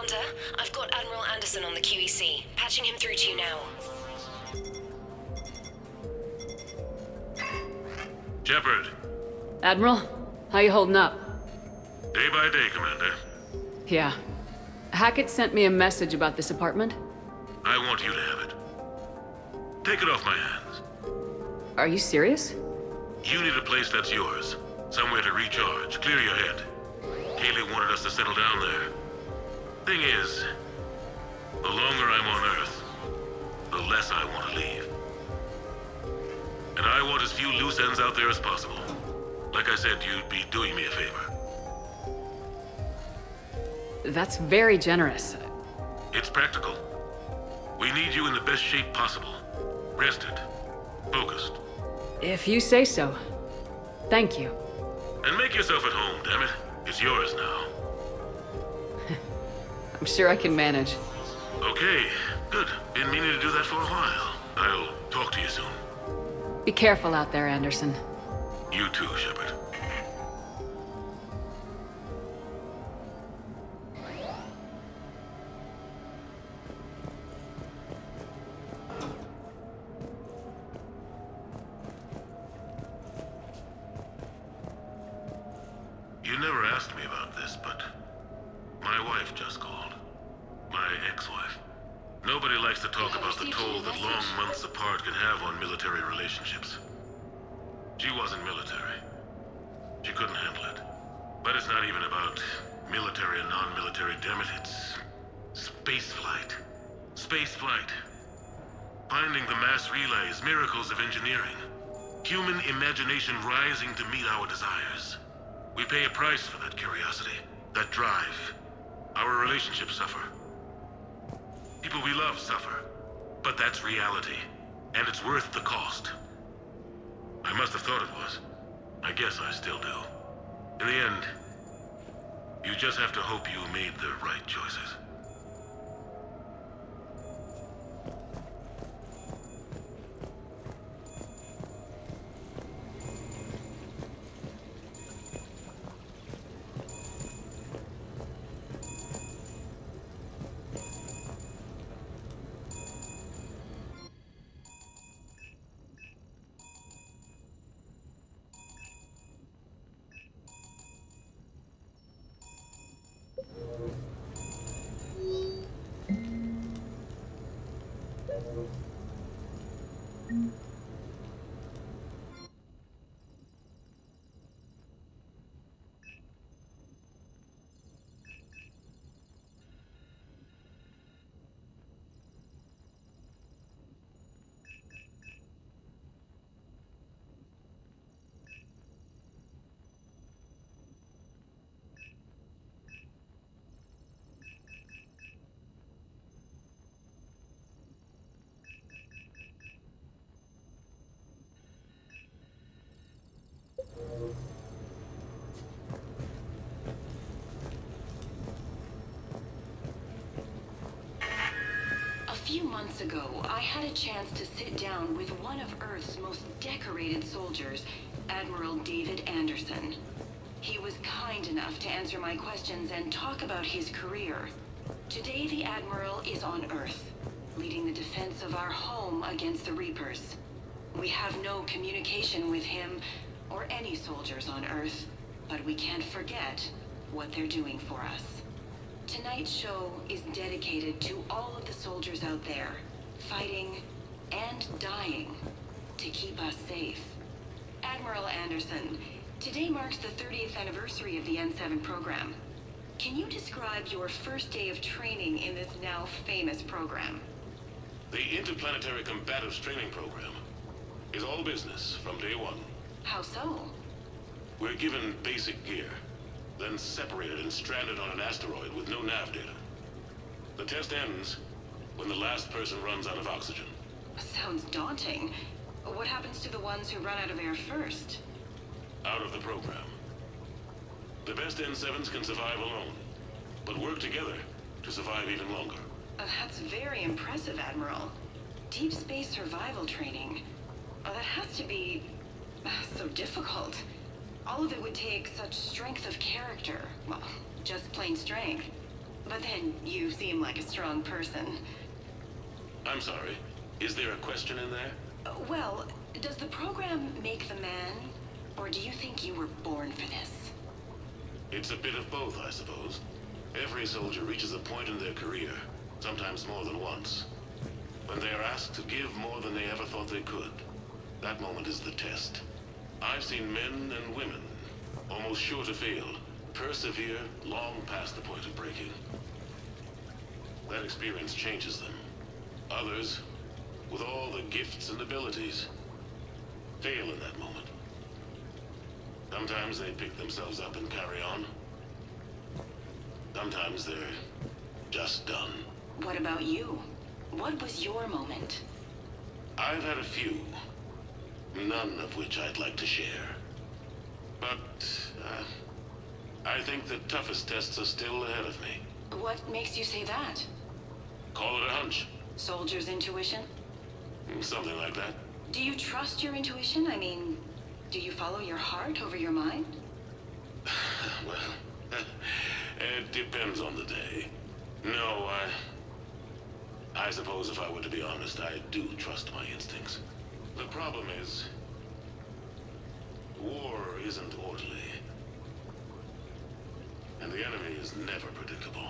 Commander, I've got Admiral Anderson on the QEC. Patching him through to you now. Shepard. Admiral, how you holding up? Day by day, Commander. Yeah. Hackett sent me a message about this apartment. I want you to have it. Take it off my hands. Are you serious? You need a place that's yours. Somewhere to recharge, clear your head. Kaylee wanted us to settle down there. Thing is, the longer I'm on Earth, the less I want to leave. And I want as few loose ends out there as possible. Like I said, you'd be doing me a favor. That's very generous. It's practical. We need you in the best shape possible. Rested. Focused. If you say so. Thank you. And make yourself at home, damn it. It's yours now. I'm sure I can manage. Okay, good. Been meaning to do that for a while. I'll talk to you soon. Be careful out there, Anderson. You too, Shepard. You never asked me about this, but my wife just called. My ex-wife. Nobody likes to talk about the toll that long months apart can have on military relationships. She wasn't military. She couldn't handle it. But it's not even about military and non-military, damn it. It's spaceflight. Spaceflight. Finding the mass relays, miracles of engineering. Human imagination rising to meet our desires. We pay a price for that curiosity, that drive. Our relationships suffer. People we love suffer. But that's reality, and it's worth the cost. I must have thought it was. I guess I still do. In the end, you just have to hope you made the right choices. A few months ago, I had a chance to sit down with one of Earth's most decorated soldiers, Admiral David Anderson. He was kind enough to answer my questions and talk about his career. Today, the Admiral is on Earth, leading the defense of our home against the Reapers. We have no communication with him or any soldiers on Earth, but we can't forget what they're doing for us. Tonight's show is dedicated to all of the soldiers out there, fighting and dying to keep us safe. Admiral Anderson, today marks the 30th anniversary of the N7 program. Can you describe your first day of training in this now famous program? The Interplanetary Combatives Training Program is all business from day one. How so? We're given basic gear, then separated and stranded on an asteroid with no nav data. The test ends when the last person runs out of oxygen. Sounds daunting. What happens to the ones who run out of air first? Out of the program. The best N7s can survive alone, but work together to survive even longer. That's very impressive, Admiral. Deep space survival training. That has to be so difficult. All of it would take such strength of character. Well, just plain strength. But then you seem like a strong person. I'm sorry. Is there a question in there? Well, does the program make the man? Or do you think you were born for this? It's a bit of both, I suppose. Every soldier reaches a point in their career, sometimes more than once, when they are asked to give more than they ever thought they could. That moment is the test. I've seen men and women, almost sure to fail, persevere long past the point of breaking. That experience changes them. Others, with all the gifts and abilities, fail in that moment. Sometimes they pick themselves up and carry on. Sometimes they're just done. What about you? What was your moment? I've had a few, none of which I'd like to share. But, I think the toughest tests are still ahead of me. What makes you say that? Call it a hunch. Soldier's intuition? Something like that. Do you trust your intuition? I mean, do you follow your heart over your mind? Well, it depends on the day. No, I suppose if I were to be honest, I do trust my instincts. The problem is, war isn't orderly. And the enemy is never predictable.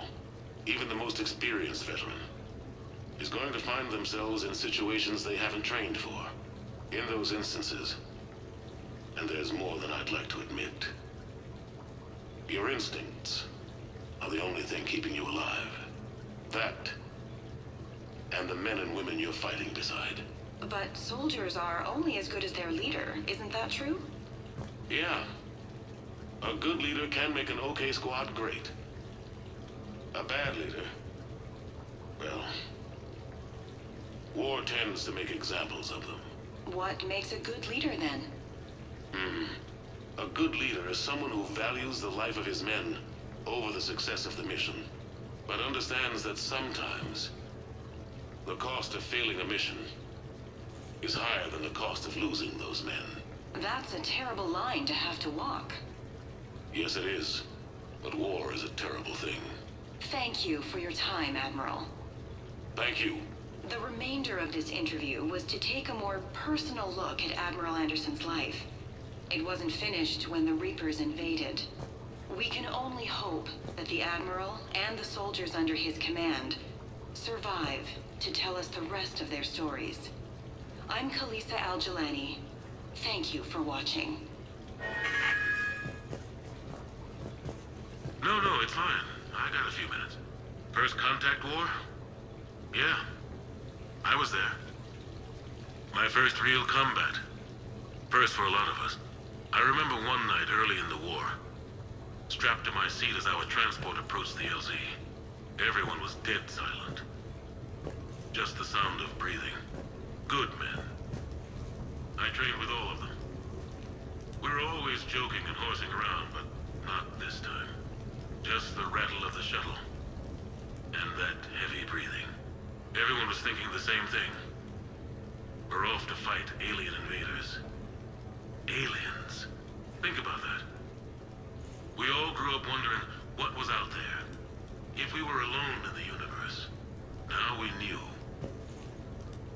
Even the most experienced veteran is going to find themselves in situations they haven't trained for. In those instances, and there's more than I'd like to admit, your instincts are the only thing keeping you alive. That, and the men and women you're fighting beside. But soldiers are only as good as their leader, isn't that true? Yeah. A good leader can make an okay squad great. A bad leader, well, war tends to make examples of them. What makes a good leader then? A good leader is someone who values the life of his men over the success of the mission, but understands that sometimes the cost of failing a mission is higher than the cost of losing those men. That's a terrible line to have to walk. Yes, it is. But war is a terrible thing. Thank you for your time, Admiral. Thank you. The remainder of this interview was to take a more personal look at Admiral Anderson's life. It wasn't finished when the Reapers invaded. We can only hope that the Admiral and the soldiers under his command survive to tell us the rest of their stories. I'm Kalisa Al-Jalani. Thank you for watching. No, it's fine. I got a few minutes. First contact war? Yeah. I was there. My first real combat. First for a lot of us. I remember one night early in the war, strapped to my seat as our transport approached the LZ. Everyone was dead silent. Just the sound of breathing. Good men. I trained with all of them. We were always joking and horsing around, but not this time. Just the rattle of the shuttle. And that heavy breathing. Everyone was thinking the same thing. We're off to fight alien invaders. Aliens. Think about that. We all grew up wondering what was out there. If we were alone in the universe. Now we knew.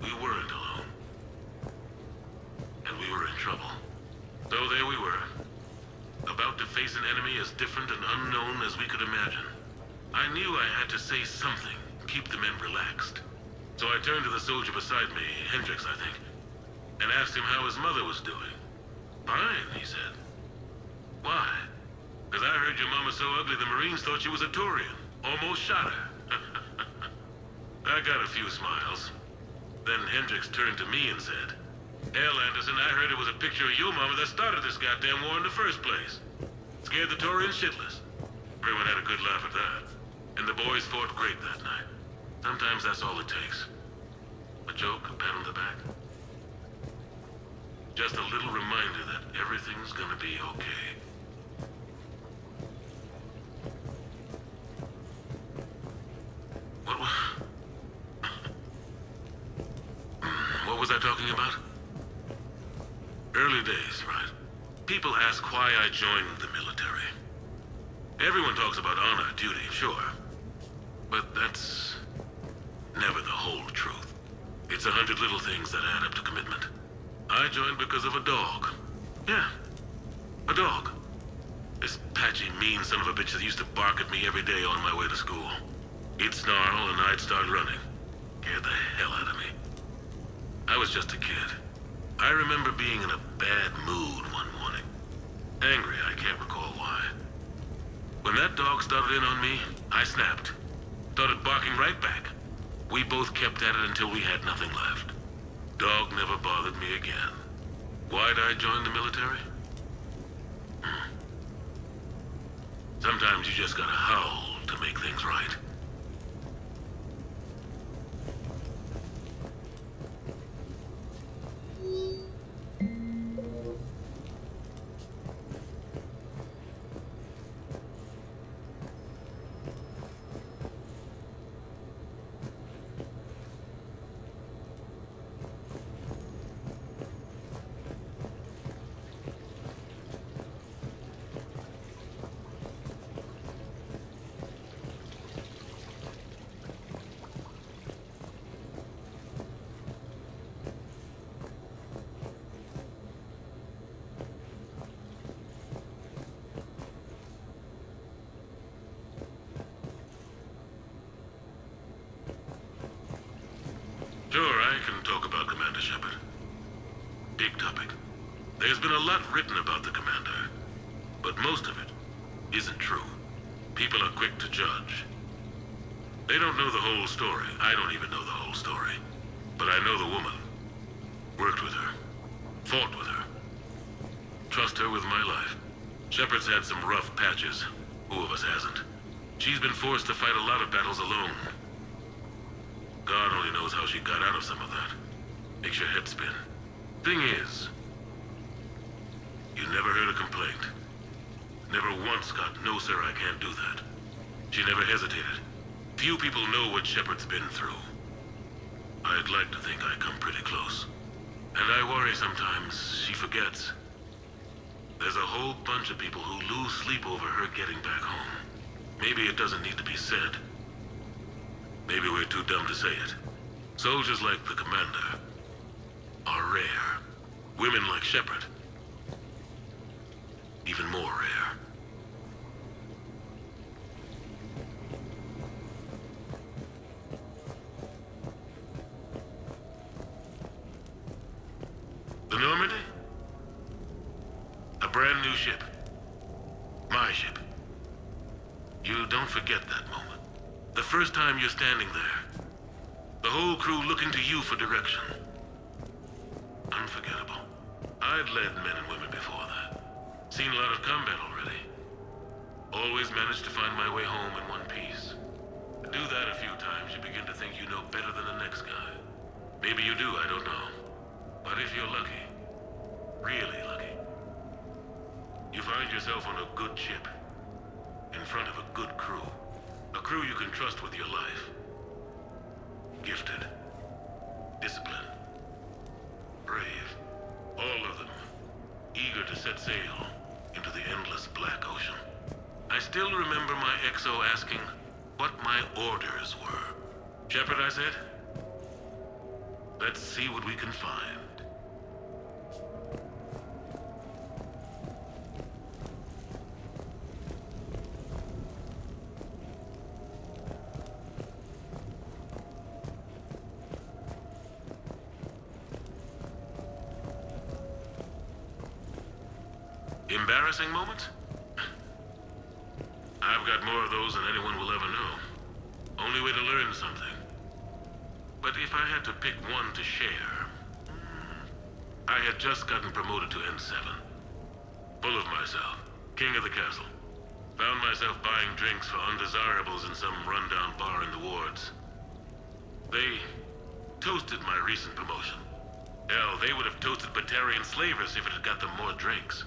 We weren't alone. And we were in trouble. So there we were. About to face an enemy as different and unknown as we could imagine. I knew I had to say something, keep the men relaxed. So I turned to the soldier beside me, Hendricks, I think, and asked him how his mother was doing. Fine, he said. Why? Because I heard your mama so ugly the Marines thought she was a Turian. Almost shot her. I got a few smiles. Then Hendricks turned to me and said, "Hell, Anderson, I heard it was a picture of your mama that started this goddamn war in the first place. Scared the Turians shitless." Everyone had a good laugh at that. And the boys fought great that night. Sometimes that's all it takes. A joke, a pat on the back. Just a little reminder that everything's gonna be okay. What was I talking about? Early days, right? People ask why I joined the military. Everyone talks about honor, duty, sure. But that's never the whole truth. It's 100 little things that add up to commitment. I joined because of a dog. Yeah, a dog. This patchy, mean son of a bitch that used to bark at me every day on my way to school. He'd snarl and I'd start running. Scared the hell out of me. I was just a kid. I remember being in a bad mood one morning. Angry, I can't recall why. When that dog started in on me, I snapped. Started barking right back. We both kept at it until we had nothing left. Dog never bothered me again. Why'd I join the military? Sometimes you just gotta howl to make things right. Sure, I can talk about Commander Shepard. Big topic. There's been a lot written about the Commander, but most of it isn't true. People are quick to judge. They don't know the whole story. I don't even know the whole story. But I know the woman. Worked with her. Fought with her. Trust her with my life. Shepard's had some rough patches. Who of us hasn't? She's been forced to fight a lot of battles alone. God only knows how she got out of some of that. Makes your head spin. Thing is, you never heard a complaint. Never once got, "No, sir, I can't do that." She never hesitated. Few people know what Shepard's been through. I'd like to think I come pretty close. And I worry sometimes she forgets. There's a whole bunch of people who lose sleep over her getting back home. Maybe it doesn't need to be said. Maybe we're too dumb to say it. Soldiers like the Commander are rare. Women like Shepard, even more rare. The Normandy? A brand new ship. My ship. You don't forget that moment. The first time you're standing there. The whole crew looking to you for direction. Unforgettable. I'd led men and women before that. Seen a lot of combat already. Always managed to find my way home in one piece. Do that a few times, you begin to think you know better than the next guy. Maybe you do, I don't know. But if you're lucky, really lucky, you find yourself on a good ship, in front of a good crew. A crew you can trust with your life. Gifted. Disciplined. Brave. All of them. Eager to set sail into the endless black ocean. I still remember my XO asking what my orders were. "Shepard," I said, "let's see what we can find." Embarrassing moments? I've got more of those than anyone will ever know. Only way to learn something. But if I had to pick one to share, I had just gotten promoted to N7. Full of myself, king of the castle. Found myself buying drinks for undesirables in some rundown bar in the wards. They toasted my recent promotion. Hell, they would have toasted Batarian slavers if it had got them more drinks.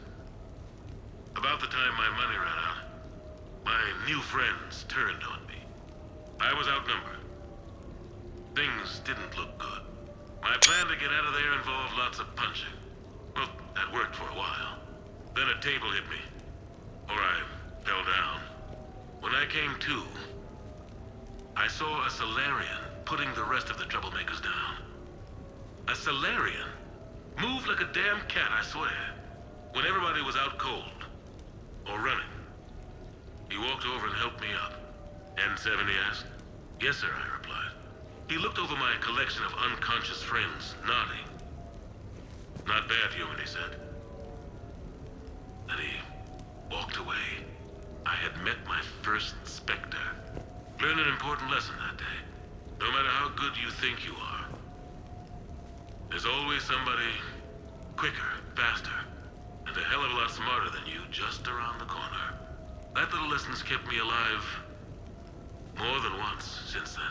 About the time my money ran out, my new friends turned on me. I was outnumbered. Things didn't look good. My plan to get out of there involved lots of punching. Well, that worked for a while. Then a table hit me. Or I fell down. When I came to, I saw a Solarian putting the rest of the troublemakers down. A Solarian? Moved like a damn cat, I swear. When everybody was out cold. Or running. He walked over and helped me up. N7, he asked. Yes, sir, I replied. He looked over my collection of unconscious friends, nodding. Not bad, human, he said. Then he walked away. I had met my first Spectre. Learned an important lesson that day. No matter how good you think you are, there's always somebody quicker, faster, and a hell of a lot smarter than you just around the corner. That little lesson's kept me alive more than once since then.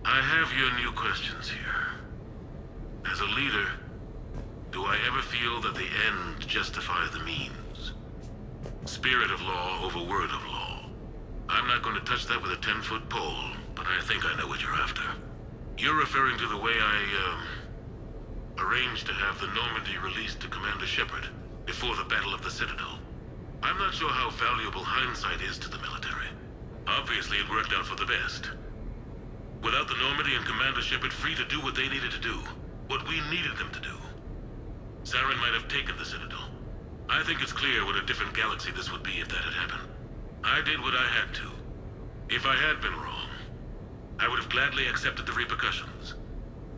I have your new questions here. As a leader, do I ever feel that the end justifies the means? Spirit of law over word of law. I'm not going to touch that with a 10-foot pole, but I think I know what you're after. You're referring to the way I, arranged to have the Normandy released to Commander Shepard before the Battle of the Citadel. I'm not sure how valuable hindsight is to the military. Obviously, it worked out for the best. Without the Normandy and Commander Shepard free to do what they needed to do, what we needed them to do, Saren might have taken the Citadel. I think it's clear what a different galaxy this would be if that had happened. I did what I had to. If I had been wrong, I would have gladly accepted the repercussions.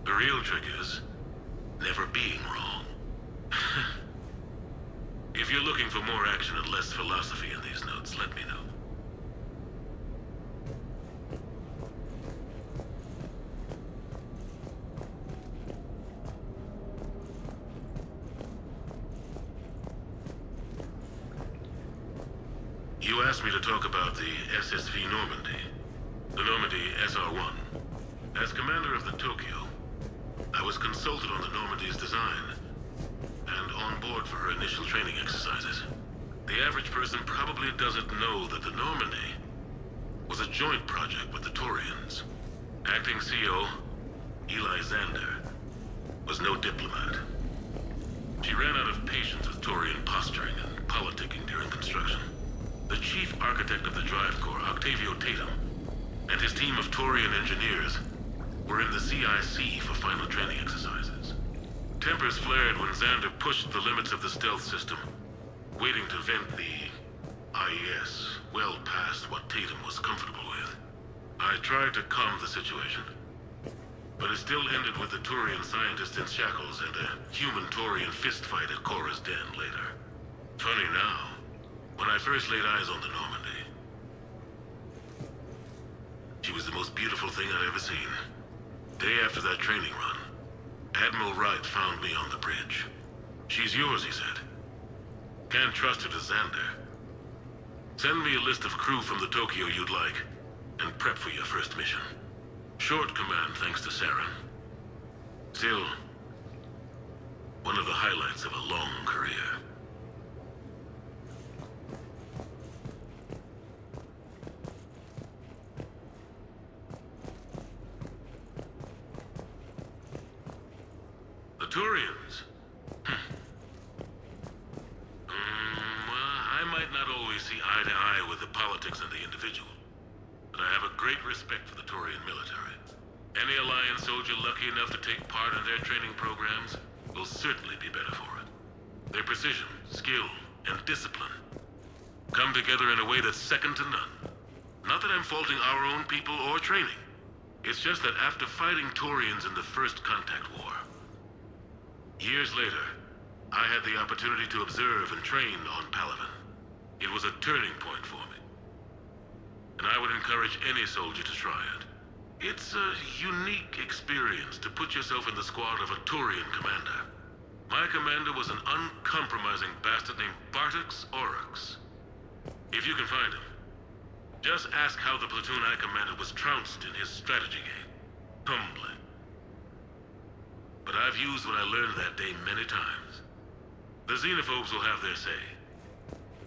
The real trick is never being wrong. If you're looking for more action and less philosophy in these notes, let me know. You asked me to talk about the SSV Normandy, the Normandy SR-1. As commander of the Tokyo, I was consulted on the Normandy's design and on board for her initial training exercises. The average person probably doesn't know that the Normandy was a joint project with the Taurians. Acting CO, Eli Xander, was no diplomat. She ran out of patience with Taurian posturing and politicking during construction. The chief architect of the Drive Corps, Octavio Tatum, and his team of Taurian engineers were in the CIC for final training exercises. Tempers flared when Xander pushed the limits of the stealth system, waiting to vent the IES well past what Tatum was comfortable with. I tried to calm the situation, but it still ended with the Taurian scientist in shackles and a human Taurian fistfight at Korra's den later. Funny now, when I first laid eyes on the Normandy, she was the most beautiful thing I'd ever seen. Day after that training run, Admiral Wright found me on the bridge. She's yours, he said. Can't trust her to Xander. Send me a list of crew from the Tokyo you'd like, and prep for your first mission. Short command thanks to Saren. Still, one of the highlights of a long career. The Turians? I might not always see eye to eye with the politics and the individual, but I have a great respect for the Turian military. Any Alliance soldier lucky enough to take part in their training programs will certainly be better for it. Their precision, skill, and discipline come together in a way that's second to none. Not that I'm faulting our own people or training. It's just that after fighting Turians in the First Contact War, years later, I had the opportunity to observe and train on Palaven. It was a turning point for me. And I would encourage any soldier to try it. It's a unique experience to put yourself in the squad of a Turian commander. My commander was an uncompromising bastard named Bartix Oryx. If you can find him, just ask how the platoon I commanded was trounced in his strategy game. Humbling. But I've used what I learned that day many times. The xenophobes will have their say.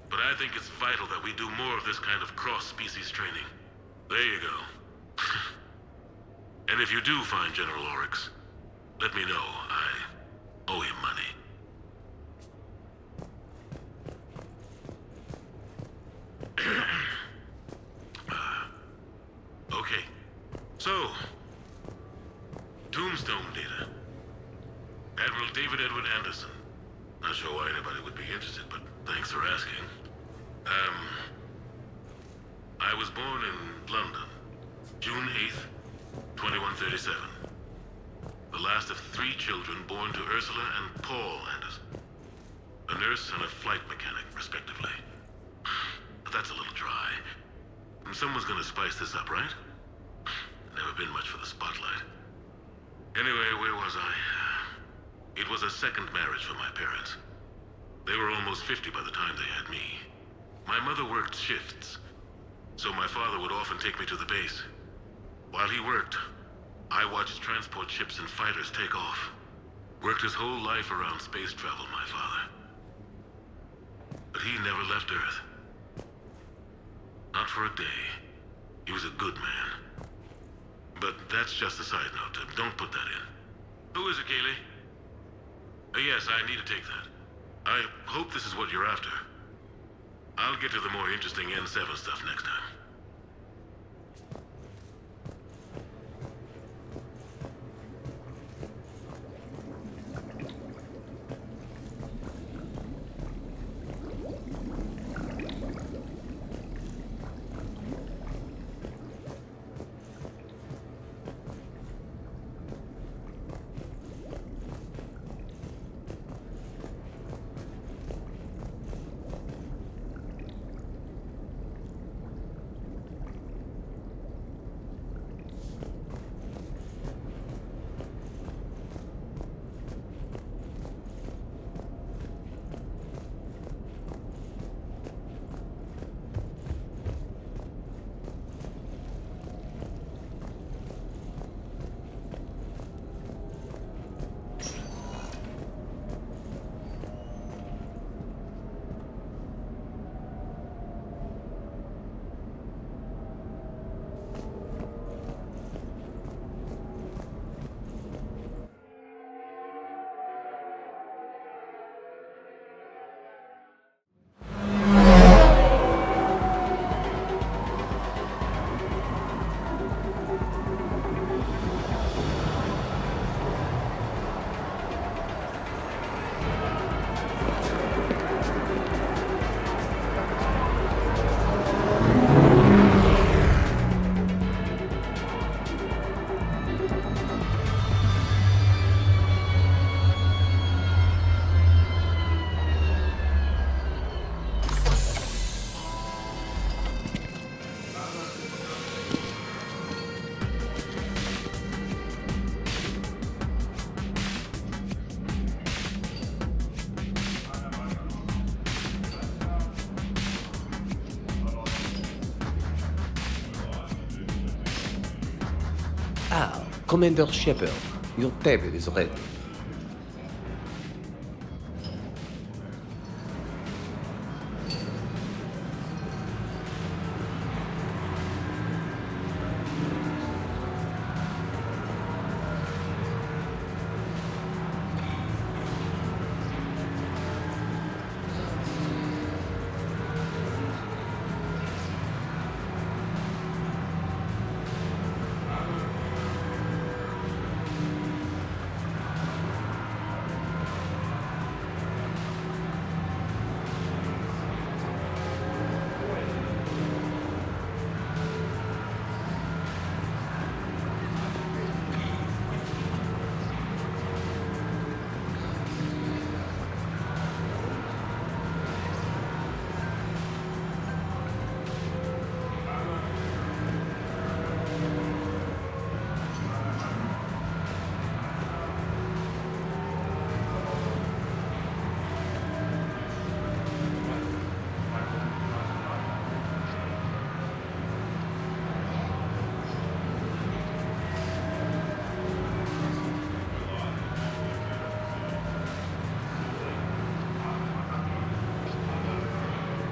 But I think it's vital that we do more of this kind of cross-species training. There you go. And if you do find General Oryx, let me know. I owe him money. Okay. So, Tombstone data. Admiral David Edward Anderson. Not sure why anybody would be interested, but thanks for asking. I was born in London, June 8th, 2137. The last of 3 children born to Ursula and Paul Anderson. A nurse and a flight mechanic, respectively. But that's a little dry. Someone's gonna spice this up, right? Never been much for the spotlight. Anyway, where was I? It was a second marriage for my parents. They were almost 50 by the time they had me. My mother worked shifts, so my father would often take me to the base. While he worked, I watched transport ships and fighters take off. Worked his whole life around space travel, my father. But he never left Earth. Not for a day. He was a good man. But that's just a side note. Don't put that in. Who is it, Kaylee? Yes, I need to take that. I hope this is what you're after. I'll get to the more interesting N7 stuff next time. Ah, Commander Shepard, your table is ready.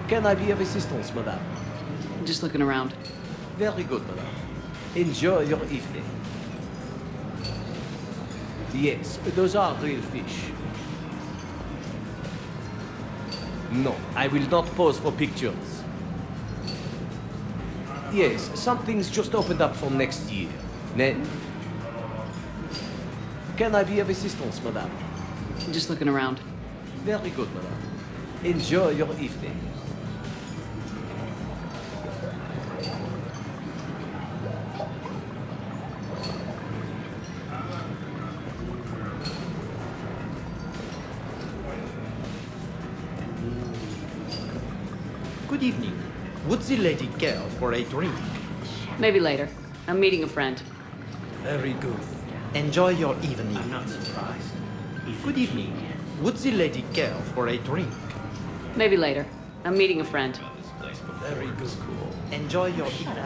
Can I be of assistance, madame? Just looking around. Very good, madame. Enjoy your evening. Yes, those are real fish. No, I will not pose for pictures. Yes, something's just opened up for next year. Then, can I be of assistance, madame? Just looking around. Very good, madame. Enjoy your evening. Good evening. Would the lady care for a drink? Maybe later. I'm meeting a friend. Very good. Enjoy your evening. I'm not surprised. Good evening. Would the lady care for a drink? Maybe later. I'm meeting a friend. Very good. Enjoy your evening.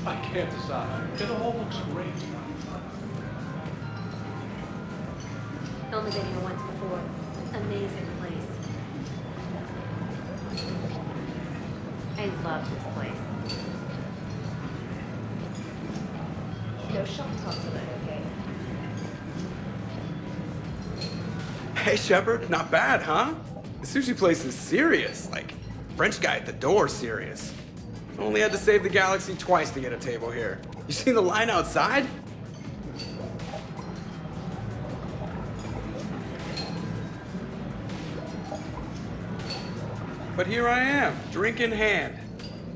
I can't decide. It all looks great. Only been here once before. Amazing place. I love this place. No shop talk tonight, okay? Hey, Shepard, not bad, huh? The sushi place is serious. Like, French guy at the door serious. Only had to save the galaxy twice to get a table here. You seen the line outside? But here I am, drink in hand.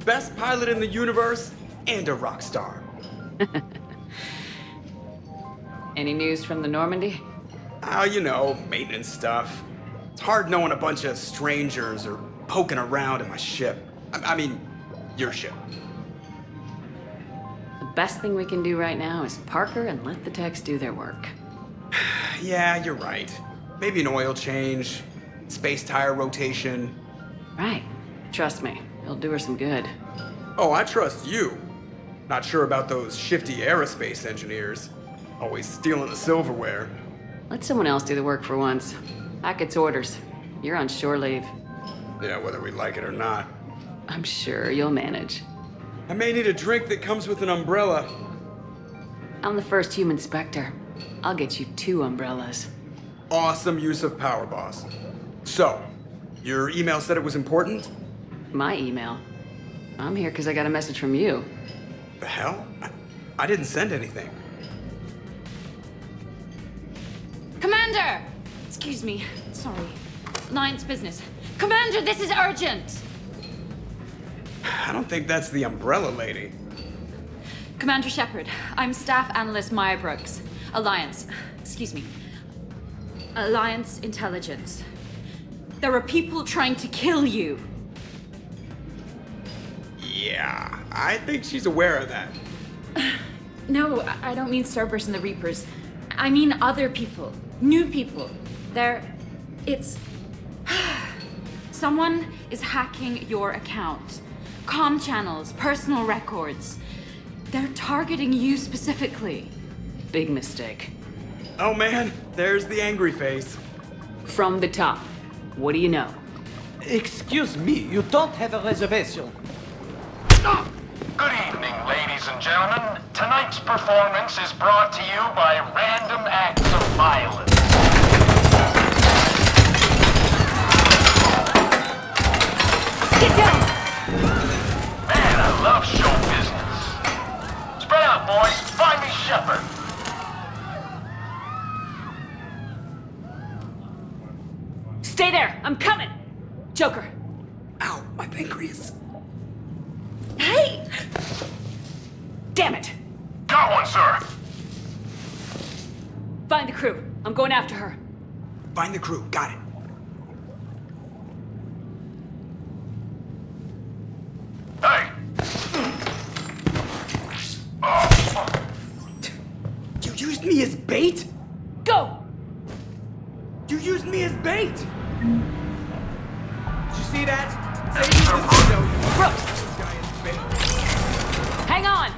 Best pilot in the universe and a rock star. Any news from the Normandy? Oh, you know, maintenance stuff. It's hard knowing a bunch of strangers or poking around in my ship. I mean, your ship. The best thing we can do right now is park her and let the techs do their work. Yeah, you're right. Maybe an oil change, space tire rotation. Right. Trust me, it'll do her some good. Oh, I trust you. Not sure about those shifty aerospace engineers. Always stealing the silverware. Let someone else do the work for once. Hackett's orders. You're on shore leave. Yeah, whether we like it or not. I'm sure you'll manage. I may need a drink that comes with an umbrella. I'm the first human Spectre. I'll get you 2 umbrellas. Awesome use of power, boss. So, your email said it was important? My email. I'm here because I got a message from you. The hell? I didn't send anything. Commander! Excuse me. Sorry. Alliance business. Commander, this is urgent! I don't think that's the umbrella lady. Commander Shepard, I'm Staff Analyst Maya Brooks. Alliance. Excuse me. Alliance Intelligence. There are people trying to kill you. Yeah, I think she's aware of that. No, I don't mean Cerberus and the Reapers. I mean other people. New people. It's... Someone is hacking your account. Comm channels, personal records. They're targeting you specifically. Big mistake. Oh man, there's the angry face. From the top. What do you know? Excuse me, you don't have a reservation. Good evening, ladies and gentlemen. Tonight's performance is brought to you by random acts of violence. Get down! Man, I love show business. Spread out, boys. Find me Shepard. Stay there! I'm coming! Joker! Ow, my pancreas. Hey! Damn it! Got one, sir. Find the crew. I'm going after her. Find the crew, got it. Hey! You used me as bait? Go! You used me as bait! Did you see that? Brooks! Hang on!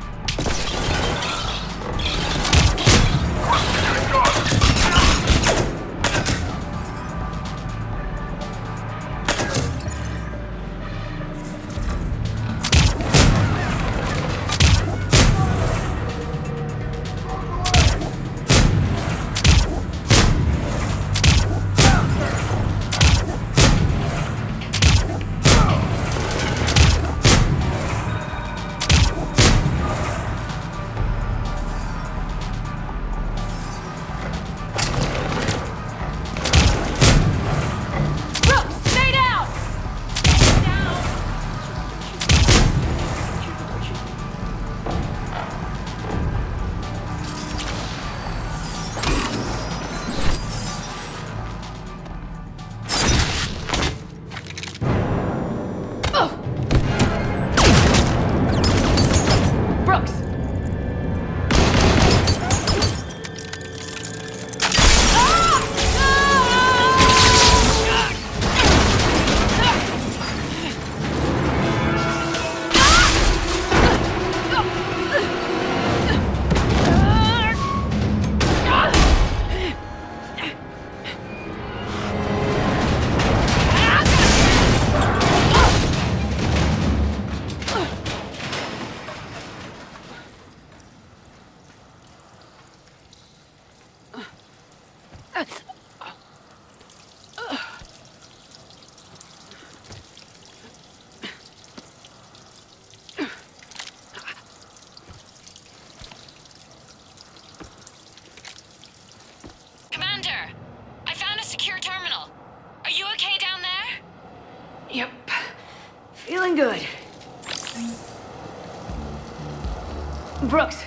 Brooks!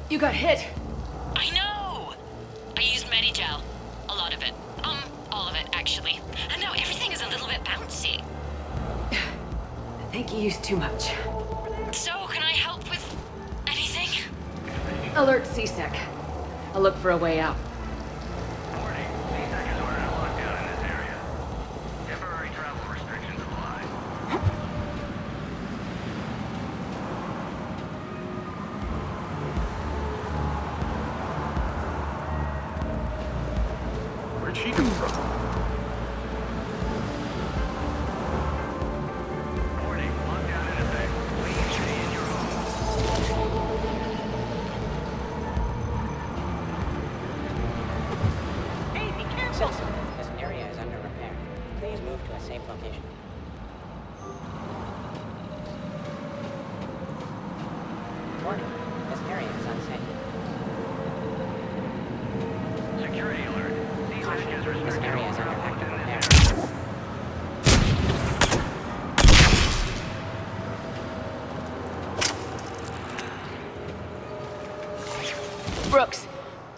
You got hit! I know! I used Medigel. A lot of it. All of it, actually. And now everything is a little bit bouncy. I think you used too much. So, can I help with anything? Alert CSEC. I'll look for a way out. Warning. CSEC has ordered a lockdown in this area. Temporary travel restrictions apply. Where'd she come from? Warning. Lockdown in effect. Please stay in your home. Citizen, this area is under repair. Please move to a safe location. Warning, this area is unsafe. Security alert. CSEC has This restricted area all is under travel active within repair. this area. Brooks!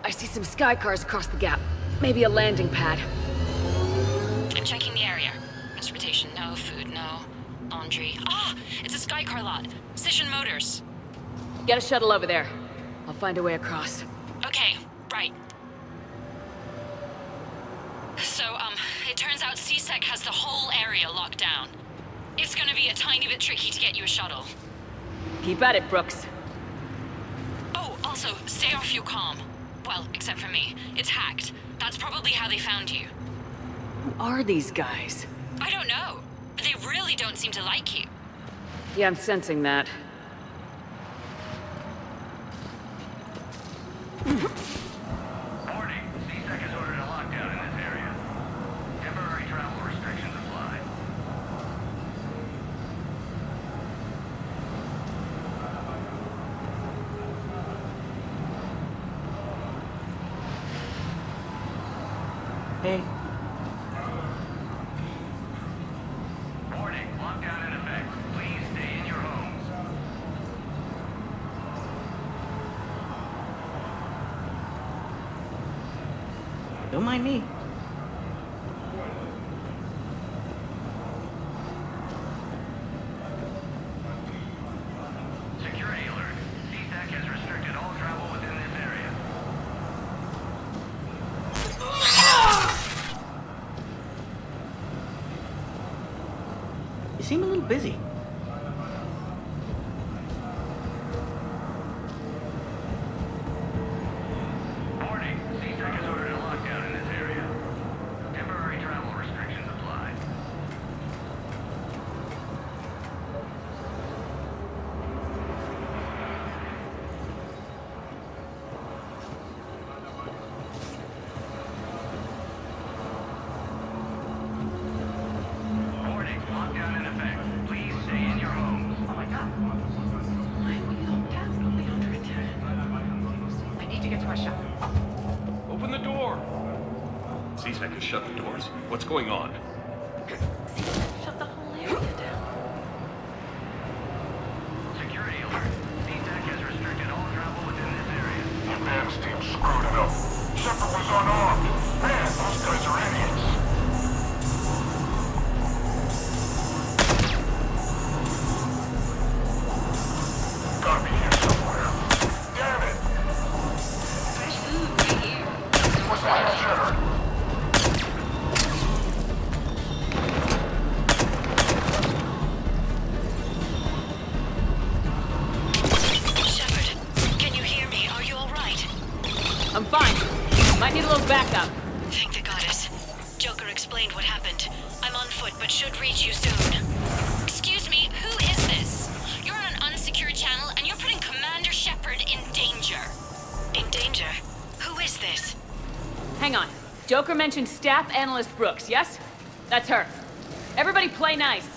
I see some sky cars across the gap. Maybe a landing pad. I'm checking the area. Transportation, no. Food, no. Laundry. Ah! It's a Skycar lot. Cision Motors. Get a shuttle over there. I'll find a way across. Okay, right. So, it turns out CSEC has the whole area locked down. It's gonna be a tiny bit tricky to get you a shuttle. Keep at it, Brooks. Oh, also, stay off your comm. Well, except for me. It's hacked. That's probably how they found you. Who are these guys? I don't know. But they really don't seem to like you. Yeah, I'm sensing that. Warning. CSEC has ordered a lockdown in this area. Temporary travel restrictions apply. Hey. Warning. Lockdown in effect. Please stay in your homes. Don't mind me. Security alert. CSEC has restricted all travel within this area. You seem a little busy. Warning. CSEC has ordered a lockdown in this area. Temporary travel restrictions apply. Warning. Lockdown in effect. Please stay in your homes. Oh my god. I need to get to my shop. Open the door! CSEC has shut the doors. What's going on? Shut the whole area down. Security alert. CSEC has restricted all travel within this area. Command's team screwed it up. Shepard was unarmed. Man, those guys are idiots. Gotta be here somewhere. Damn it! Fresh food right here. What's that, Shepard? Shepard, can you hear me? Are you alright? I'm fine. Might need a little backup. Thank the goddess. Joker explained what happened. I'm on foot, but should reach you soon. Excuse me, who is this? You're on an unsecured channel and you're putting Commander Shepard in danger. In danger? Who is this? Hang on. Joker mentioned Staff Analyst Brooks, yes? That's her. Everybody play nice.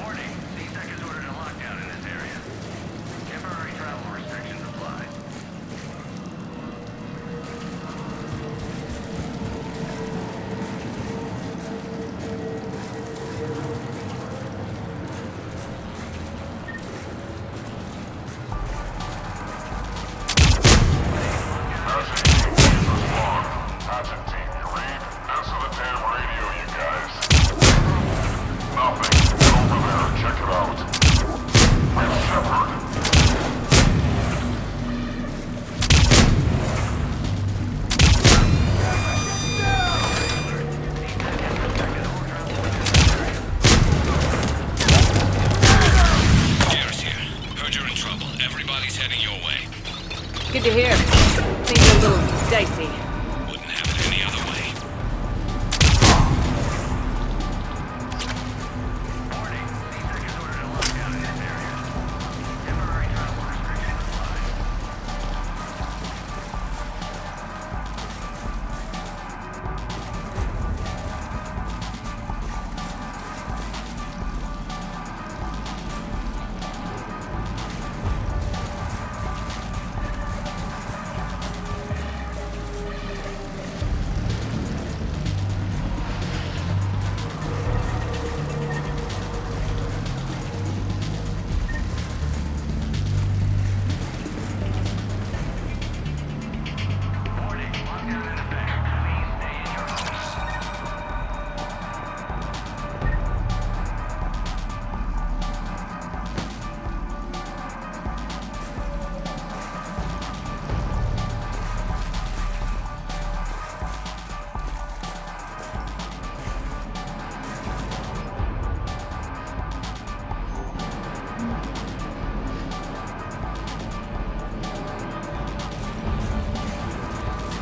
Warning. good to hear. Seems a little dicey. Wouldn't have it any other way.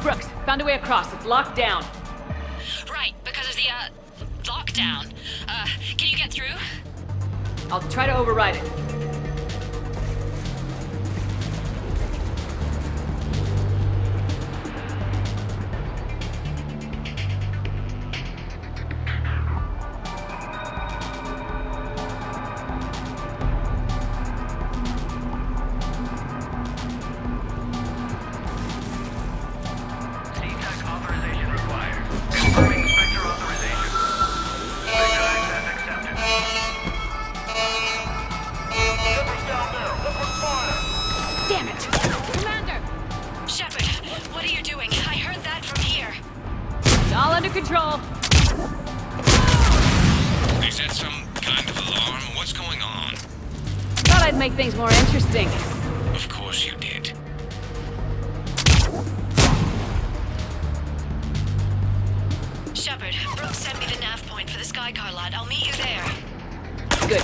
Brooks, found a way across. It's locked down. Right, because of the, lockdown. Can you get through? I'll try to override it. Damn it! Commander! Shepard, what are you doing? I heard that from here. It's all under control. Is that some kind of alarm? What's going on? Thought I'd make things more interesting. Of course you did. Shepard, Brooks sent me the nav point for the Skycar lot. I'll meet you there. Good.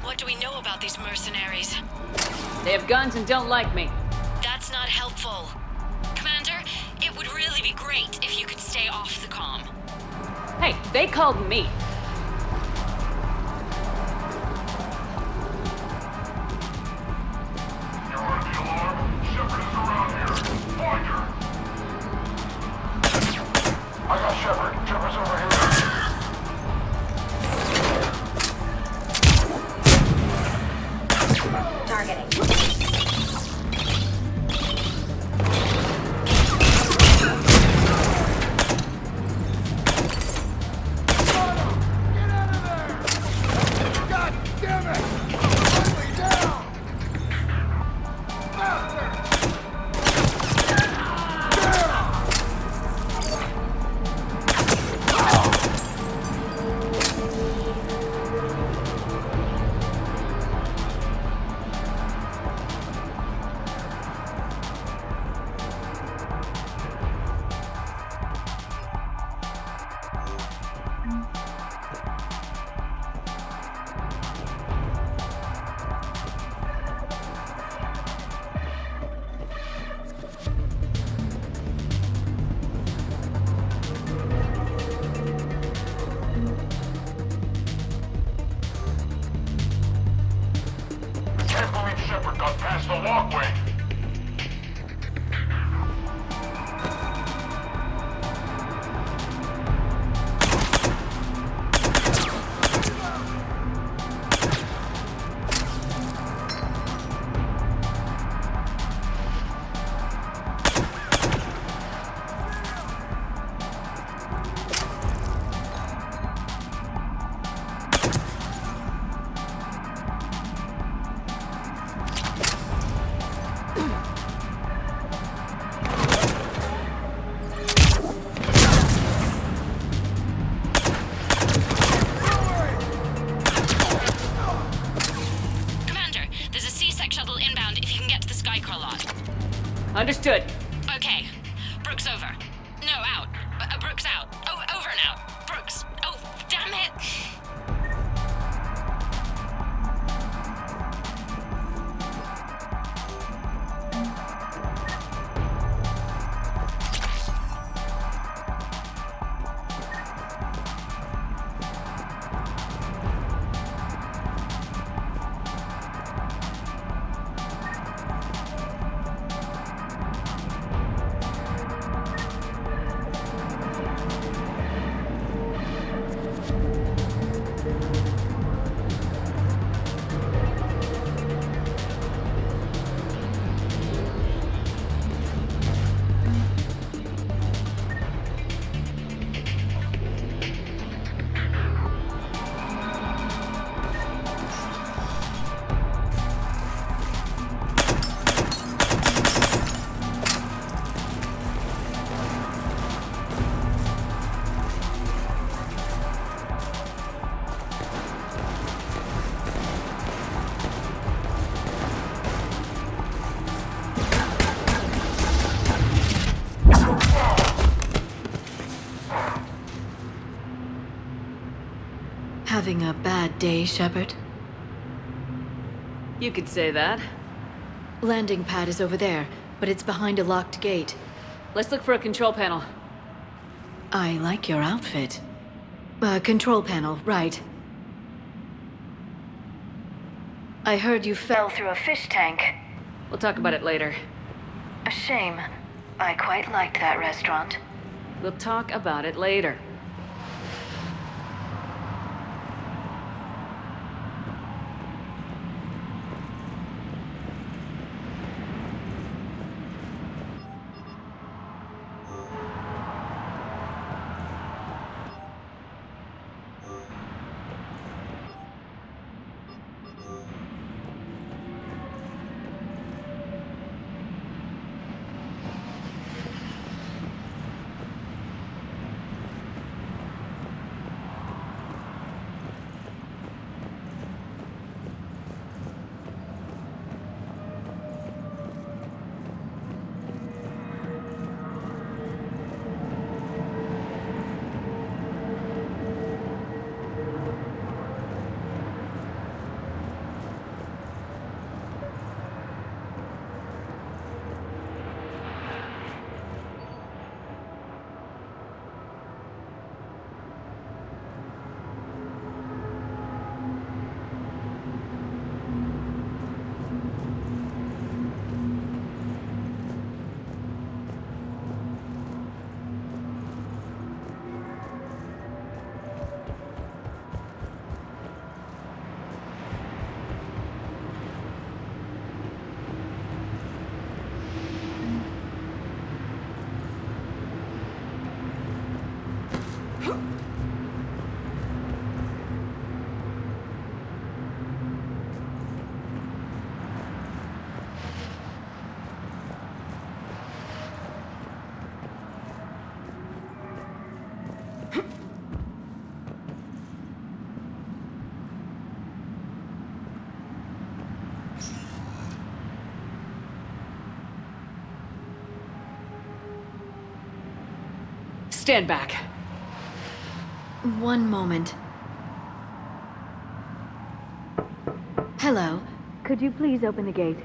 What do we know about these mercenaries? They have guns and don't like me. That's not helpful. Commander, it would really be great if you could stay off the comm. Hey, they called me. You heard the alarm? Shepard is around here. Find her! I got Shepard. Shepard's over here. Targeting. Can't believe Shepard got past the walkway. Understood. Okay. Brooks over. No, out. Brooks out. Oh, over and out. Brooks. Oh, damn it. having a bad day, Shepard? You could say that. Landing pad is over there, but it's behind a locked gate. Let's look for a control panel. I like your outfit. Control panel, right. I heard you fell through a fish tank. We'll talk about it later. A shame. I quite liked that restaurant. We'll talk about it later. Stand back. One moment. Hello. Could you please open the gate?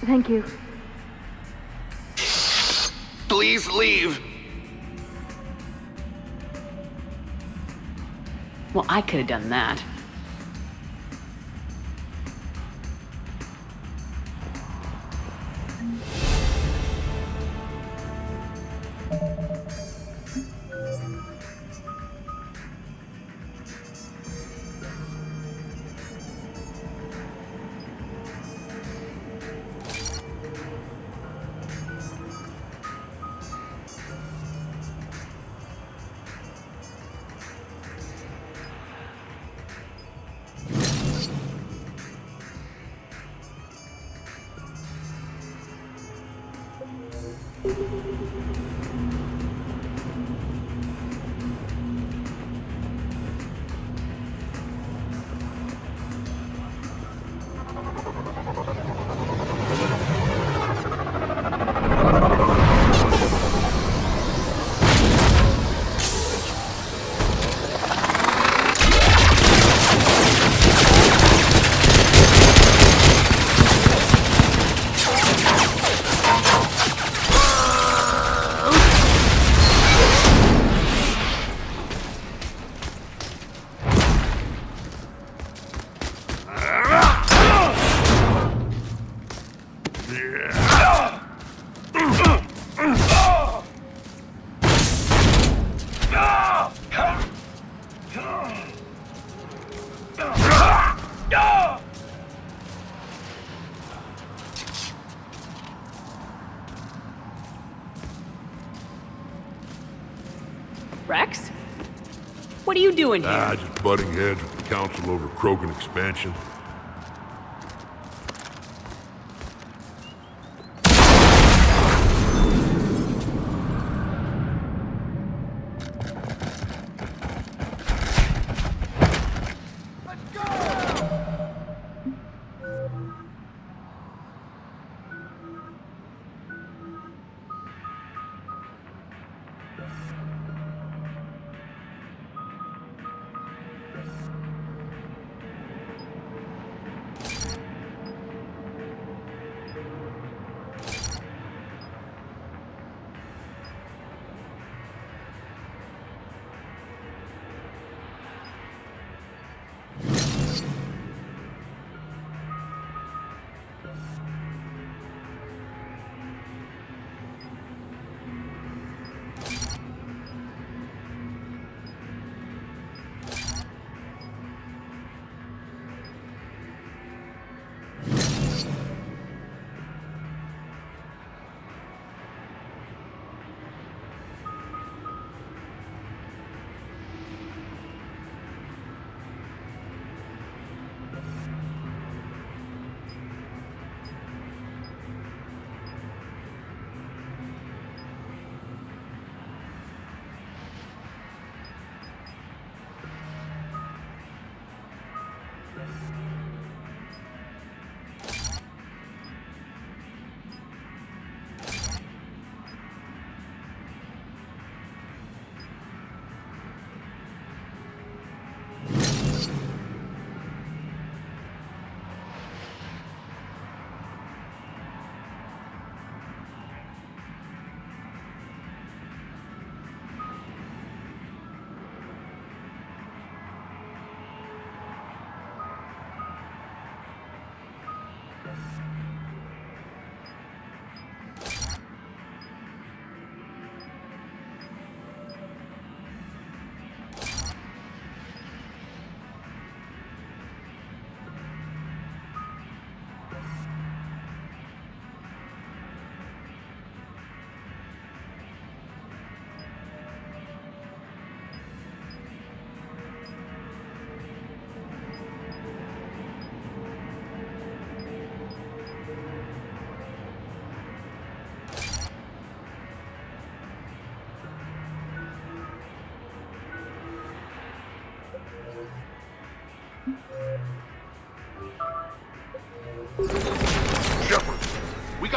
Thank you. Please leave. Well, I could have done that. Rex? What are you doing here? Just butting heads with the council over Krogan expansion.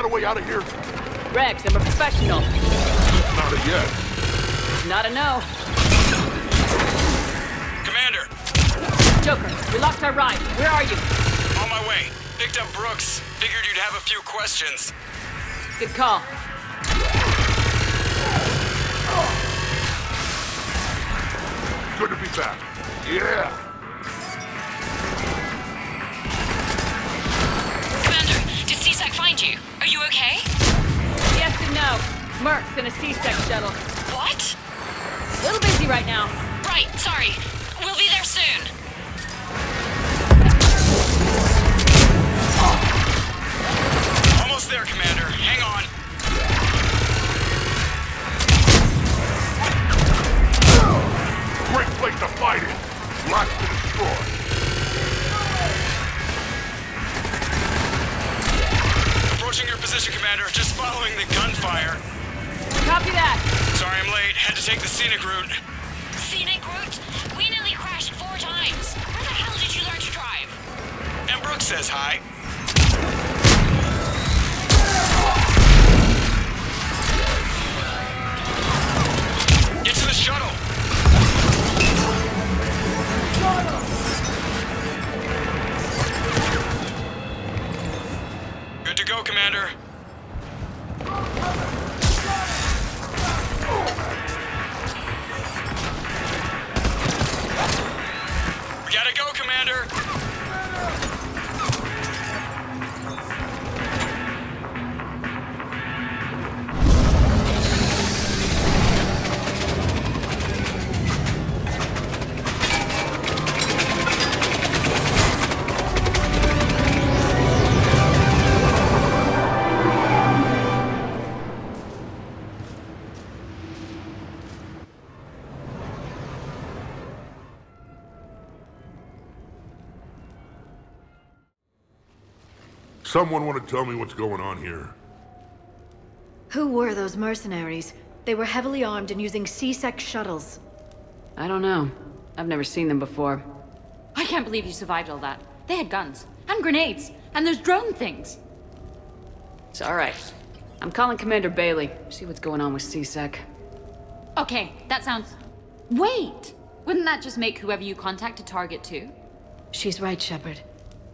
got a way out of here? Rex, I'm a professional. Not a yes. Not a no. Commander! Joker, we lost our ride. Where are you? On my way. Picked up Brooks. Figured you'd have a few questions. Good call. Good to be back. Yeah. Commander, did CSAC find you? Are you okay? Yes and no. Merc's in a C-Sec shuttle. What? A little busy right now. Right, sorry. We'll be there soon. Almost there, Commander. Hang on. Great place to fight it. Lots to destroy. Approaching your position, Commander. Just following the gunfire. Copy that. Sorry I'm late. Had to take the scenic route. Scenic route? We nearly crashed 4 times. Where the hell did you learn to drive? And Brooks says hi. Get to the shuttle. Good to go, Commander. We gotta go, Commander. Someone want to tell me what's going on here? Who were those mercenaries? They were heavily armed and using C-Sec shuttles. I don't know. I've never seen them before. I can't believe you survived all that. They had guns, and grenades, and those drone things. It's alright. I'm calling Commander Bailey. See what's going on with C-Sec. Okay, that sounds... Wait! Wouldn't that just make whoever you contact a target too? She's right, Shepard.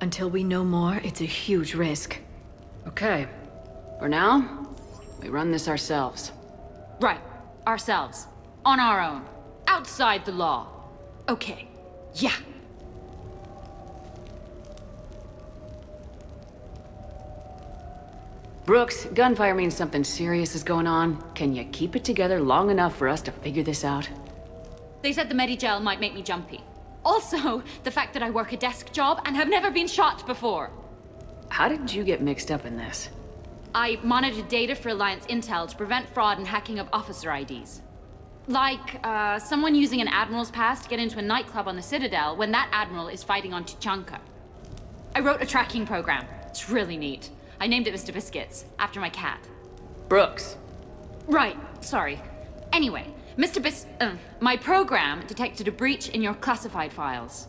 Until we know more, it's a huge risk. Okay. For now, we run this ourselves. Right. Ourselves. On our own. Outside the law. Okay. Yeah. Brooks, gunfire means something serious is going on. Can you keep it together long enough for us to figure this out? They said the Medigel might make me jumpy. Also, the fact that I work a desk job and have never been shot before. How did you get mixed up in this? I monitored data for Alliance intel to prevent fraud and hacking of officer IDs. Like, someone using an Admiral's pass to get into a nightclub on the Citadel when that Admiral is fighting on Tuchanka. I wrote a tracking program. It's really neat. I named it Mr. Biscuits, after my cat. Brooks. Right, sorry. Anyway, my program detected a breach in your classified files.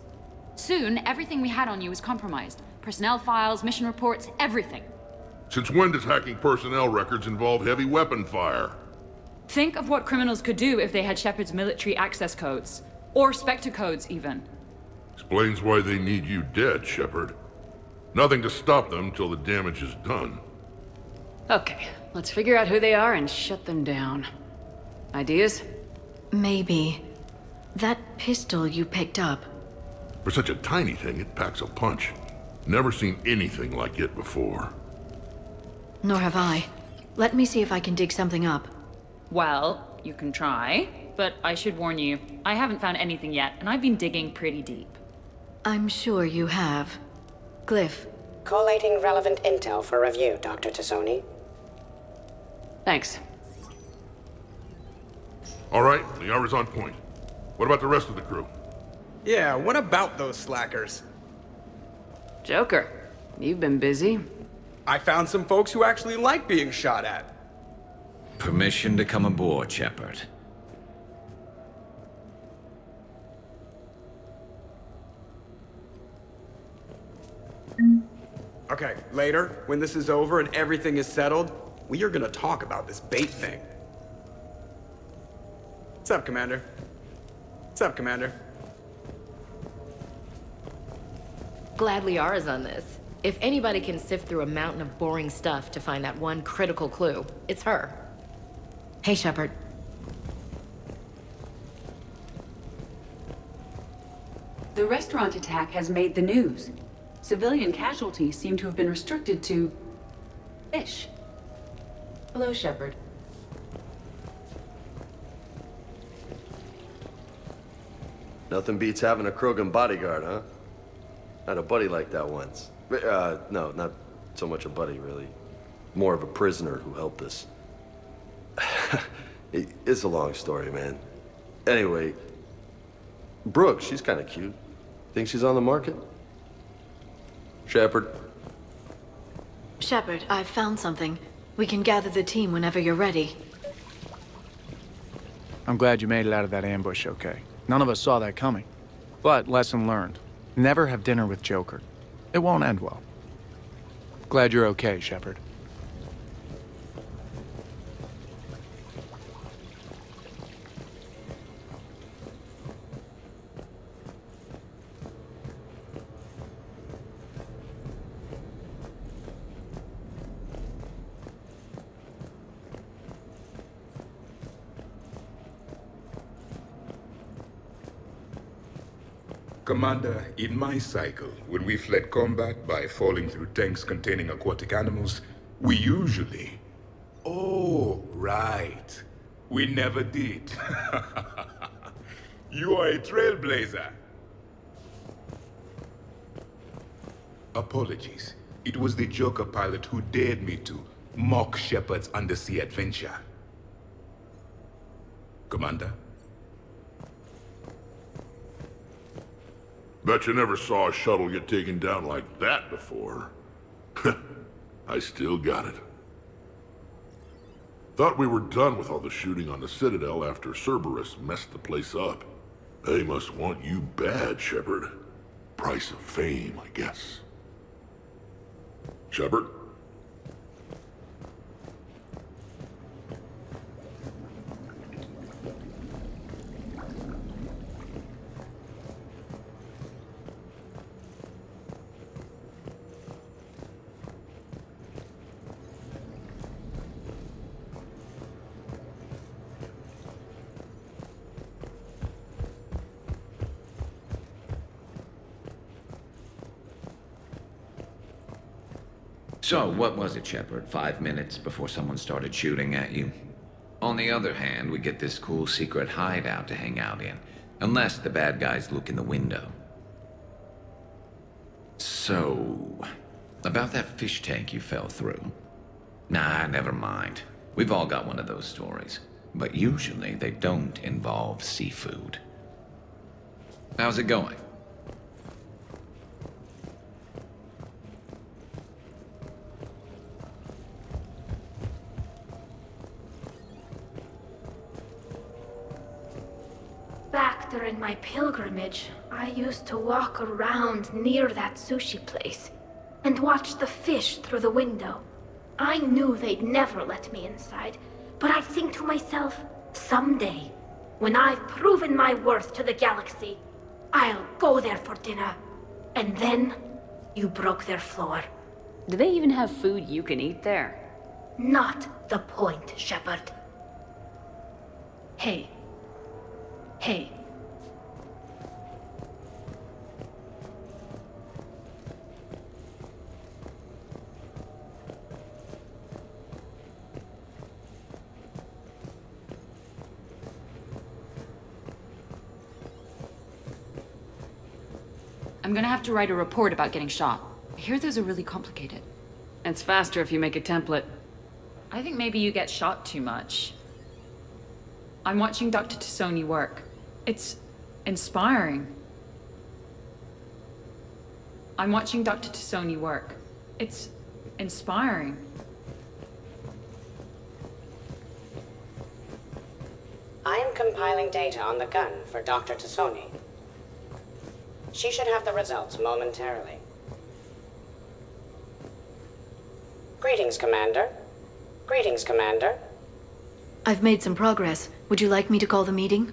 Soon, everything we had on you was compromised. Personnel files, mission reports, everything. Since when does hacking personnel records involve heavy weapon fire? Think of what criminals could do if they had Shepard's military access codes. Or Spectre codes, even. Explains why they need you dead, Shepard. Nothing to stop them till the damage is done. Okay, let's figure out who they are and shut them down. Ideas? Maybe. That pistol you picked up. For such a tiny thing, it packs a punch. Never seen anything like it before. Nor have I. Let me see if I can dig something up. Well, you can try, but I should warn you, I haven't found anything yet, and I've been digging pretty deep. I'm sure you have. Glyph. Collating relevant intel for review, Dr. Tassoni. Thanks. All right, the hour's on point. What about the rest of the crew? Yeah, what about those slackers? Joker, you've been busy. I found some folks who actually like being shot at. Permission to come aboard, Shepard. Okay, later, when this is over and everything is settled, we are gonna talk about this bait thing. What's up, Commander? What's up, Commander? Glad Liara's on this. If anybody can sift through a mountain of boring stuff to find that one critical clue, it's her. Hey, Shepard. The restaurant attack has made the news. Civilian casualties seem to have been restricted to fish. Hello, Shepard. Nothing beats having a Krogan bodyguard, huh? I had a buddy like that once. No, not so much a buddy, really. More of a prisoner who helped us. It's a long story, man. Anyway, Brooke, she's kind of cute. Think she's on the market? Shepard? Shepard, I've found something. We can gather the team whenever you're ready. I'm glad you made it out of that ambush okay. None of us saw that coming. But lesson learned. Never have dinner with Joker. It won't end well. Glad you're okay, Shepard. Commander, in my cycle, when we fled combat by falling through tanks containing aquatic animals, we usually... Oh, right. We never did. You are a trailblazer. Apologies. It was the Joker pilot who dared me to mock Shepard's undersea adventure. Commander? Bet you never saw a shuttle get taken down like that before. I still got it. Thought we were done with all the shooting on the Citadel after Cerberus messed the place up. They must want you bad, Shepard. Price of fame, I guess. Shepard? So, what was it, Shepard? 5 minutes before someone started shooting at you? On the other hand, we get this cool secret hideout to hang out in. Unless the bad guys look in the window. So... about that fish tank you fell through. Nah, never mind. We've all got one of those stories. But usually they don't involve seafood. How's it going? Back during my pilgrimage, I used to walk around near that sushi place and watch the fish through the window. I knew they'd never let me inside, but I think to myself, someday, when I've proven my worth to the galaxy, I'll go there for dinner. And then, you broke their floor. Do they even have food you can eat there? Not the point, Shepard. Hey. Hey. I'm gonna have to write a report about getting shot. I hear those are really complicated. It's faster if you make a template. I think maybe you get shot too much. I'm watching Dr. T'Soni work. It's inspiring. I'm watching Dr. T'Soni work. It's inspiring. I am compiling data on the gun for Dr. T'Soni. She should have the results momentarily. Greetings, Commander. Greetings, Commander. I've made some progress. Would you like me to call the meeting?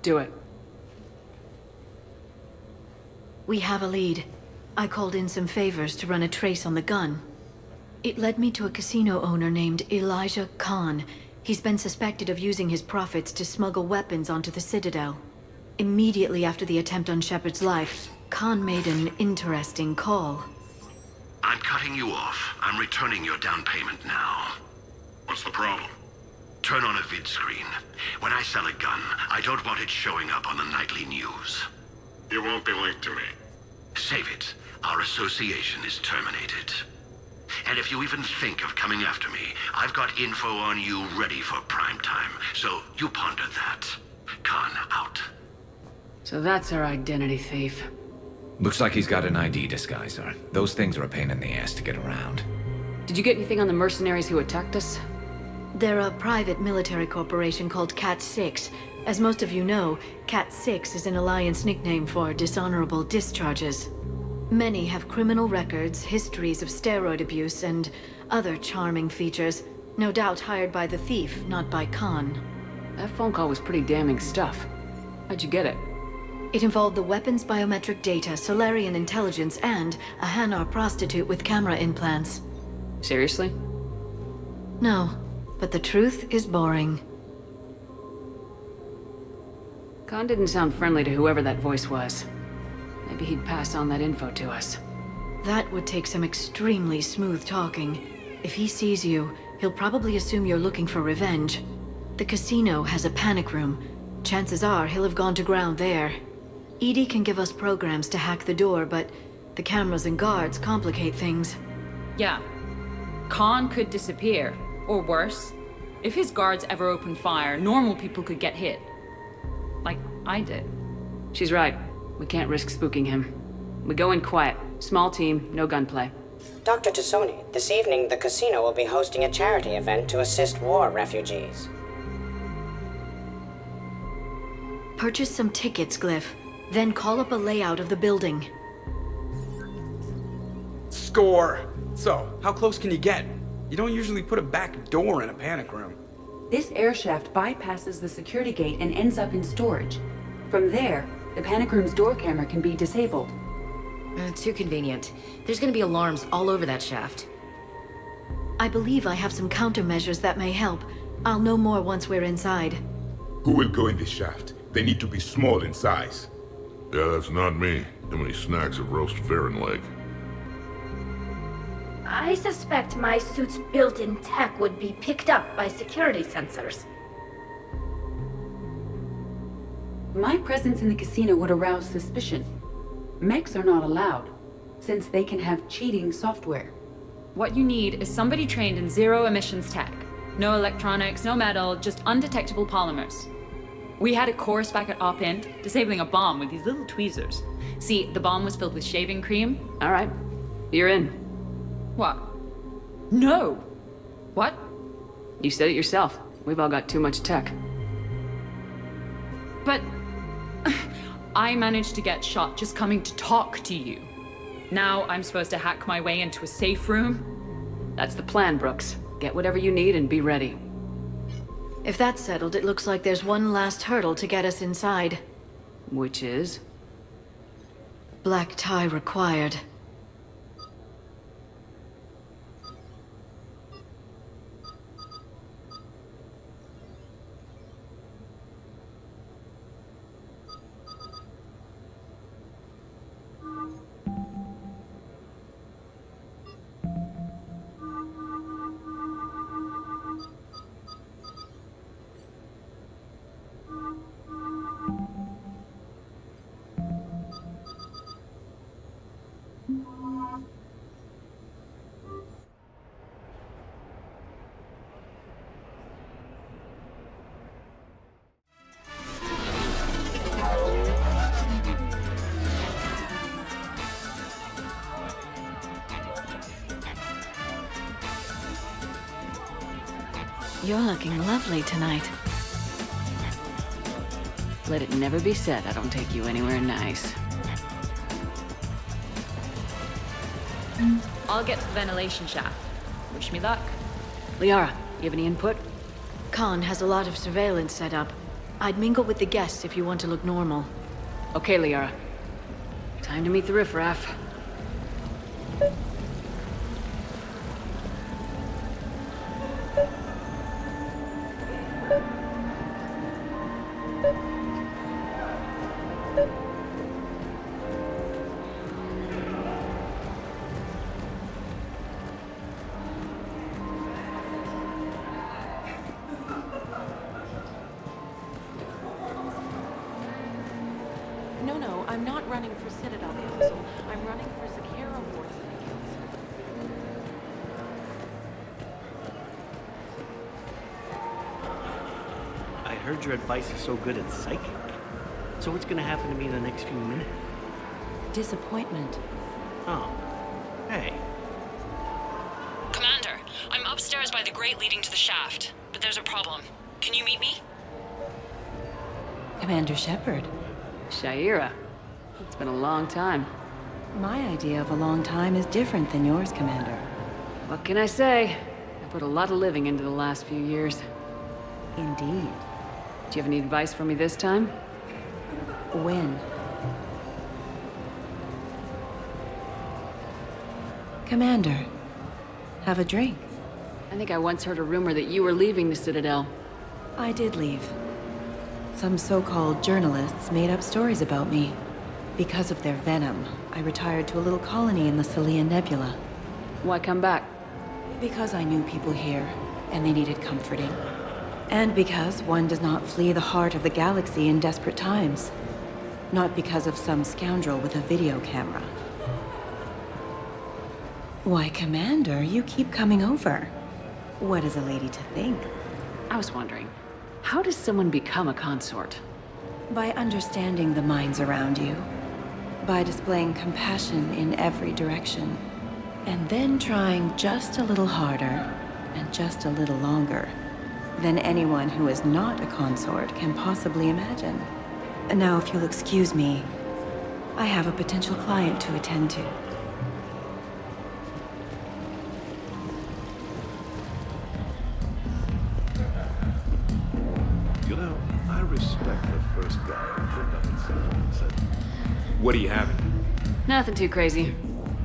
Do it. We have a lead. I called in some favors to run a trace on the gun. It led me to a casino owner named Elijah Khan. He's been suspected of using his profits to smuggle weapons onto the Citadel. Immediately after the attempt on Shepard's life, Khan made an interesting call. I'm cutting you off. I'm returning your down payment now. What's the problem? Turn on a vid screen. When I sell a gun, I don't want it showing up on the nightly news. You won't be linked to me. Save it. Our association is terminated. And if you even think of coming after me, I've got info on you ready for prime time. So you ponder that. Khan out. So that's our identity thief. Looks like he's got an ID disguiser. Those things are a pain in the ass to get around. Did you get anything on the mercenaries who attacked us? They're a private military corporation called Cat-6. As most of you know, Cat-6 is an Alliance nickname for dishonorable discharges. Many have criminal records, histories of steroid abuse, and other charming features. No doubt hired by the thief, not by Khan. That phone call was pretty damning stuff. How'd you get it? It involved the weapons biometric data, Solarian intelligence, and a Hanar prostitute with camera implants. Seriously? No, but the truth is boring. Khan didn't sound friendly to whoever that voice was. Maybe he'd pass on that info to us. That would take some extremely smooth talking. If he sees you, he'll probably assume you're looking for revenge. The casino has a panic room. Chances are he'll have gone to ground there. EDI can give us programs to hack the door, but the cameras and guards complicate things. Yeah. Khan could disappear. Or worse, if his guards ever open fire, normal people could get hit. Like I did. She's right. We can't risk spooking him. We go in quiet. Small team, no gunplay. Dr. Tassoni, this evening the casino will be hosting a charity event to assist war refugees. Purchase some tickets, Glyph. Then call up a layout of the building. Score! So, how close can you get? You don't usually put a back door in a panic room. This air shaft bypasses the security gate and ends up in storage. From there, the panic room's door camera can be disabled. Too convenient. There's gonna be alarms all over that shaft. I believe I have some countermeasures that may help. I'll know more once we're inside. Who will go in this shaft? They need to be small in size. Yeah, that's not me. How many snacks of roast Farron leg? I suspect my suit's built-in tech would be picked up by security sensors. My presence in the casino would arouse suspicion. Mechs are not allowed, since they can have cheating software. What you need is somebody trained in zero emissions tech. No electronics, no metal, just undetectable polymers. We had a course back at Op Int, disabling a bomb with these little tweezers. See, the bomb was filled with shaving cream. All right, you're in. What? No! What? You said it yourself. We've all got too much tech. But I managed to get shot just coming to talk to you. Now I'm supposed to hack my way into a safe room? That's the plan, Brooks. Get whatever you need and be ready. If that's settled, it looks like there's one last hurdle to get us inside. Which is? Black tie required. You're looking lovely tonight. Let it never be said I don't take you anywhere nice. I'll get to the ventilation shaft. Wish me luck. Liara, you have any input? Khan has a lot of surveillance set up. I'd mingle with the guests if you want to look normal. Okay, Liara. Time to meet the riffraff. No, I'm not running for Citadel Council. I'm running for Zakera Ward City Council. I heard your advice is so good at psychic. So what's gonna happen to me in the next few minutes? Disappointment. Oh. Hey. Commander, I'm upstairs by the grate leading to the shaft, but there's a problem. Can you meet me? Commander Shepard. Shaira. It's been a long time. My idea of a long time is different than yours, Commander. What can I say? I put a lot of living into the last few years. Indeed. Do you have any advice for me this time? When? Commander, have a drink. I think I once heard a rumor that you were leaving the Citadel. I did leave. Some so-called journalists made up stories about me. Because of their venom, I retired to a little colony in the Celia Nebula. Why come back? Because I knew people here, and they needed comforting. And because one does not flee the heart of the galaxy in desperate times. Not because of some scoundrel with a video camera. Why, Commander, you keep coming over. What is a lady to think? I was wondering, how does someone become a consort? By understanding the minds around you. By displaying compassion in every direction. And then trying just a little harder, and just a little longer, than anyone who is not a consort can possibly imagine. Now, if you'll excuse me, I have a potential client to attend to. You know, I respect the first guy who put up and said, What are you having? Nothing too crazy.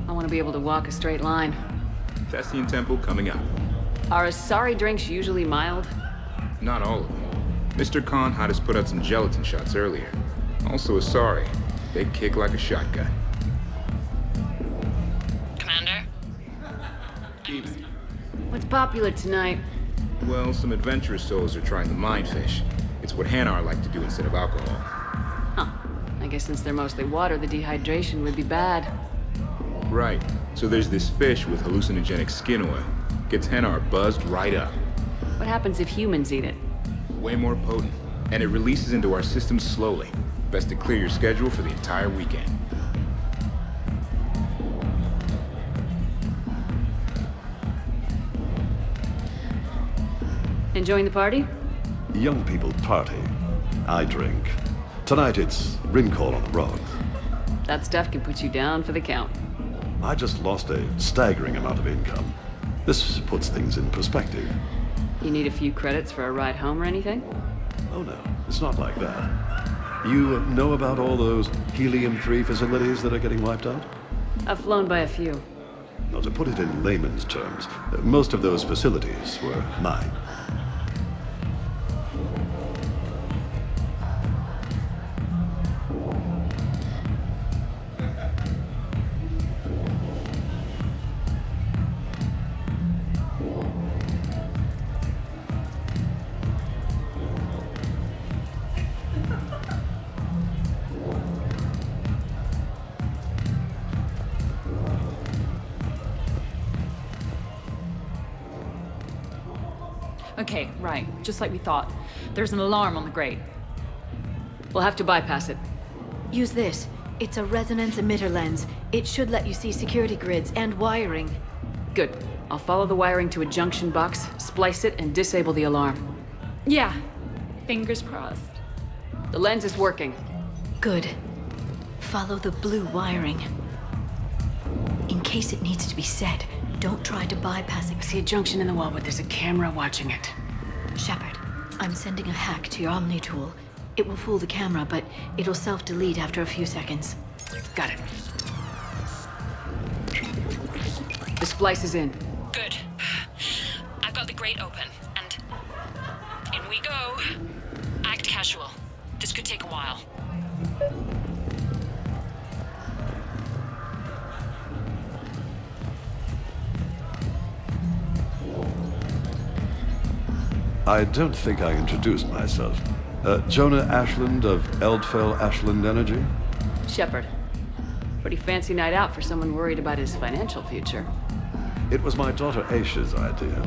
I want to be able to walk a straight line. Thessian Temple coming up. Are Asari drinks usually mild? Not all of them. Mr. Khan had us put out some gelatin shots earlier. Also Asari. They kick like a shotgun. Commander? Evening. What's popular tonight? Well, some adventurous souls are trying the mindfish. It's what Hanar like to do instead of alcohol. Huh. I guess since they're mostly water, the dehydration would be bad. Right. So there's this fish with hallucinogenic skin oil. Gets Hanar buzzed right up. What happens if humans eat it? Way more potent. And it releases into our system slowly. Best to clear your schedule for the entire weekend. Enjoying the party? young people party. I drink. Tonight it's Rincall on the rocks. That stuff can put you down for the count. I just lost a staggering amount of income. This puts things in perspective. You need a few credits for a ride home or anything? Oh no, it's not like that. You know about all those Helium-3 facilities that are getting wiped out? I've flown by a few. Now, to put it in layman's terms, most of those facilities were mine. Okay, right. Just like we thought. There's an alarm on the grate. We'll have to bypass it. Use this. It's a resonance emitter lens. It should let you see security grids and wiring. Good. I'll follow the wiring to a junction box, splice it, and disable the alarm. Yeah. Fingers crossed. The lens is working. Good. Follow the blue wiring. In case it needs to be said, Don't try to bypass it. I see a junction in the wall, but there's a camera watching it. Shepard, I'm sending a hack to your Omni tool. It will fool the camera, but it'll self-delete after a few seconds. Got it. The splice is in. Good. I've got the grate open, and in we go. Act casual. This could take a while. I don't think I introduced myself. Jonah Ashland of Eldfell Ashland Energy? Shepard. Pretty fancy night out for someone worried about his financial future. It was my daughter Aisha's idea.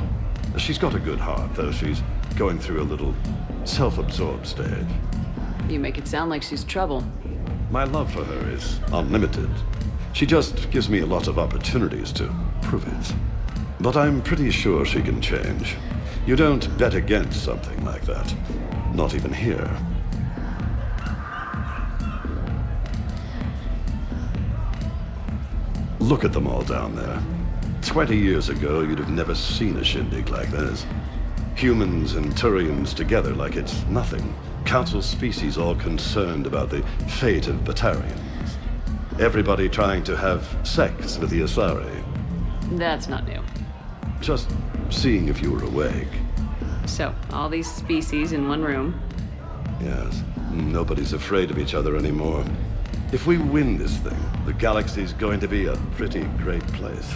She's got a good heart, though she's going through a little self-absorbed stage. You make it sound like she's trouble. My love for her is unlimited. She just gives me a lot of opportunities to prove it. But I'm pretty sure she can change. You don't bet against something like that. Not even here. Look at them all down there. 20 years ago, you'd have never seen a shindig like this. Humans and Turians together like it's nothing. Council species all concerned about the fate of Batarians. Everybody trying to have sex with the Asari. That's not new. Just seeing if you were awake. So, all these species in one room. Yes. Nobody's afraid of each other anymore. If we win this thing, the galaxy's going to be a pretty great place.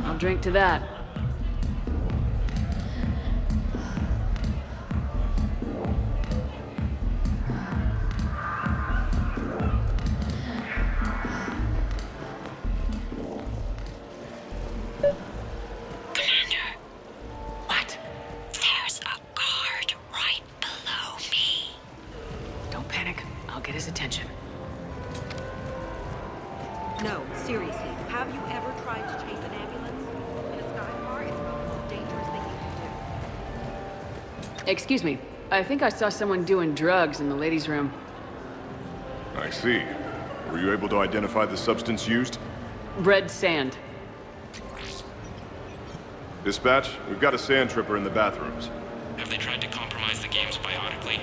I'll drink to that. No, seriously, have you ever tried to chase an ambulance? In a sky car, it's about the most dangerous thing you can do. Excuse me. I think I saw someone doing drugs in the ladies' room. I see. Were you able to identify the substance used? Red sand. Dispatch, we've got a sand tripper in the bathrooms. Have they tried to compromise the games biotically?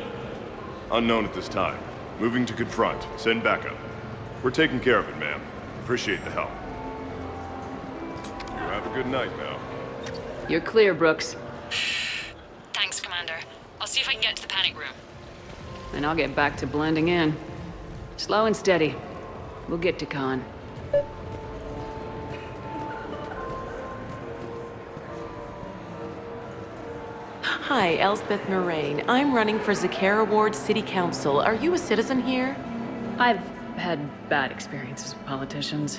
Unknown at this time. Moving to confront. Send backup. We're taking care of it, ma'am. Appreciate the help. You have a good night now. You're clear, Brooks. Thanks, Commander. I'll see if I can get to the panic room. And I'll get back to blending in. Slow and steady. We'll get to Khan. Hi, Elspeth Moraine. I'm running for Zakara Ward City Council. Are you a citizen here? I've had bad experiences with politicians.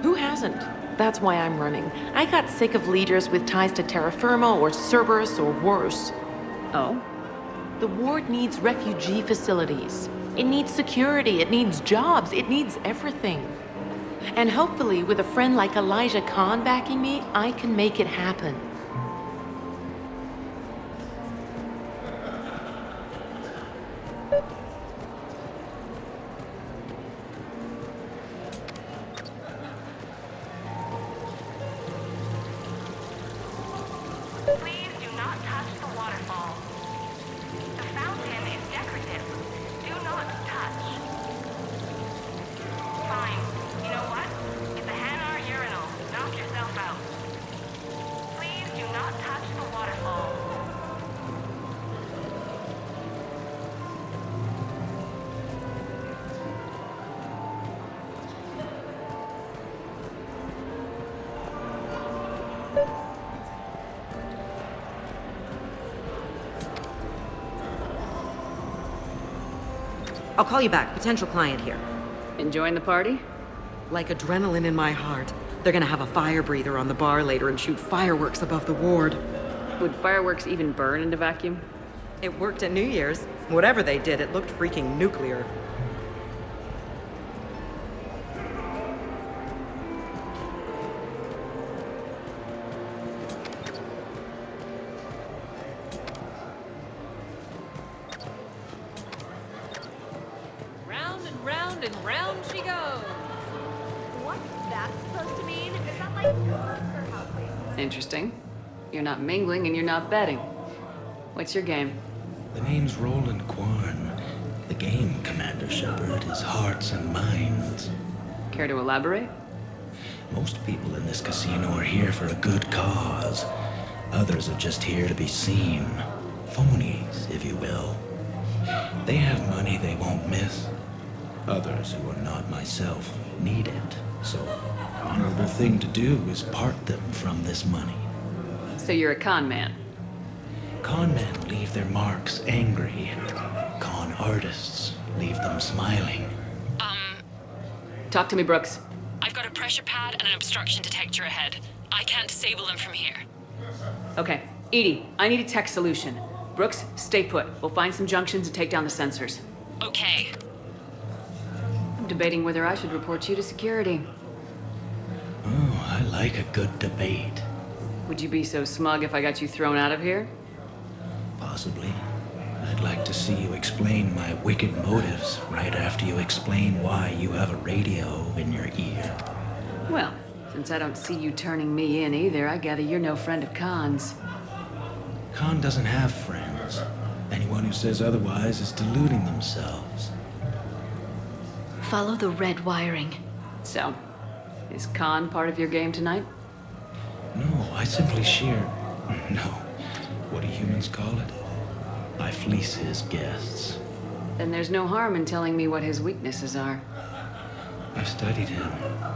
Who hasn't? That's why I'm running. I got sick of leaders with ties to terra firma or Cerberus or worse. Oh? The ward needs refugee facilities. It needs security, it needs jobs, it needs everything. And hopefully, with a friend like Elijah Khan backing me, I can make it happen. Please do not touch the waterfall. The fountain is decorative. Do not touch. Fine. You know what? It's a Hanar urinal. Knock yourself out. Please do not touch the waterfall. I'll call you back. Potential client here. Enjoying the party? Like adrenaline in my heart. They're gonna have a fire breather on the bar later and shoot fireworks above the ward. Would fireworks even burn in a vacuum? It worked at New Year's. Whatever they did, it looked freaking nuclear. Round and round and round she goes. What's that supposed to mean? Is that like Interesting. You're not mingling and you're not betting. What's your game? The name's Roland Quarn. The game, Commander Shepard, is hearts and minds. Care to elaborate? Most people in this casino are here for a good cause. Others are just here to be seen. Phonies, if you will. They have money they won't miss. Others, who are not myself, need it. So, the honorable thing to do is part them from this money. So you're a con man? Con men leave their marks angry. Con artists leave them smiling. Talk to me, Brooks. I've got a pressure pad and an obstruction detector ahead. I can't disable them from here. Okay. Edie, I need a tech solution. Brooks, stay put. We'll find some junctions and take down the sensors. Okay. I'm debating whether I should report you to security. Oh, I like a good debate. Would you be so smug if I got you thrown out of here? Possibly. I'd like to see you explain my wicked motives right after you explain why you have a radio in your ear. Well, since I don't see you turning me in either, I gather you're no friend of Khan's. Khan doesn't have friends. Anyone who says otherwise is deluding themselves. Follow the red wiring. So, is Khan part of your game tonight? No, I simply shear... No. What do humans call it? I fleece his guests. Then there's no harm in telling me what his weaknesses are. I've studied him.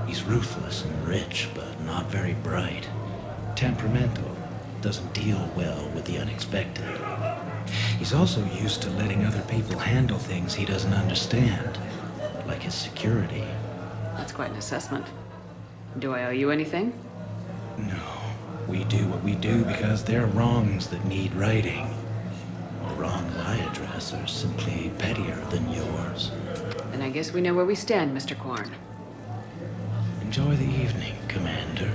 He's ruthless and rich, but not very bright. Temperamental. Doesn't deal well with the unexpected. He's also used to letting other people handle things he doesn't understand. Like his security. That's quite an assessment. Do I owe you anything? No. We do what we do because they're wrongs that need righting. The wrongs I address are simply pettier than yours. Then I guess we know where we stand, Mr. Quarn. Enjoy the evening, Commander.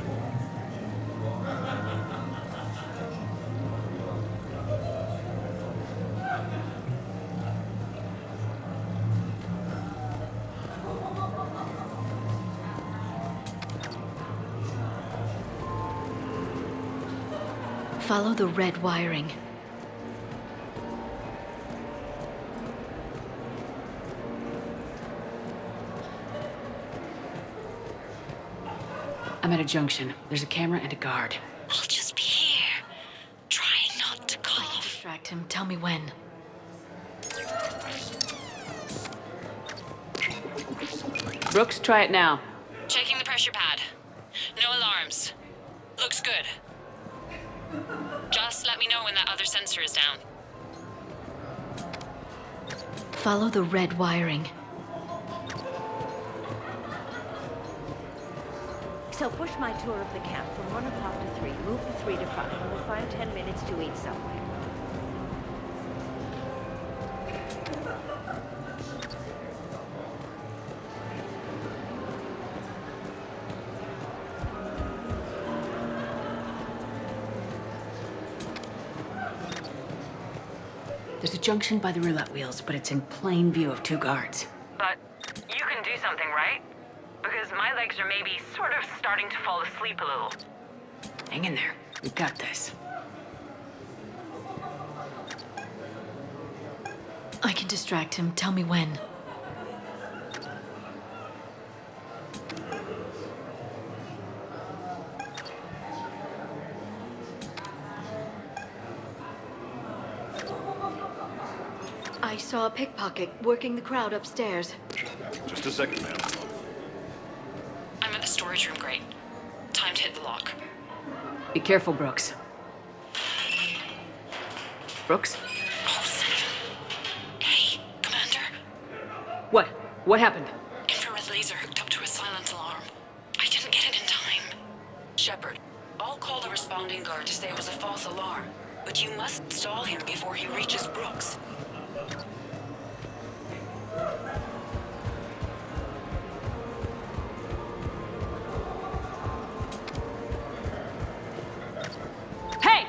Follow the red wiring. I'm at a junction. There's a camera and a guard. I'll just be here, trying not to cough. Distract him. Tell me when. Brooks, try it now. Checking the pressure pad. No alarms. Looks good. Just let me know when that other sensor is down. Follow the red wiring. So push my tour of the camp from 1 o'clock to 3. Move to 3 to 5. And we'll find 10 minutes to eat somewhere. There's a junction by the roulette wheels, but it's in plain view of 2 guards. But you can do something, right? Because my legs are maybe sort of starting to fall asleep a little. Hang in there. We've got this. I can distract him. Tell me when. I saw a pickpocket working the crowd upstairs. Just a second, ma'am. I'm at the storage room, great. Time to hit the lock. Be careful, Brooks. Brooks? Oh, son of a... Hey, Commander. What? What happened? Infrared laser hooked up to a silent alarm. I didn't get it in time. Shepard, I'll call the responding guard to say it was a false alarm, but you must stall him before he reaches Brooks. Hey!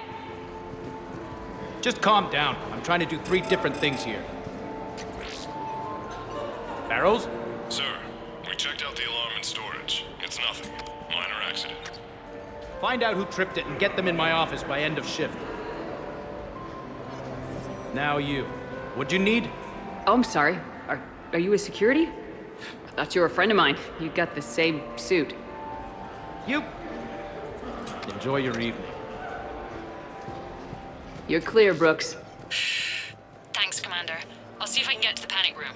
Just calm down. I'm trying to do 3 different things here. Barrows? Sir, we checked out the alarm in storage. It's nothing. Minor accident. Find out who tripped it and get them in my office by end of shift. Now you. What'd you need? Oh, I'm sorry. Are you a security? I thought you were a friend of mine. You got the same suit. You. Enjoy your evening. You're clear, Brooks. Thanks, Commander. I'll see if I can get to the panic room.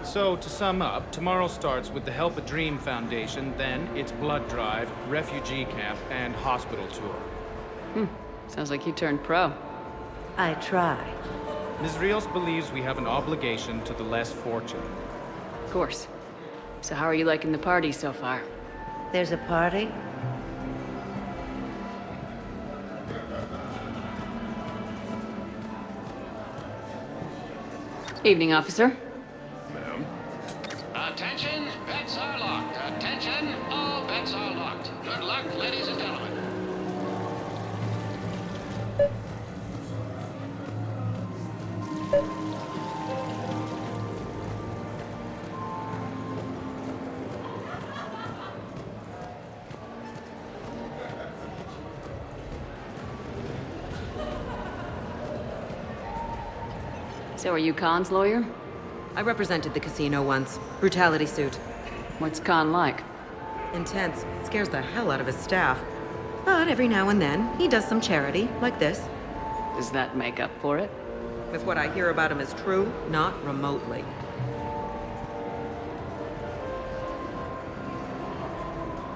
So, to sum up, tomorrow starts with the Help a Dream Foundation, then it's blood drive, refugee camp, and hospital tour. Sounds like you turned pro. I try. Ms. Rios believes we have an obligation to the less fortunate. Of course. So how are you liking the party so far? There's a party? Evening, officer. Ma'am? Attention, bets are locked. Attention, all bets are locked. Good luck, ladies and gentlemen. So are you Khan's lawyer? I represented the casino once. Brutality suit. What's Khan like? Intense. Scares the hell out of his staff. But every now and then, he does some charity, like this. Does that make up for it? If what I hear about him is true, not remotely.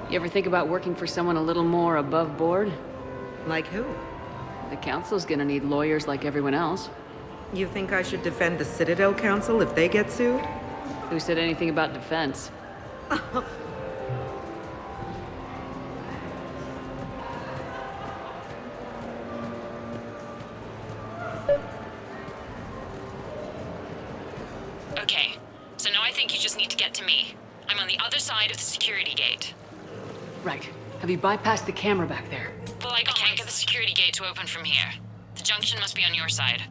You ever think about working for someone a little more above board? Like who? The council's gonna need lawyers like everyone else. You think I should defend the Citadel Council if they get sued? Who said anything about defense? Okay, so now I think you just need to get to me. I'm on the other side of the security gate. Right. Have you bypassed the camera back there? Well, I can't get the security gate to open from here. The junction must be on your side.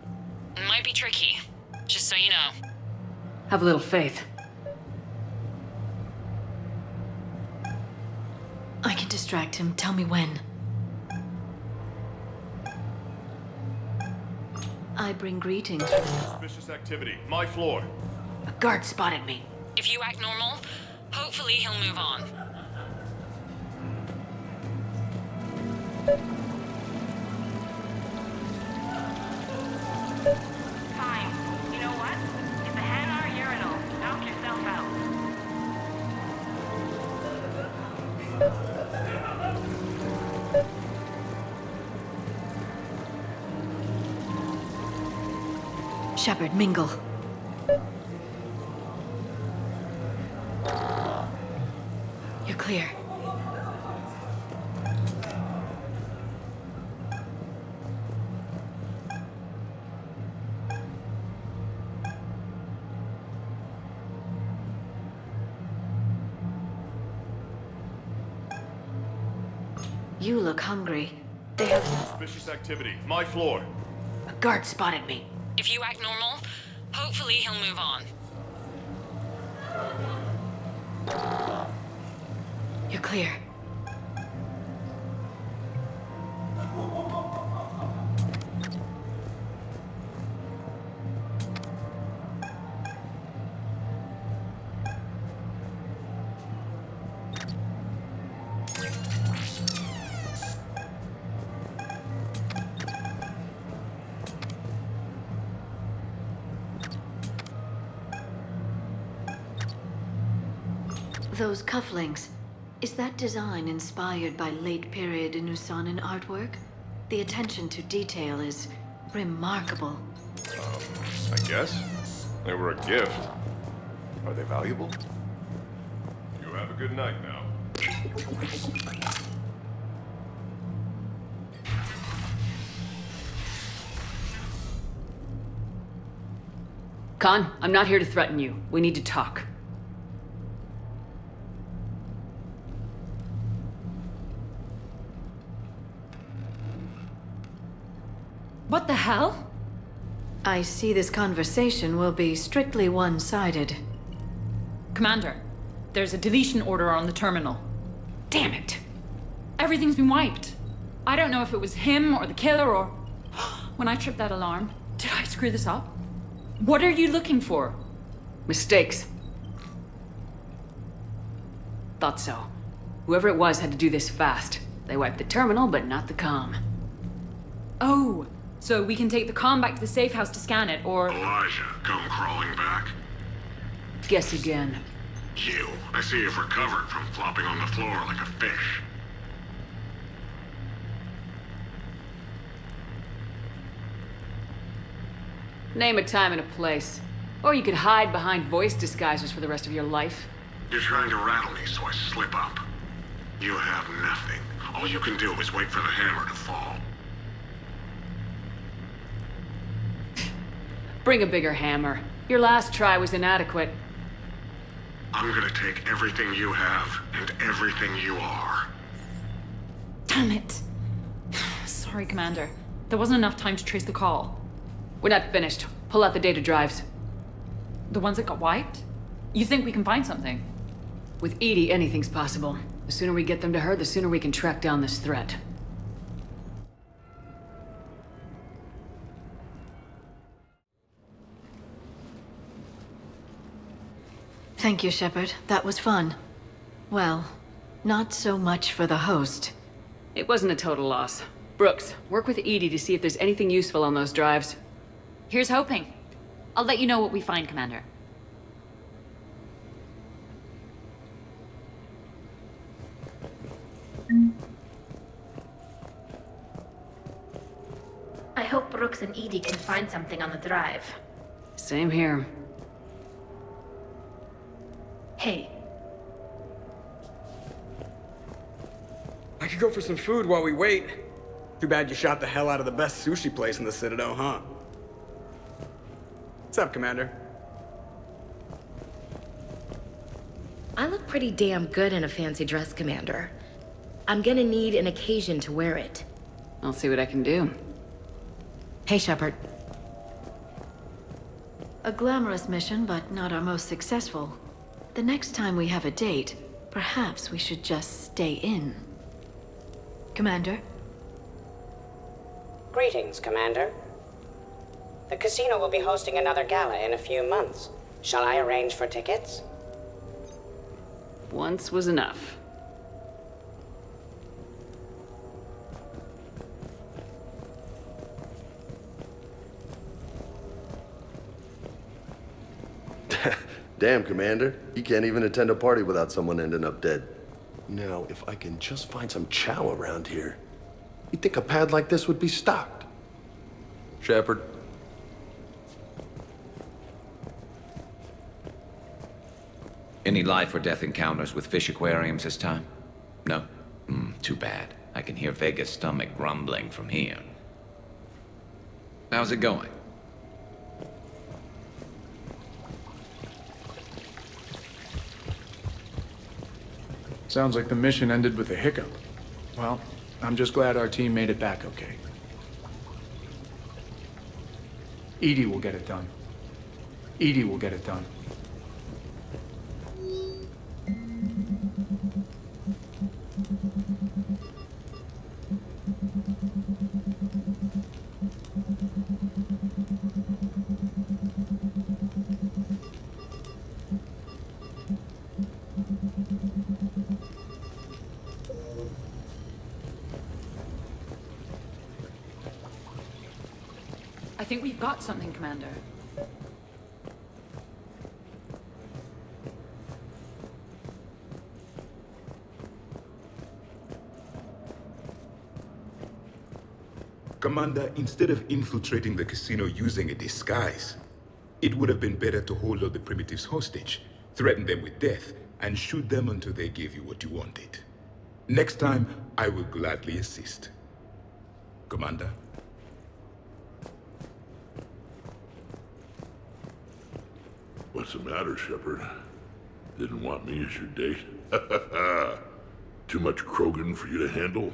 It might be tricky, just so you know. Have a little faith. I can distract him. Tell me when. I bring greetings from the... Suspicious activity. My floor. A guard spotted me. If you act normal, hopefully he'll move on. Fine. You know what? It's a Hanar urinal. Knock yourself out. Shepard, mingle. You're clear. You look hungry. They have... Suspicious activity. My floor. A guard spotted me. If you act normal, hopefully he'll move on. You're clear. Those cufflinks, is that design inspired by late-period Inusanan artwork? The attention to detail is remarkable. I guess. They were a gift. Are they valuable? You have a good night now. Khan, I'm not here to threaten you. We need to talk. What the hell? I see this conversation will be strictly one-sided. Commander, there's a deletion order on the terminal. Damn it! Everything's been wiped. I don't know if it was him or the killer or... When I tripped that alarm, did I screw this up? What are you looking for? Mistakes. Thought so. Whoever it was had to do this fast. They wiped the terminal, but not the comm. Oh, so we can take the comm back to the safe house to scan it, or... Elijah, come crawling back. Guess again. You. I see you've recovered from flopping on the floor like a fish. Name a time and a place. Or you could hide behind voice disguisers for the rest of your life. You're trying to rattle me, so I slip up. You have nothing. All you can do is wait for the hammer to fall. Bring a bigger hammer. Your last try was inadequate. I'm gonna take everything you have and everything you are. Damn it. Sorry, Commander. There wasn't enough time to trace the call. We're not finished. Pull out the data drives. The ones that got wiped? You think we can find something? With Edie, anything's possible. The sooner we get them to her, the sooner we can track down this threat. Thank you, Shepard. That was fun. Well, not so much for the host. It wasn't a total loss. Brooks, work with Edie to see if there's anything useful on those drives. Here's hoping. I'll let you know what we find, Commander. I hope Brooks and Edie can find something on the drive. Same here. Hey, I could go for some food while we wait. Too bad you shot the hell out of the best sushi place in the Citadel, huh? What's up, Commander? I look pretty damn good in a fancy dress, Commander. I'm gonna need an occasion to wear it. I'll see what I can do. Hey, Shepard. A glamorous mission, but not our most successful. The next time we have a date, perhaps we should just stay in. Commander? Greetings, Commander. The casino will be hosting another gala in a few months. Shall I arrange for tickets? Once was enough. Damn, Commander. You can't even attend a party without someone ending up dead. Now, if I can just find some chow around here, you'd think a pad like this would be stocked. Shepard. Any life or death encounters with fish aquariums this time? No? Too bad. I can hear Vega's stomach grumbling from here. How's it going? Sounds like the mission ended with a hiccup. Well, I'm just glad our team made it back okay. Edie will get it done. Edie will get it done. I think we've got something, Commander. Commander, instead of infiltrating the casino using a disguise, it would have been better to hold all the primitives hostage, threaten them with death, and shoot them until they gave you what you wanted. Next time, I will gladly assist. Commander? What's the matter, Shepard? Didn't want me as your date? Too much Krogan for you to handle?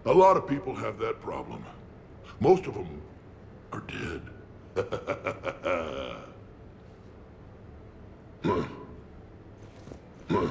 A lot of people have that problem. Most of them are dead. Huh. Huh.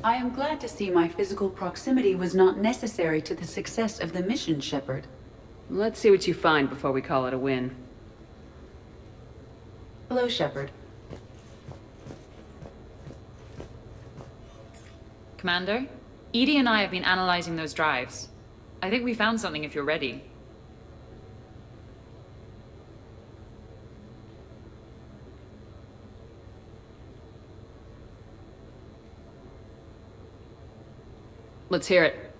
I am glad to see my physical proximity was not necessary to the success of the mission, Shepard. Let's see what you find before we call it a win. Hello, Shepard. Commander, Edie and I have been analyzing those drives. I think we found something if you're ready. Let's hear it.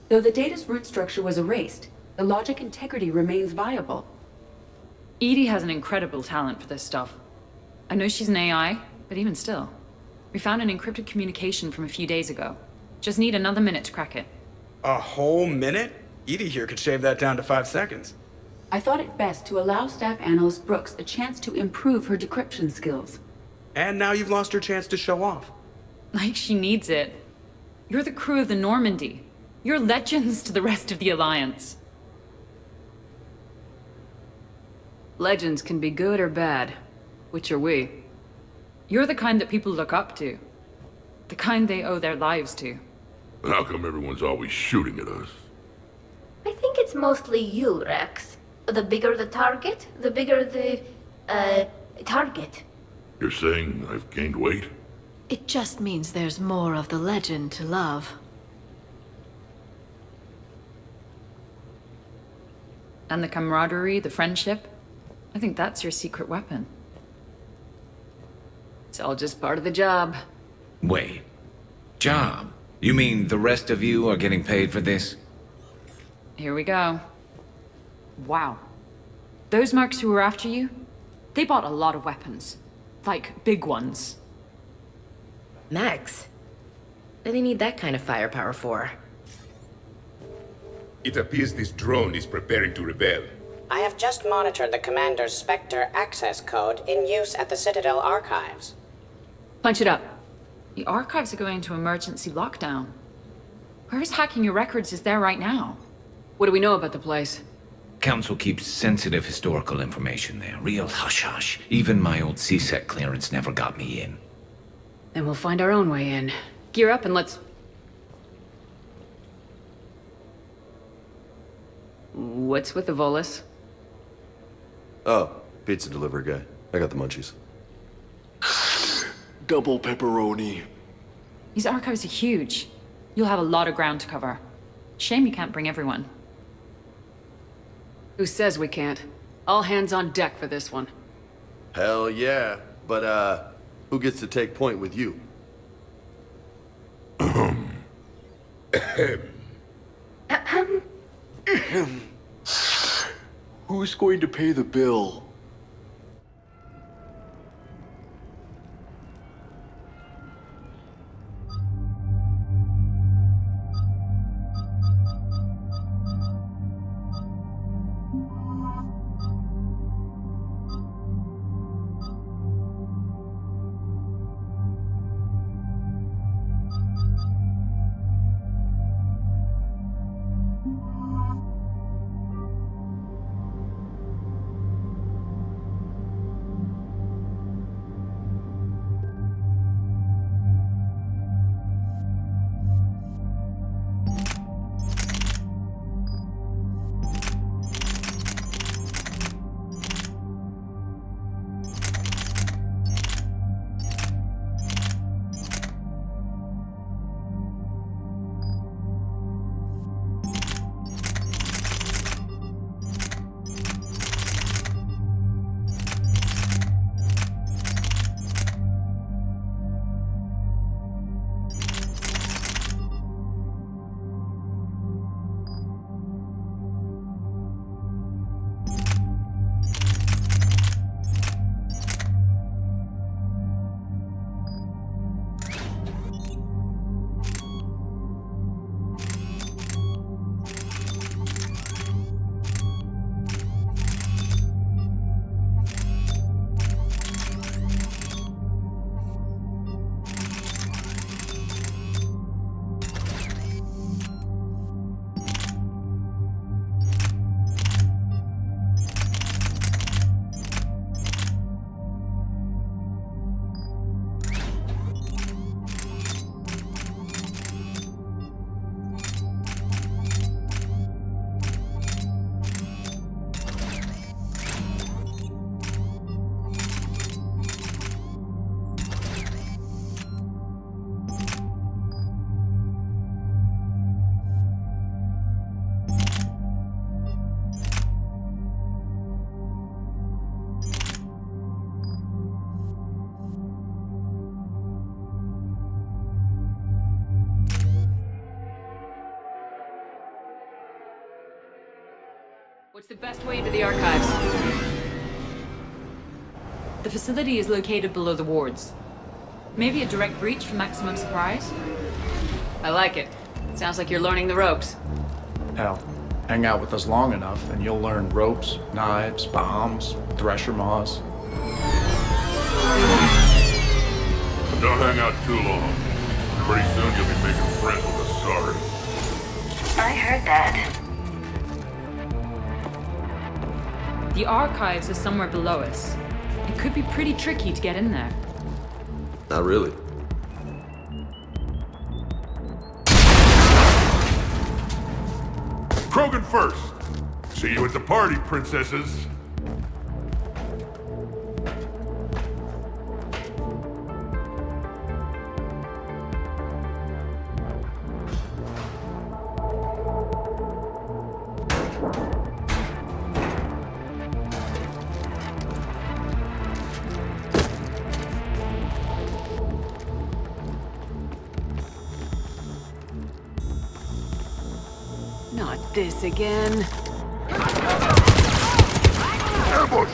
Though the data's root structure was erased, the logic integrity remains viable. Edie has an incredible talent for this stuff. I know she's an AI, but even still. We found an encrypted communication from a few days ago. Just need another minute to crack it. A whole minute? Edie here could shave that down to 5 seconds. I thought it best to allow Staff Analyst Brooks a chance to improve her decryption skills. And now you've lost her chance to show off. Like she needs it. You're the crew of the Normandy. You're legends to the rest of the Alliance. Legends can be good or bad. Which are we? You're the kind that people look up to. The kind they owe their lives to. How come everyone's always shooting at us? I think it's mostly you, Rex. The bigger the target, the bigger the, target. You're saying I've gained weight? It just means there's more of the legend to love. And the camaraderie, the friendship. I think that's your secret weapon. It's all just part of the job. Wait. Job? You mean the rest of you are getting paid for this? Here we go. Wow. Those mercs who were after you, they bought a lot of weapons. Like, big ones. Max, what do they need that kind of firepower for? It appears this drone is preparing to rebel. I have just monitored the Commander's Spectre access code in use at the Citadel archives. Punch it up. The archives are going into emergency lockdown. Whoever's hacking your records is there right now. What do we know about the place? Council keeps sensitive historical information there. Real hush-hush. Even my old CSEC clearance never got me in. Then we'll find our own way in. Gear up and let's... What's with the Volus? Oh, pizza delivery guy. I got the munchies. Double pepperoni. These archives are huge. You'll have a lot of ground to cover. Shame you can't bring everyone. Who says we can't? All hands on deck for this one. Hell yeah. But, who gets to take point with you? Who's going to pay the bill? What's the best way into the archives? The facility is located below the wards. Maybe a direct breach for maximum surprise? I like it. Sounds like you're learning the ropes. Hell, hang out with us long enough and you'll learn ropes, knives, bombs, thresher maws. Don't hang out too long. Pretty soon you'll be making friends with the Sarge. I heard that. The archives are somewhere below us. It could be pretty tricky to get in there. Not really. Krogan first. See you at the party, princesses. Not this again. Ambush!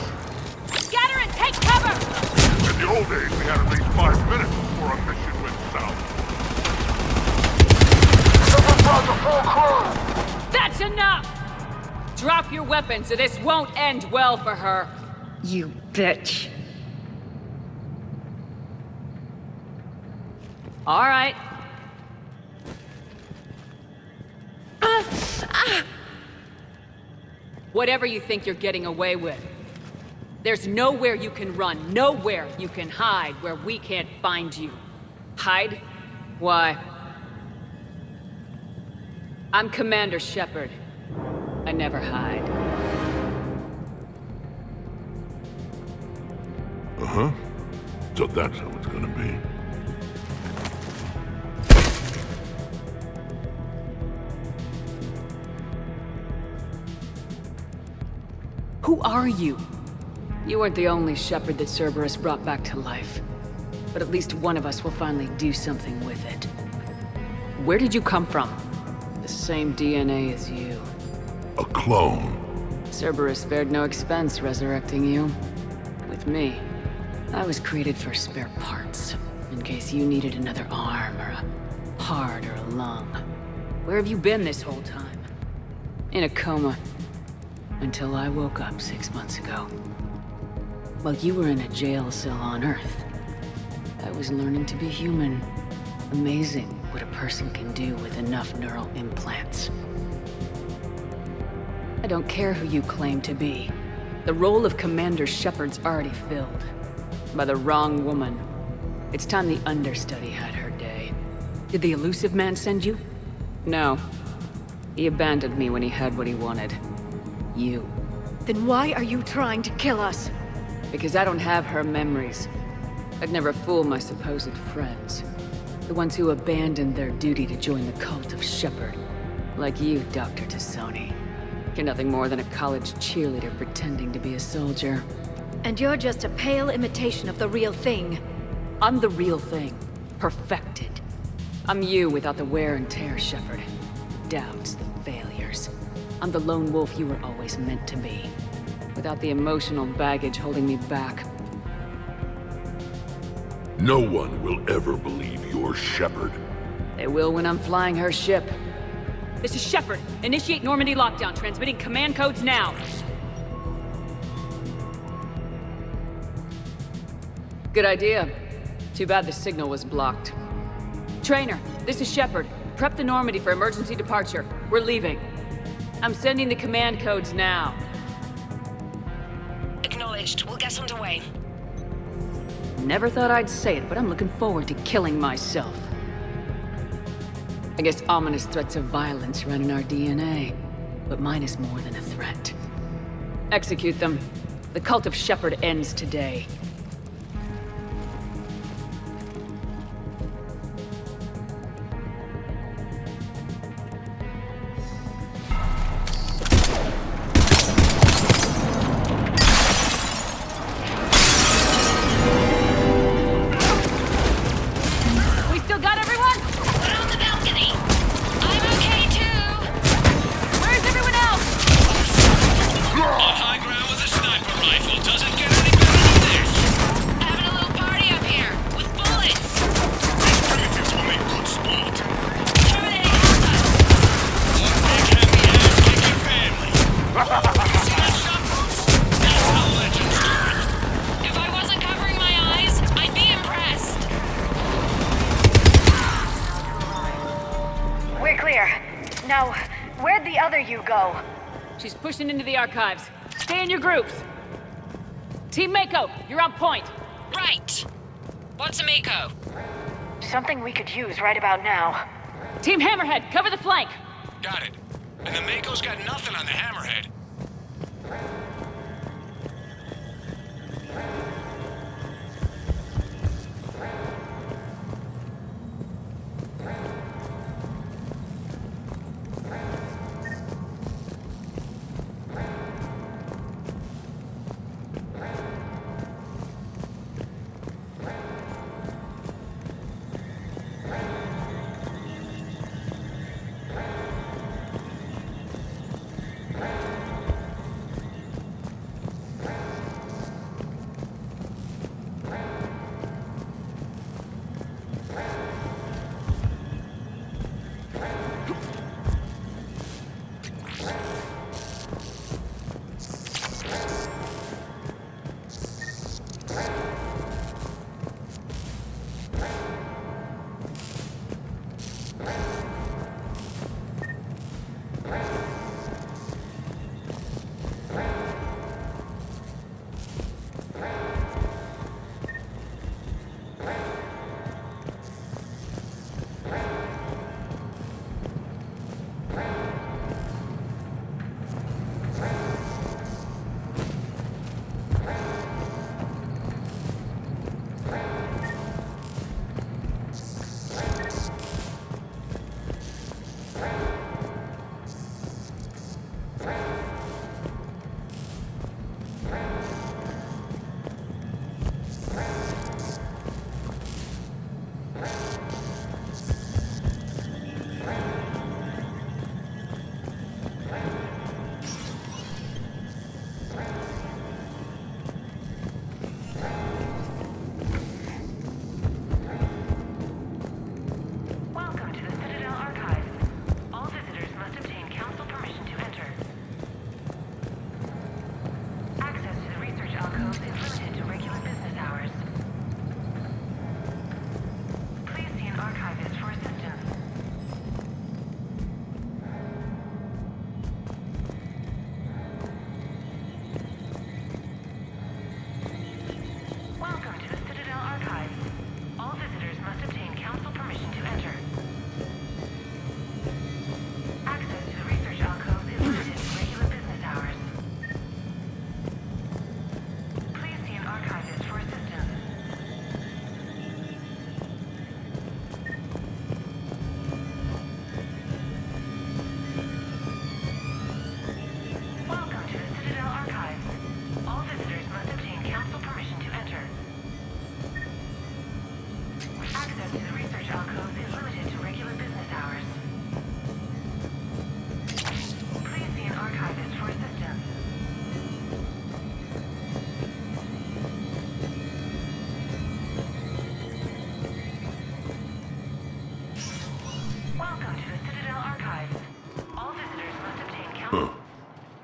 Scatter and take cover! In the old days, we had at least 5 minutes before a mission went south. That's enough! Drop your weapons or this won't end well for her. You bitch. All right. Whatever you think you're getting away with. There's nowhere you can run, nowhere you can hide where we can't find you. Hide? Why? I'm Commander Shepard. I never hide. Uh-huh. So that's how it's gonna be. Who are you? You weren't the only Shepard that Cerberus brought back to life. But at least one of us will finally do something with it. Where did you come from? The same DNA as you. A clone. Cerberus spared no expense resurrecting you. With me, I was created for spare parts, in case you needed another arm, or a heart, or a lung. Where have you been this whole time? In a coma. Until I woke up 6 months ago. While you were in a jail cell on Earth, I was learning to be human. Amazing what a person can do with enough neural implants. I don't care who you claim to be. The role of Commander Shepard's already filled. By the wrong woman. It's time the understudy had her day. Did the elusive man send you? No. He abandoned me when he had what he wanted. You. Then why are you trying to kill us? Because I don't have her memories. I'd never fool my supposed friends. The ones who abandoned their duty to join the cult of Shepard. Like you, Dr. Tassoni. You're nothing more than a college cheerleader pretending to be a soldier. And you're just a pale imitation of the real thing. I'm the real thing. Perfected. I'm you without the wear and tear, Shepard. The doubts, the failures. I'm the lone wolf you were always meant to be. Without the emotional baggage holding me back. No one will ever believe you're Shepard. They will when I'm flying her ship. This is Shepard. Initiate Normandy lockdown, transmitting command codes now. Good idea. Too bad the signal was blocked. Trainer, this is Shepard. Prep the Normandy for emergency departure. We're leaving. I'm sending the command codes now. Acknowledged. We'll get underway. Never thought I'd say it, but I'm looking forward to killing myself. I guess ominous threats of violence run in our DNA, but mine is more than a threat. Execute them. The cult of Shepard ends today. We're clear. Now, where'd the other you go? She's pushing into the archives. Stay in your groups. Team Mako, you're on point. Right. What's a Mako? Something we could use right about now. Team Hammerhead, cover the flank. Got it. And the Mako's got nothing on the Hammerhead.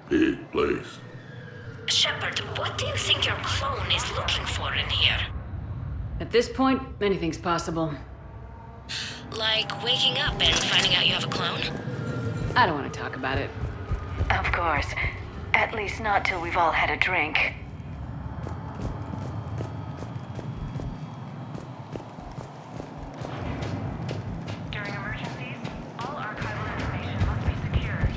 Big place. Shepard, what do you think your clone is looking for in here? At this point, anything's possible. Like waking up and finding out you have a clone? I don't want to talk about it. Of course. At least not till we've all had a drink. During emergencies, all archival information must be secured.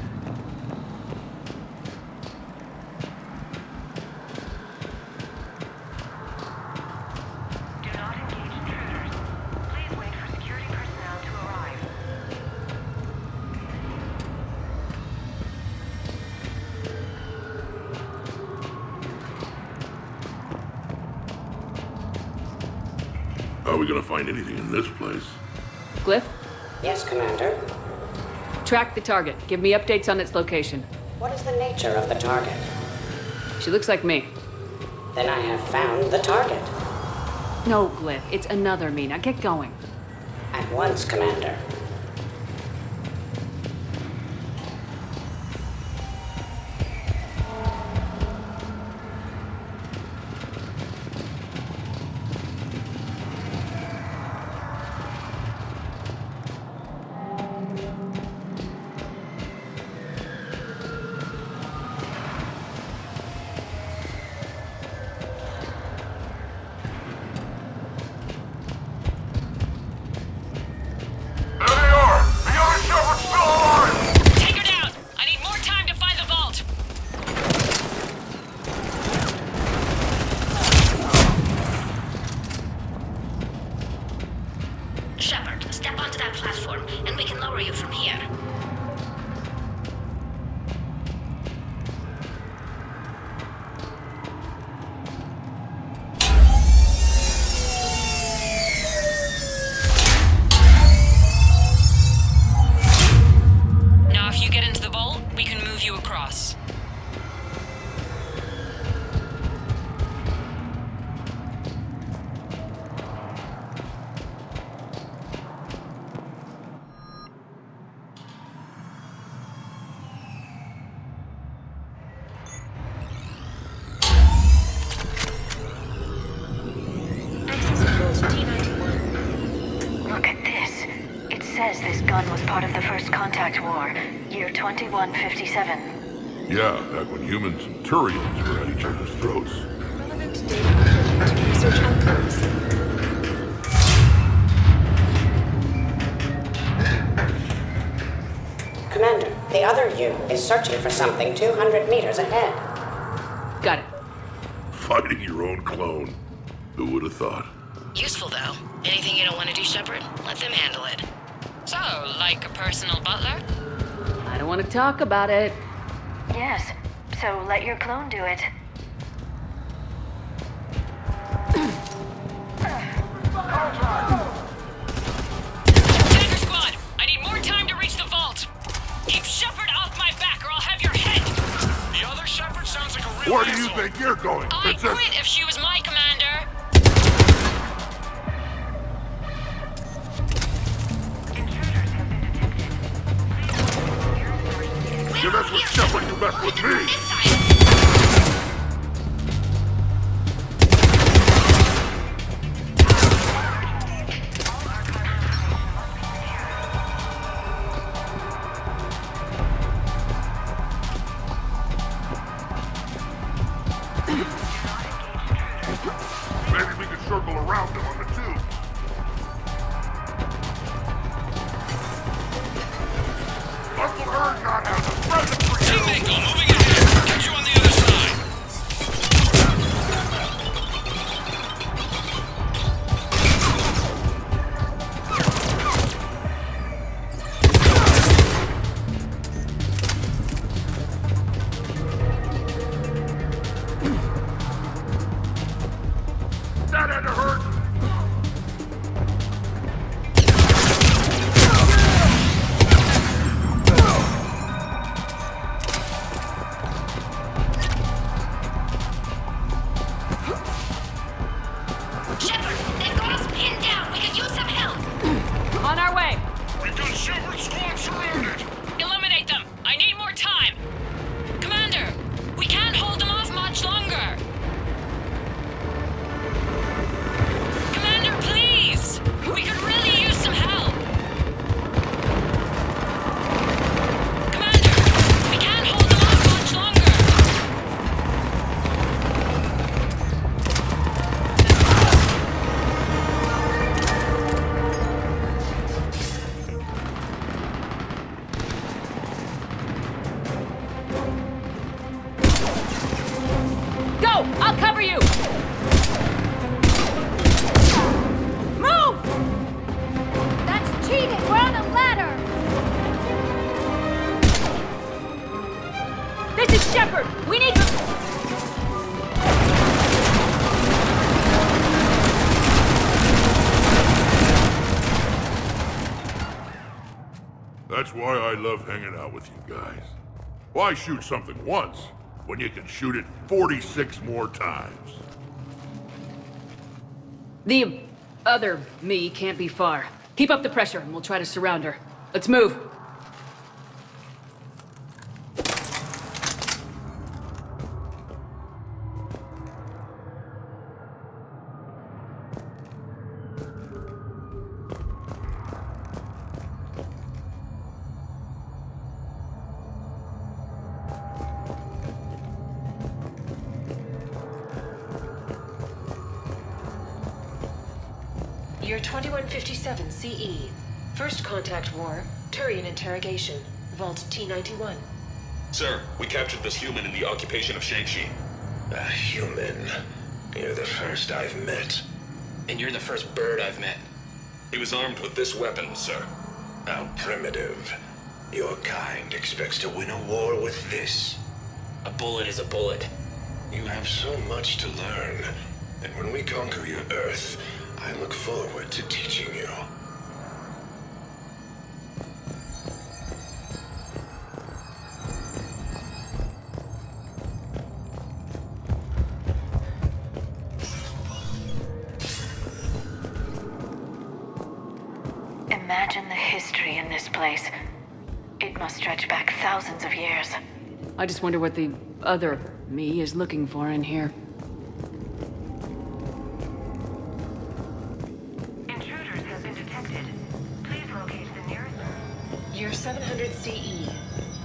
Do not engage intruders. Please wait for security personnel to arrive. How are we gonna find anything in this place? Glyph, Yes, Commander. track the target. Give me updates on its location. What is the nature of the target? She looks like me. Then I have found the target. No, Glyph, it's another me. Now get going. At once, Commander. cover you from here. Now, if you get into the vault, we can move you across. Look at this. It says this gun was part of the First Contact War, year 2157. Yeah, back when humans and Turians were at each other's throats. Relevant data to research outcomes. Commander, the other you is searching for something 200 meters ahead. Got it. Fighting your own clone. Who would have thought? Useful, though. Anything you don't want to do, Shepard? Let them handle it. So, like a personal butler? I don't want to talk about it. Yes, so let your clone do it. Tanker squad, I need more time to reach the vault. Keep Shepard off my back or I'll have your head. The other Shepard sounds like a real Where do you asshole. think you're going, I'd Princess? quit if she was my commander. You mess with Shepard, you mess with me! Maybe we could circle around them on the tube. Uncle Erngot has a present for you! Mako, moving ahead. Catch you on the other side. That had to hurt! Shepard, they've got us pinned down. We could use some help. On our way. We've got Shepard squad surrounded. Eliminate them. I need more time. Commander, we can't hold them off much longer. Commander, please. We could really use some help. Commander, we can't hold them off much longer. Go! I'll cover you! Move! That's cheating. We're on a ladder. This is Shepard! We need to... That's why I love hanging out with you guys. Why shoot something once when you can shoot it 46 more times? The other me can't be far. Keep up the pressure and we'll try to surround her. Let's move. Year 2157 CE. First Contact War, Turian Interrogation, Vault T-91. Sir, we captured this human in the occupation of Shang-Chi. A human? You're the first I've met. And you're the first bird I've met. He was armed with this weapon, sir. How primitive. Your kind expects to win a war with this. A bullet is a bullet. You have so much to learn. And when we conquer your Earth, I look forward to teaching you. Imagine the history in this place. It must stretch back thousands of years. I just wonder what the other me is looking for in here. Intruders have been detected. Please locate the nearest... Year 700 CE.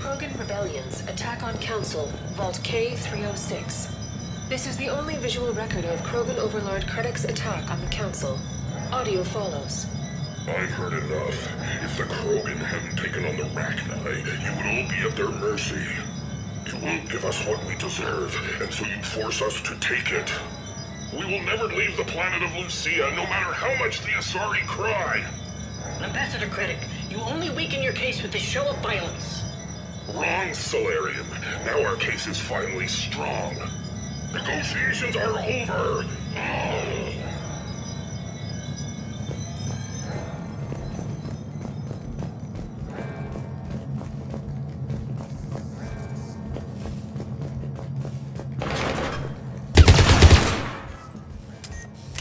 Krogan rebellions attack on Council, Vault K-306. This is the only visual record of Krogan Overlord Krennic's attack on the Council. Audio follows. I've heard enough. If the Krogan hadn't taken on the Rachni, you would all be at their mercy. You won't give us what we deserve, and so you force us to take it. We will never leave the planet of Lucia, no matter how much the Asari cry. Ambassador Krennic, you only weaken your case with this show of violence. Wrong, Solarian. Now our case is finally strong. Negotiations are over.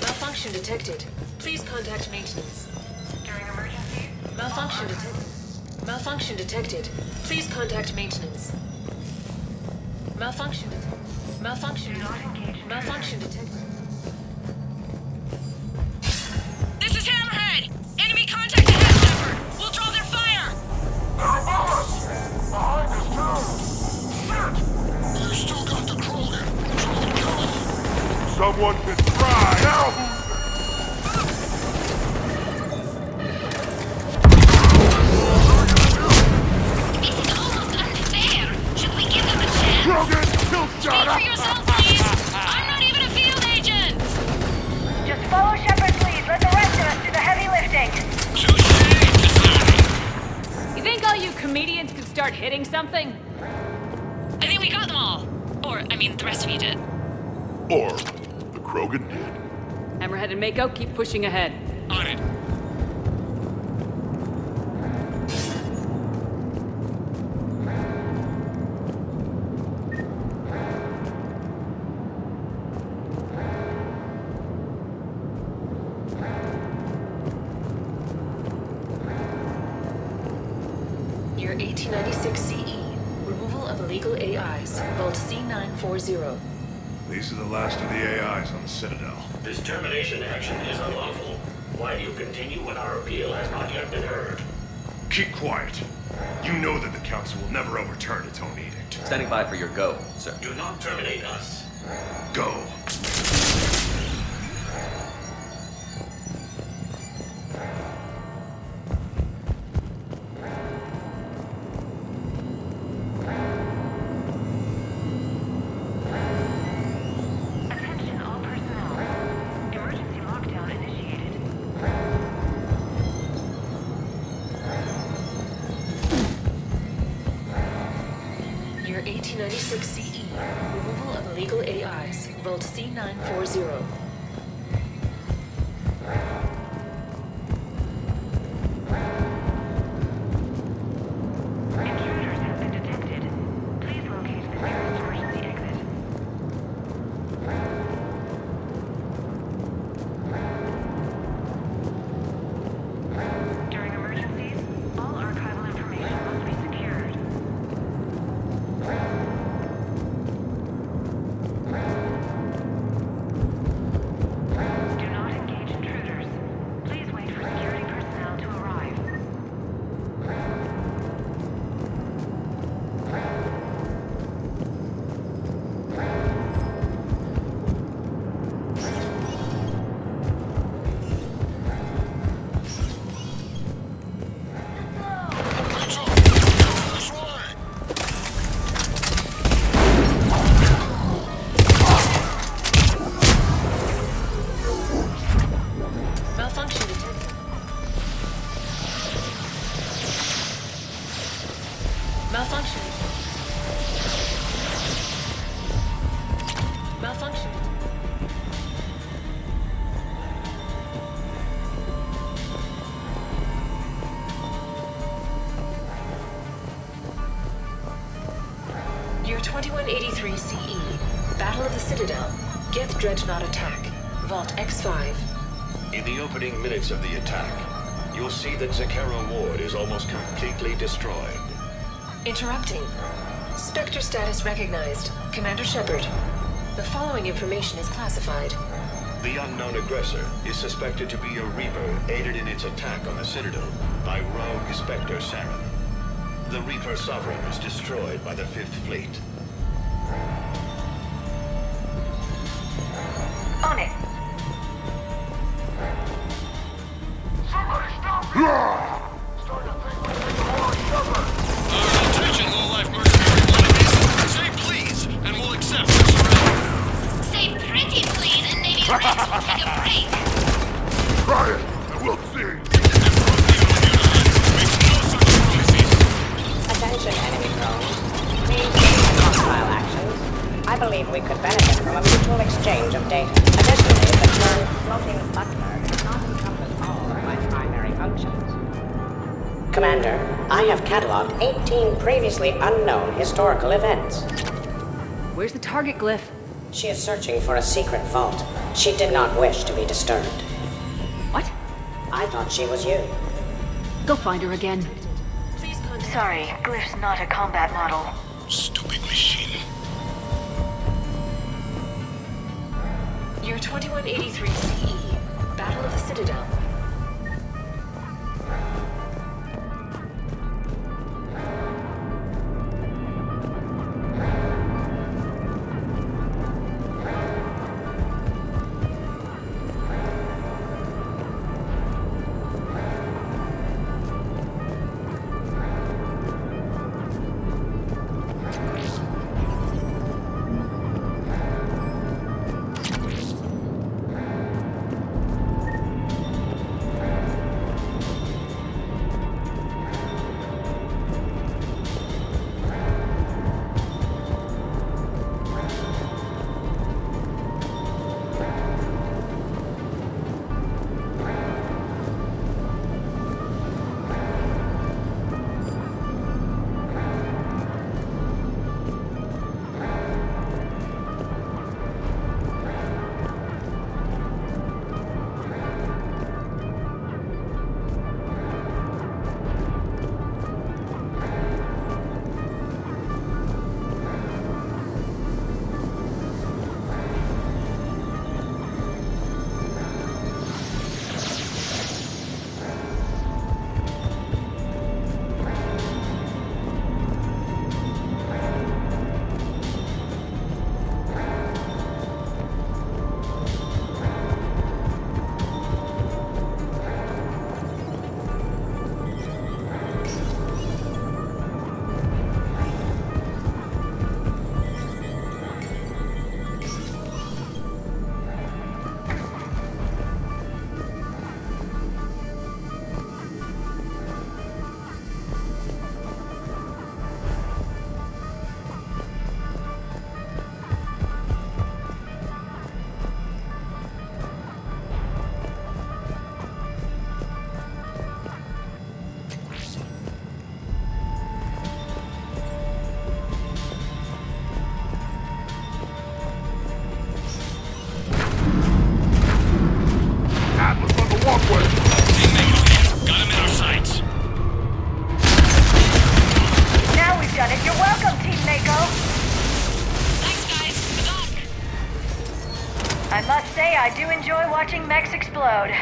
Malfunction detected. Please contact maintenance. During emergency... Malfunction detected. Malfunction detected. Please contact maintenance. Malfunction detected. Malfunction. Do not engage. Malfunction detected. This is Hammerhead! Enemy contact ahead, Shepard! We'll draw their fire! They're above us! Behind us, too! Shit! You still got the Krogan. Try to kill him. Someone can try! Now It's almost unfair! Should we give them a chance? Krogan, kill Speak for yourself, please! I'm not even a field agent! Just follow Shepard's lead. Let the rest of us do the heavy lifting. You think all you comedians could start hitting something? I think we got them all. Or, I mean, the rest of you did. Or the Krogan did. Hammerhead and Mako, keep pushing ahead. On it. Year 1896 CE. Removal of illegal AIs. Vault C940. These are the last of the AIs on the Citadel. This termination action is unlawful. Why do you continue when our appeal has not yet been heard? Keep quiet. You know that the Council will never overturn its own edict. Standing by for your go, sir. Do not terminate us. Go. Attention all personnel. Emergency lockdown initiated. Year 1896 CE. Removal of illegal AIs. Vault C940. Intruders have been detected. Please locate the nearest emergency exit. During emergencies, all archival information must be secured. Malfunction. Malfunction. Year 2183 CE. Battle of the Citadel. Gith Dreadnought attack. Vault X5. In the opening minutes of the attack, you'll see that Zakera Ward is almost completely destroyed. Interrupting. Spectre status recognized. Commander Shepard. The following information is classified. The unknown aggressor is suspected to be a Reaper aided in its attack on the Citadel by rogue Spectre Saren. The Reaper Sovereign was destroyed by the 5th Fleet. On it. Attention, low-life mercenary wannabes. Say please, and we'll accept your surrender. Say pretty please, and maybe Rex will take a break. Try it, and we'll see. Attention, enemy drones. Please cease hostile actions. I believe we could benefit from a mutual exchange of data. Additionally, the term floating butler does not encompass all of my primary functions. Commander, I have cataloged 18 previously unknown historical events. Where's the target glyph? She is searching for a secret vault. She did not wish to be disturbed. What? I thought she was you. Go find her again. Sorry, Glyph's not a combat model. Stupid machine. Year 2183 CE. Battle of the Citadel. I must say, I do enjoy watching mechs explode.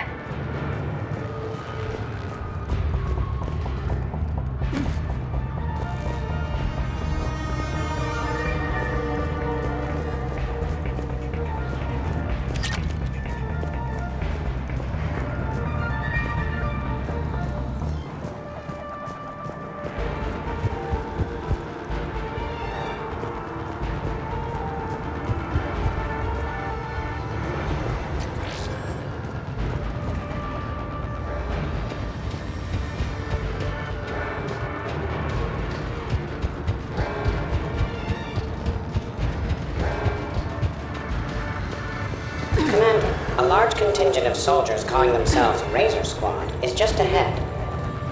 contingent of soldiers calling themselves Razor Squad is just ahead.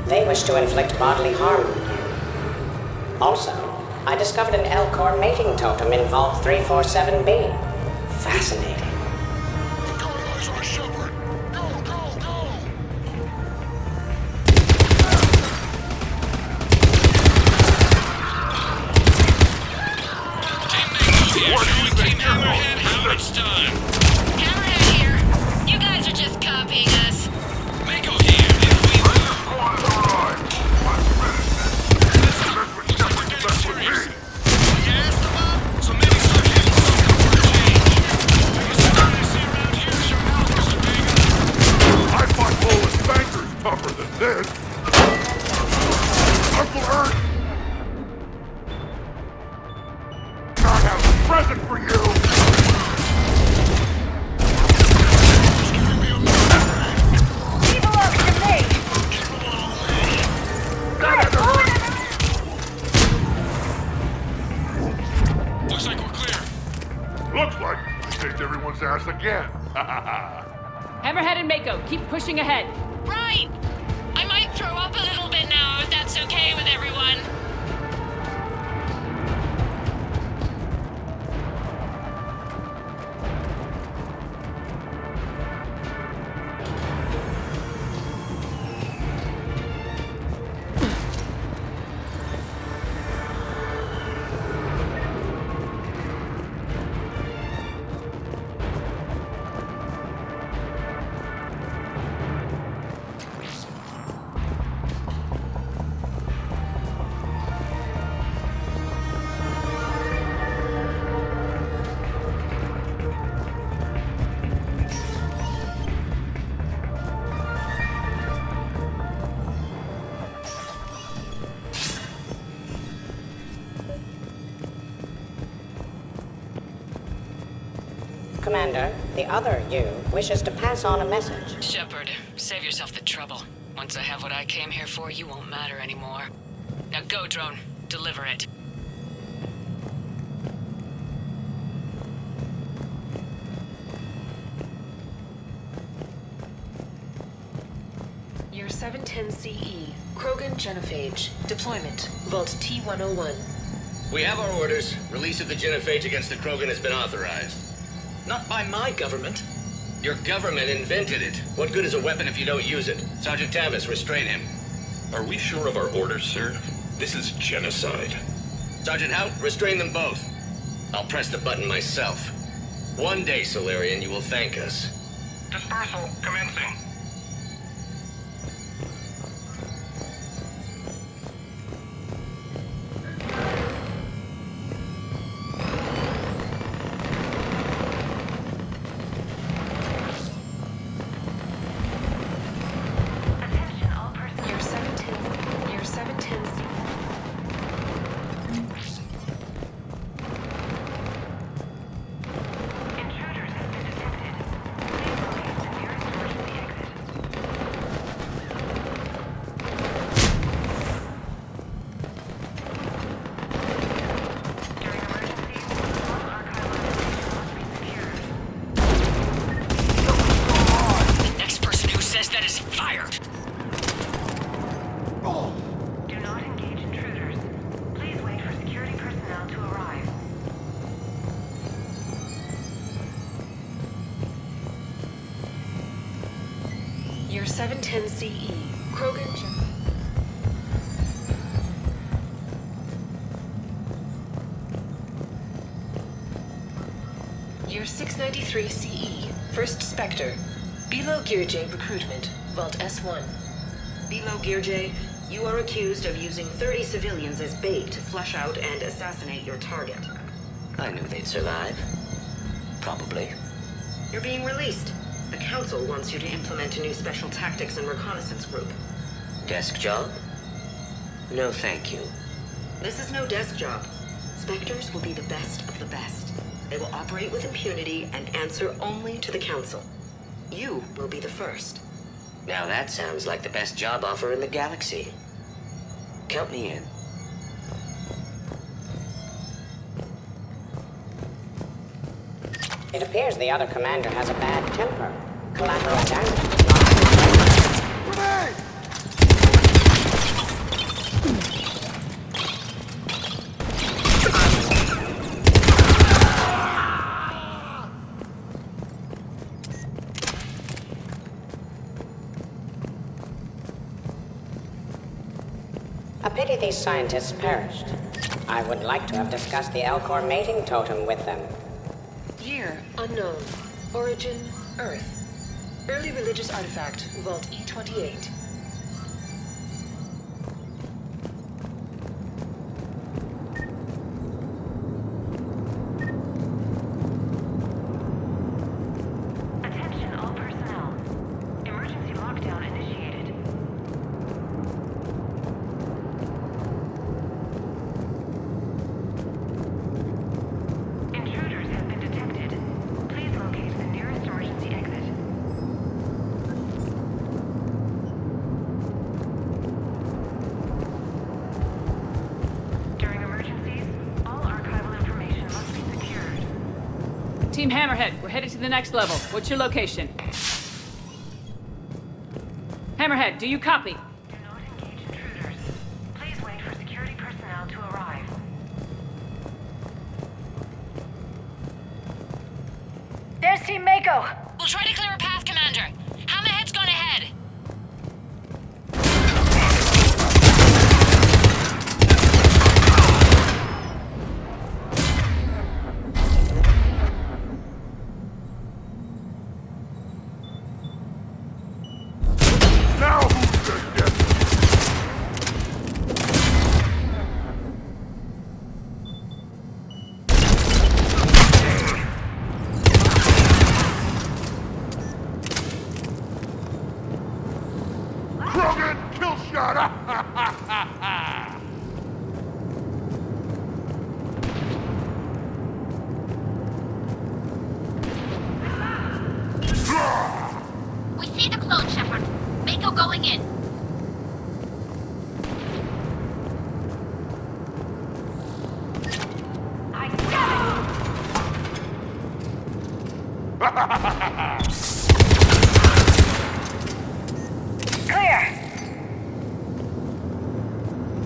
They wish to inflict bodily harm on you. Also, I discovered an L-Core mating totem in Vault 347B. Fascinating. We've got eyes on Shepard! Go, go, go! Team Hammerhead, how it's done. Hammerhead here. You guys are just copying us. Mako here. If we so maybe start hitting something for a change. I guess everything I see around here is your mouth is big. I fought Polish bankers tougher than this. Uncle Ert! I have a present for you! He belongs to me! Looks like we're clear. Looks like I saved everyone's ass again. Hammerhead and Mako, keep pushing ahead. Right! I might throw up a little bit now, if that's okay with everyone. Commander, the other you wishes to pass on a message. Shepard, save yourself the trouble. Once I have what I came here for, you won't matter anymore. Now go, drone. Deliver it. Year 710 CE. Krogan Genophage. Deployment. Vault T-101. We have our orders. Release of the genophage against the Krogan has been authorized. Not by my government. Your government invented it. What good is a weapon if you don't use it? Sergeant Tavis, restrain him. Are we sure of our orders, sir? This is genocide. Sergeant Hout, restrain them both. I'll press the button myself. One day, Solarian, you will thank us. Dispersal commencing. Year 710 CE. Krogan Year 693 CE. First Spectre. Bilo Gearjay recruitment. Vault S1. Bilo Gearjay, you are accused of using 30 civilians as bait to flush out and assassinate your target. I knew they'd survive. Probably. You're being released. The Council wants you to implement a new special tactics and reconnaissance group. Desk job? No, thank you. This is no desk job. Spectres will be the best of the best. They will operate with impunity and answer only to the Council. You will be the first. Now that sounds like the best job offer in the galaxy. Count me in. It appears the other commander has a bad temper. Collateral damage. A pity these scientists perished. I would like to have discussed the Elcor mating totem with them. Year, unknown. Origin, Earth. Early religious artifact, Vault E28. Attention all personnel. Emergency lockdown initiated. Intruders have been detected. Please locate the nearest emergency exit. During emergencies, all archival information must be secured. Team Hammerhead, we're headed to the next level. What's your location? Hammerhead, do you copy? Do not engage intruders. Please wait for security personnel to arrive. There's Team Mako. We'll try to clear a path, Commander. Hammerhead's gone ahead. Now who's the death? Krogan kill shot! We see the clone, Shepard. Mako going in. Clear.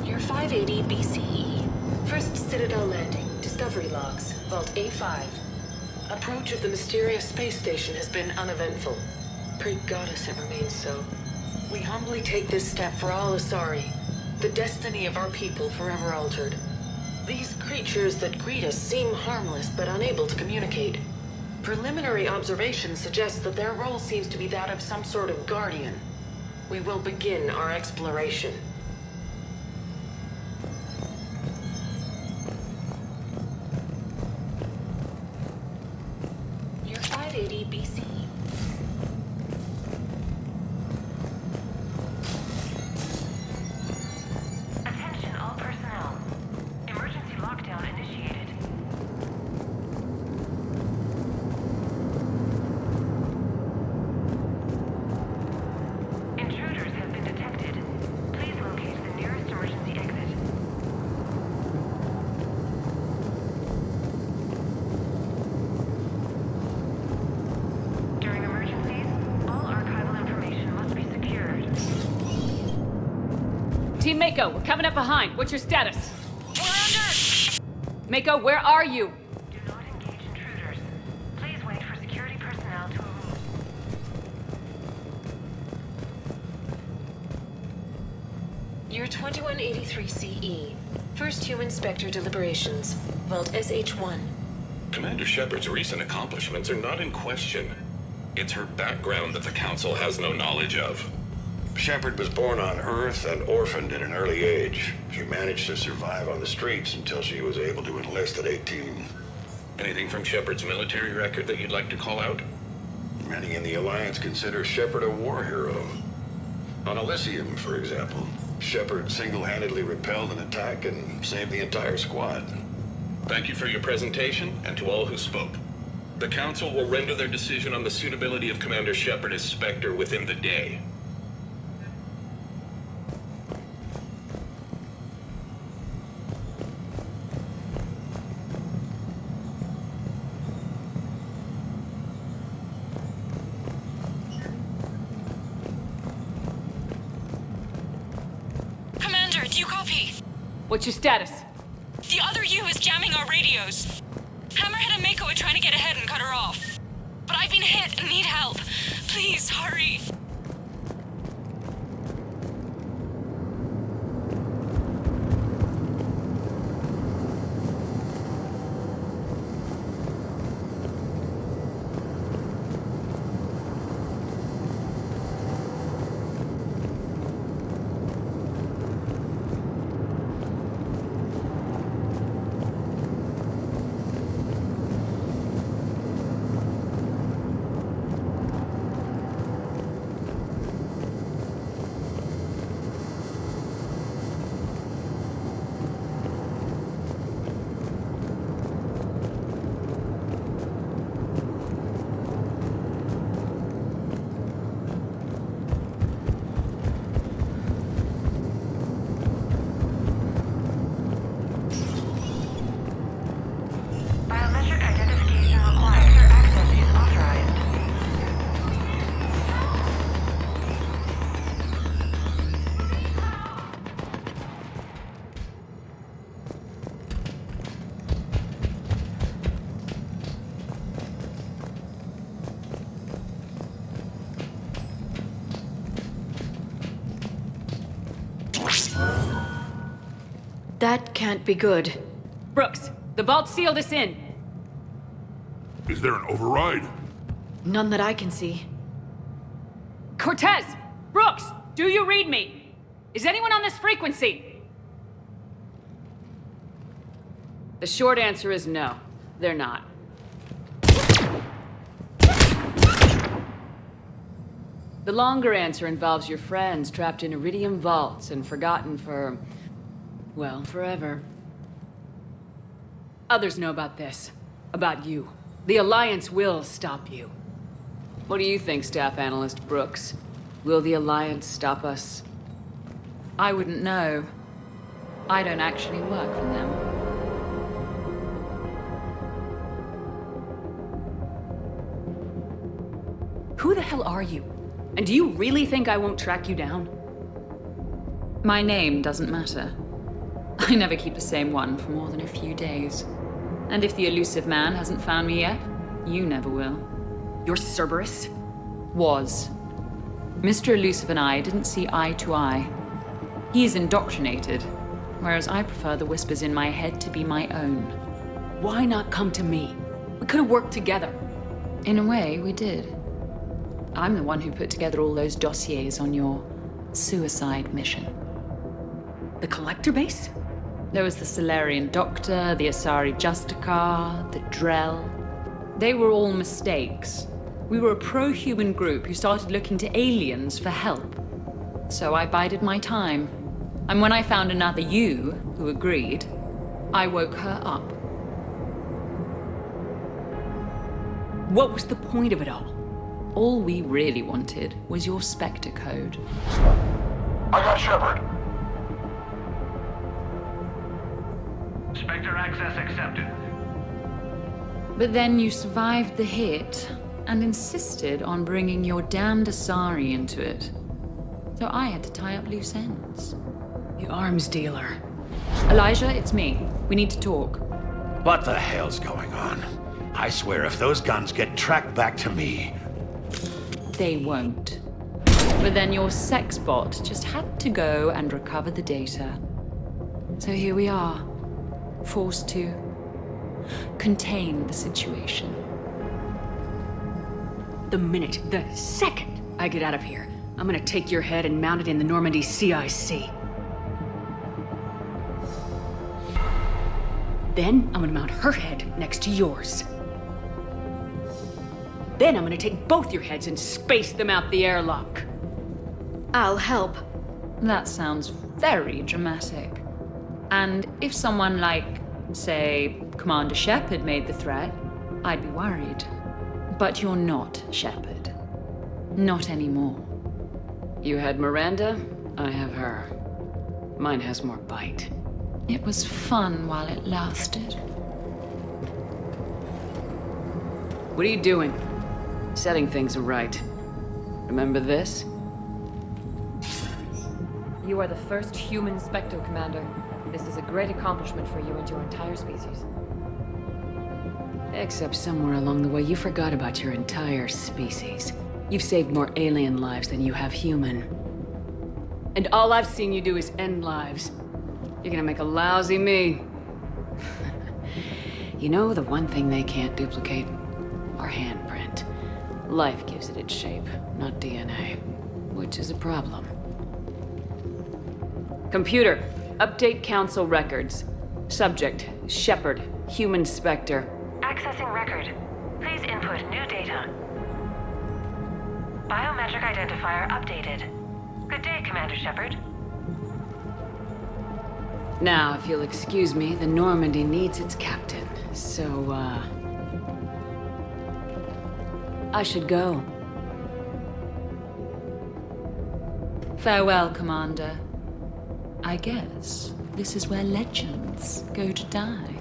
Year 580 BCE. First Citadel landing. Discovery logs. Vault A5. Approach of the mysterious space station has been uneventful. Pray goddess it remains so. We humbly take this step for all Asari. The destiny of our people forever altered. These creatures that greet us seem harmless but unable to communicate. Preliminary observations suggest that their role seems to be that of some sort of guardian. We will begin our exploration. Year 580 BCE. Attention all personnel. Emergency lockdown initiated. Intruders have been detected. Please locate the nearest emergency exit. During emergencies, all archival information must be secured. Team Mako, we're coming up behind. What's your status? We're under! Mako, where are you? Do not engage intruders. Please wait for security personnel to arrive. Year 2183 CE. First human Spectre deliberations. Vault SH1. Commander Shepard's recent accomplishments are not in question. It's her background that the Council has no knowledge of. Shepard was born on Earth and orphaned at an early age. She managed to survive on the streets until she was able to enlist at 18. Anything from Shepard's military record that you'd like to call out? Many in the Alliance consider Shepard a war hero. On Elysium, for example, Shepard single-handedly repelled an attack and saved the entire squad. Thank you for your presentation, and to all who spoke. The Council will render their decision on the suitability of Commander Shepard as Spectre within the day. What's your status? The other U is jamming our radios. Hammerhead and Mako are trying to get ahead and cut her off. But I've been hit and need help. Please, hurry. That can't be good. Brooks, the vault sealed us in. Is there an override? None that I can see. Cortez! Brooks! Do you read me? Is anyone on this frequency? The short answer is no. They're not. The longer answer involves your friends trapped in Iridium vaults and forgotten for... well, forever. Others know about this. About you. The Alliance will stop you. What do you think, Staff Analyst Brooks? Will the Alliance stop us? I wouldn't know. I don't actually work for them. Who the hell are you? And do you really think I won't track you down? My name doesn't matter. I never keep the same one for more than a few days. And if the elusive man hasn't found me yet, you never will. You're Cerberus? Was. Mr. Elusive and I didn't see eye to eye. He's indoctrinated, whereas I prefer the whispers in my head to be my own. Why not come to me? We could have worked together. In a way, we did. I'm the one who put together all those dossiers on your suicide mission. The Collector base? There was the Solarian Doctor, the Asari Justicar, the Drell. They were all mistakes. We were a pro-human group who started looking to aliens for help. So I bided my time. And when I found another you who agreed, I woke her up. What was the point of it all? All we really wanted was your Spectre code. I got Shepard. Spectre access accepted. But then you survived the hit and insisted on bringing your damned Asari into it. So I had to tie up loose ends. The arms dealer. Elijah, it's me. We need to talk. What the hell's going on? I swear if those guns get tracked back to me... They won't. But then your sex bot just had to go and recover the data. So here we are, forced to contain the situation. The second I get out of here, I'm gonna take your head and mount it in the Normandy CIC. Then I'm gonna mount her head next to yours. Then I'm gonna take both your heads and space them out the airlock. I'll help. That sounds very dramatic. And if someone like, say, Commander Shepard made the threat, I'd be worried. But you're not Shepard. Not anymore. You had Miranda, I have her. Mine has more bite. It was fun while it lasted. What are you doing? Setting things right. Remember this? You are the first human Spectre, Commander. This is a great accomplishment for you and your entire species. Except somewhere along the way, you forgot about your entire species. You've saved more alien lives than you have human. And all I've seen you do is end lives. You're gonna make a lousy me. You know, the one thing they can't duplicate? Our handprint. Life gives it its shape, not DNA. Which is a problem. Computer, update Council records. Subject, Shepard, human Spectre. Accessing record. Please input new data. Biometric identifier updated. Good day, Commander Shepard. Now, if you'll excuse me, the Normandy needs its captain. So, I should go. Farewell, Commander. I guess this is where legends go to die.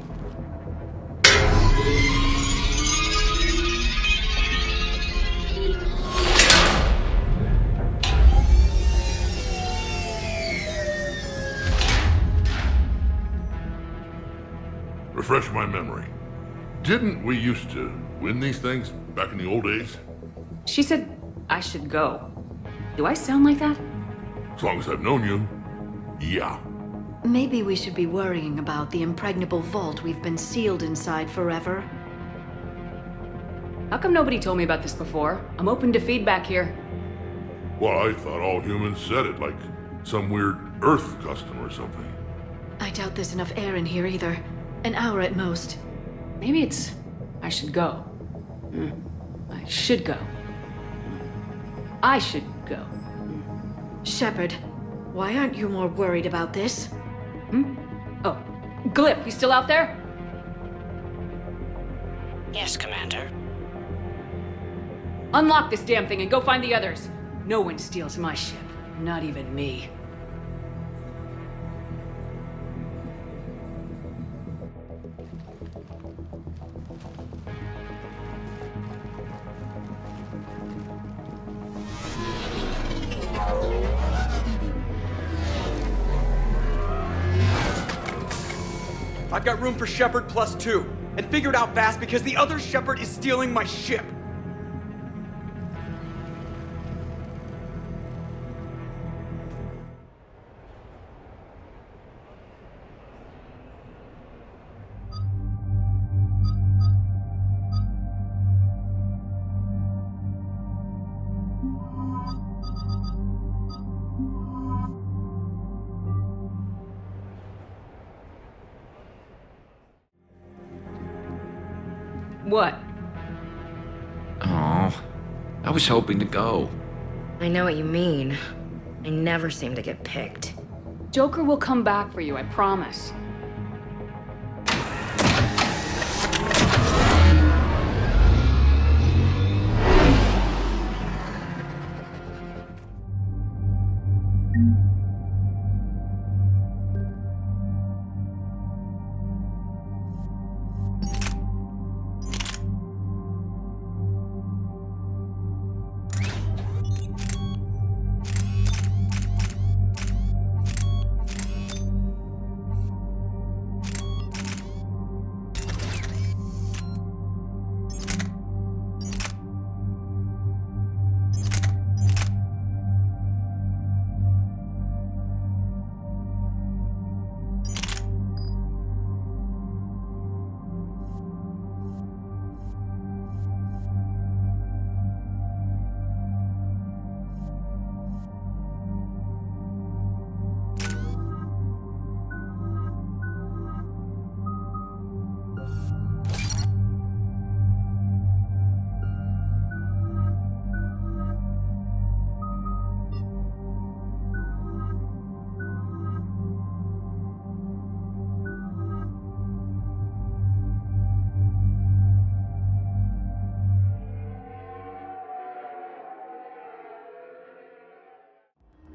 Refresh my memory. Didn't we used to win these things back in the old days? She said I should go. Do I sound like that? As long as I've known you, yeah. Maybe we should be worrying about the impregnable vault we've been sealed inside forever. How come nobody told me about this before? I'm open to feedback here. Well, I thought all humans said it, like some weird Earth custom or something. I doubt there's enough air in here either. An hour at most. Maybe it's... I should go. I should go. I should go. Shepard, why aren't you more worried about this? Oh, Glyph, you still out there? Yes, Commander. Unlock this damn thing and go find the others. No one steals my ship. Not even me. I've got room for Shepard +2, and figured out fast because the other Shepard is stealing my ship. What? Oh, I was hoping to go. I know what you mean. I never seem to get picked. Joker will come back for you, I promise.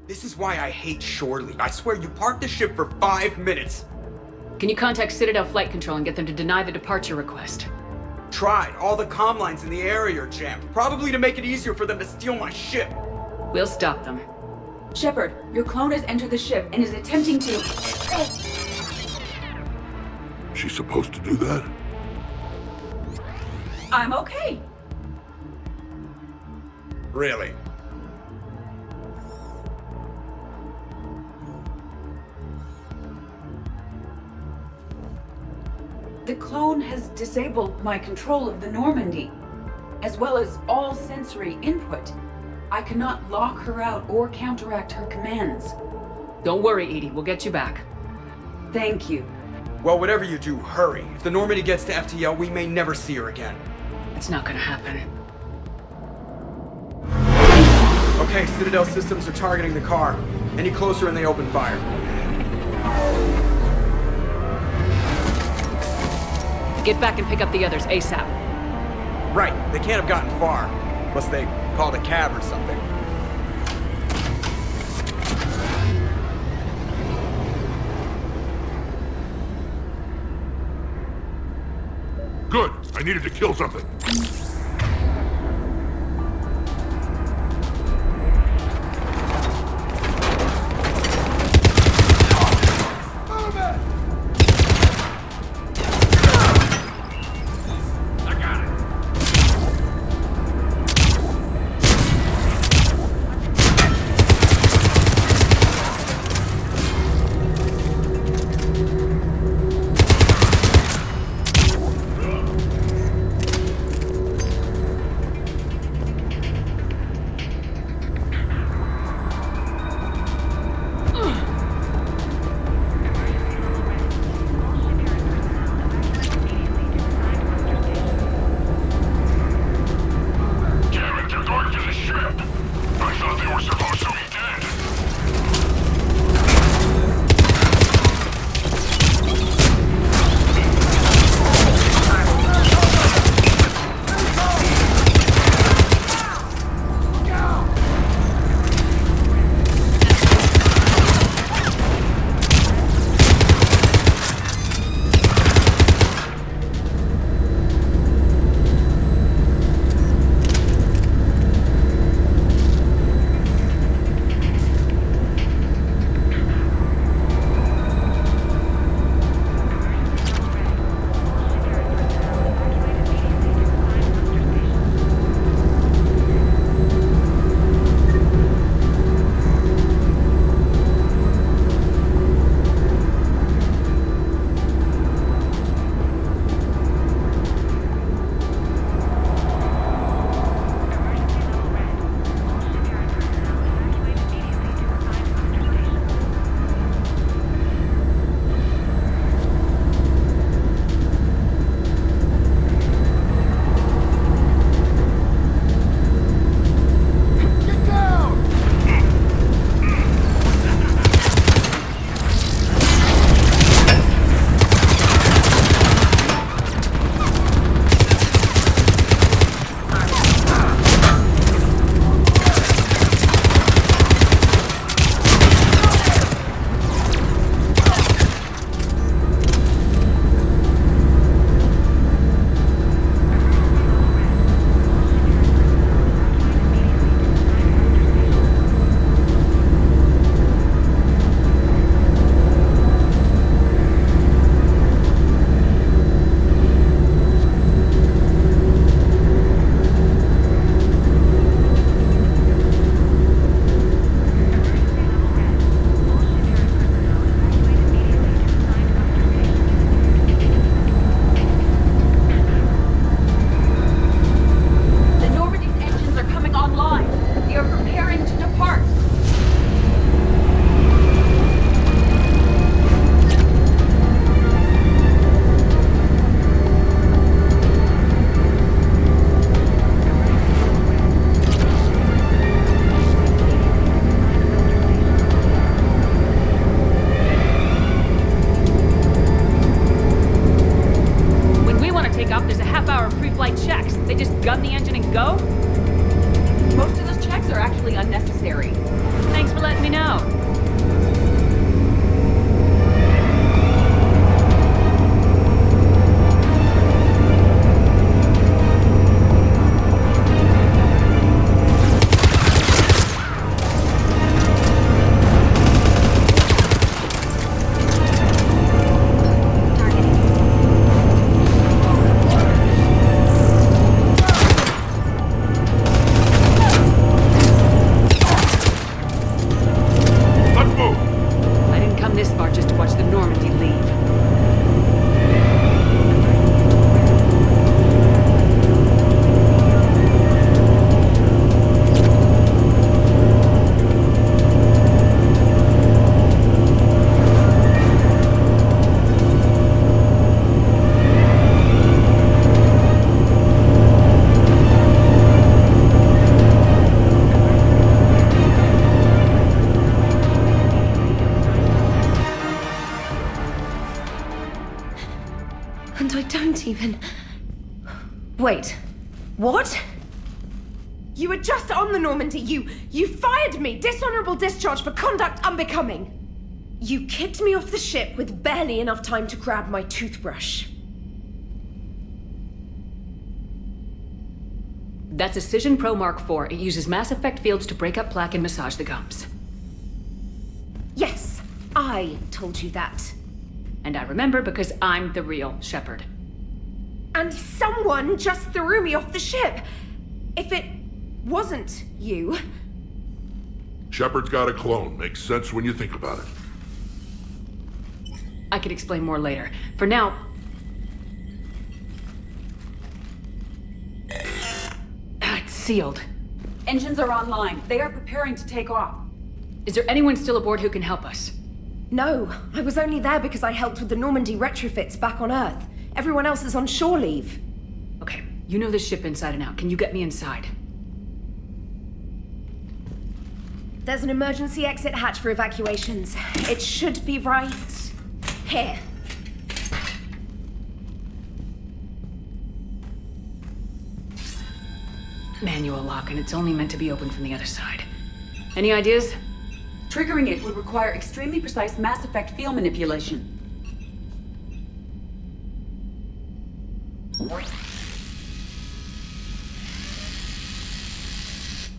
This is why I hate shore leave. I swear you parked the ship for 5 minutes. Can you contact Citadel Flight Control and get them to deny the departure request? Tried. All the comm lines in the area are jammed. Probably to make it easier for them to steal my ship. We'll stop them. Shepard, your clone has entered the ship and is attempting to... she's supposed to do that? I'm okay. Really? The clone has disabled my control of the Normandy, as well as all sensory input. I cannot lock her out or counteract her commands. Don't worry, Edie. We'll get you back. Thank you. Well, whatever you do, hurry. If the Normandy gets to FTL, we may never see her again. It's not gonna happen. Okay, Citadel systems are targeting the car. Any closer and they open fire. Get back and pick up the others ASAP. Right, they can't have gotten far. Unless they called a cab or something. Good. I needed to kill something. gun the engine and go? Most of those checks are actually unnecessary. Thanks for letting me know. And I don't even... Wait. What? You were just on the Normandy. You fired me. Dishonorable discharge for conduct unbecoming. You kicked me off the ship with barely enough time to grab my toothbrush. That's a Cision Pro Mark IV. It uses mass effect fields to break up plaque and massage the gums. Yes, I told you that. And I remember because I'm the real Shepard. And someone just threw me off the ship. If it wasn't you... Shepard's got a clone. Makes sense when you think about it. I can explain more later. For now... It's sealed. Engines are online. They are preparing to take off. Is there anyone still aboard who can help us? No, I was only there because I helped with the Normandy retrofits back on Earth. Everyone else is on shore leave. Okay, you know this ship inside and out. Can you get me inside? There's an emergency exit hatch for evacuations. It should be right here. Manual lock, and it's only meant to be opened from the other side. Any ideas? Triggering it would require extremely precise Mass Effect field manipulation.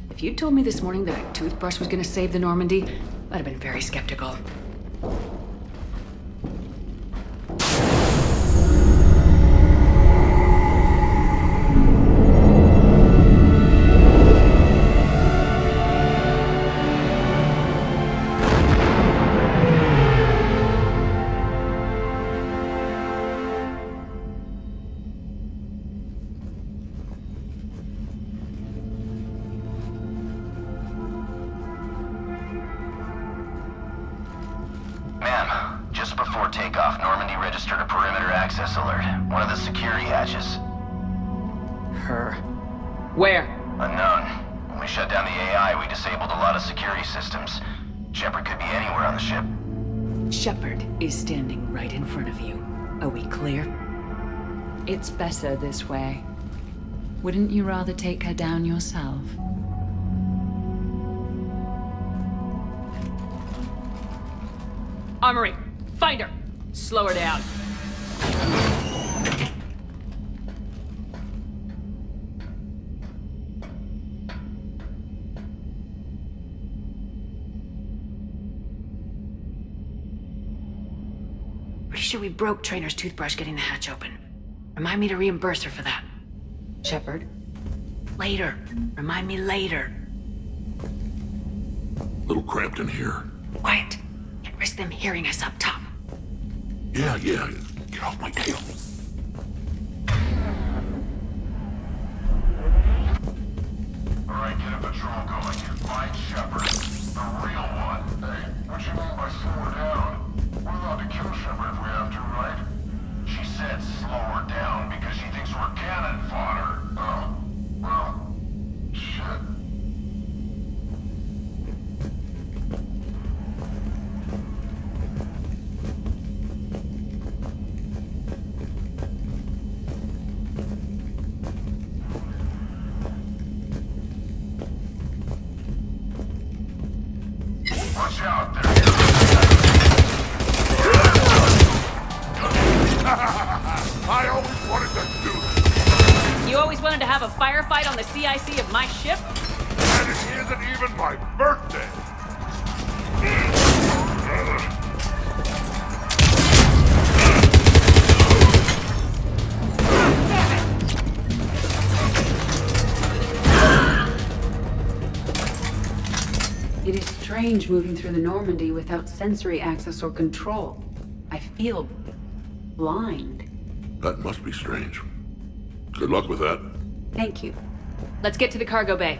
If you'd told me this morning that a toothbrush was gonna save the Normandy, I'd have been very skeptical. Just before takeoff, Normandy registered a perimeter access alert. One of the security hatches. Her. Where? Unknown. When we shut down the AI, we disabled a lot of security systems. Shepard could be anywhere on the ship. Shepard is standing right in front of you. Are we clear? It's better this way. Wouldn't you rather take her down yourself? Armory! Find her! Slow her down. Pretty sure we broke Trainer's toothbrush getting the hatch open. Remind me to reimburse her for that. Shepard? Later. Remind me later. Little cramped in here. Quiet. Can't risk them hearing us up top. Yeah. Get off my tail. Alright, get a patrol going and find Shepard. The real one. Hey, what you mean by slow her down? We're allowed to kill Shepard if we have to, right? She said slow her down because she thinks we're cannon fodder. Oh, well, shit. Watch out there. I always wanted to do this. You always wanted to have a firefight on the CIC of my ship? And it isn't even my birthday. It is strange moving through the Normandy without sensory access or control. I feel blind. That must be strange. Good luck with that. Thank you. Let's get to the cargo bay.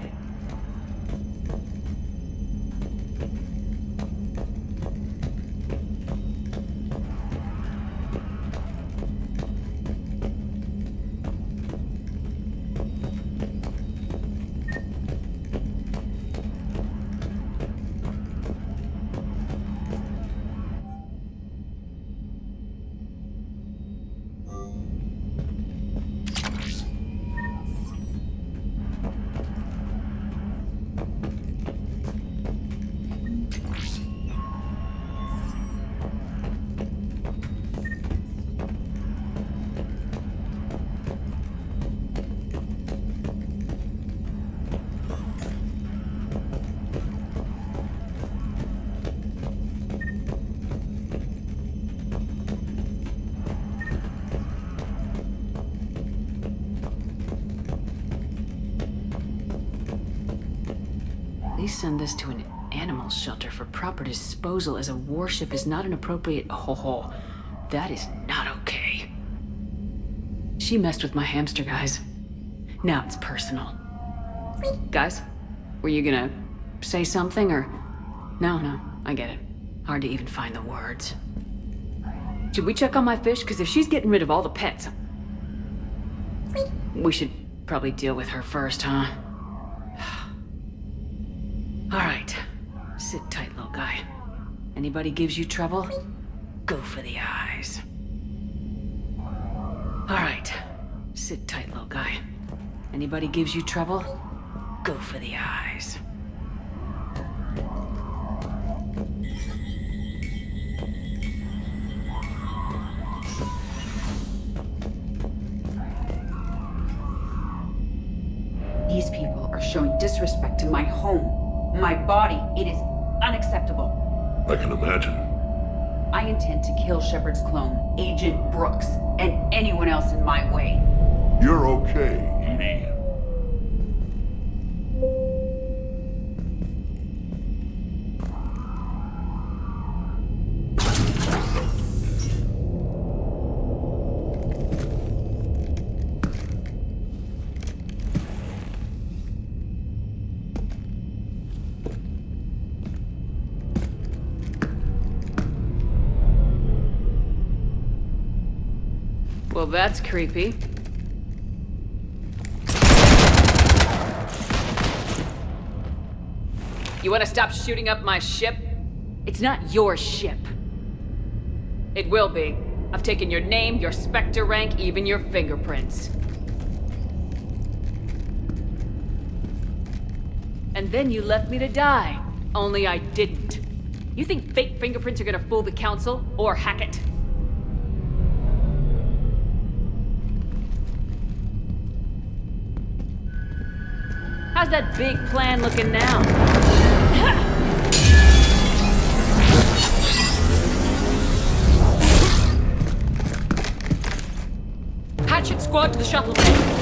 least send this to an animal shelter for proper disposal, as a warship is not an appropriate... Oh, that is not okay. She messed with my hamster, guys. Now it's personal. Guys, were you gonna say something, or... No, I get it. Hard to even find the words. Should we check on my fish? Because if she's getting rid of all the pets... We should probably deal with her first, huh? Alright. Sit tight, little guy. Anybody gives you trouble, go for the eyes. Alright. Sit tight, little guy. Anybody gives you trouble, go for the eyes. These people are showing disrespect to my home, my body. It is unacceptable. I can imagine. I intend to kill Shepard's clone, Agent Brooks, and anyone else in my way. You're okay, Edie. Well, that's creepy. You want to stop shooting up my ship? It's not your ship. It will be. I've taken your name, your Spectre rank, even your fingerprints. And then you left me to die. Only I didn't. You think fake fingerprints are gonna fool the Council or Hackett? How's that big plan looking now? Hatchet squad to the shuttle bay.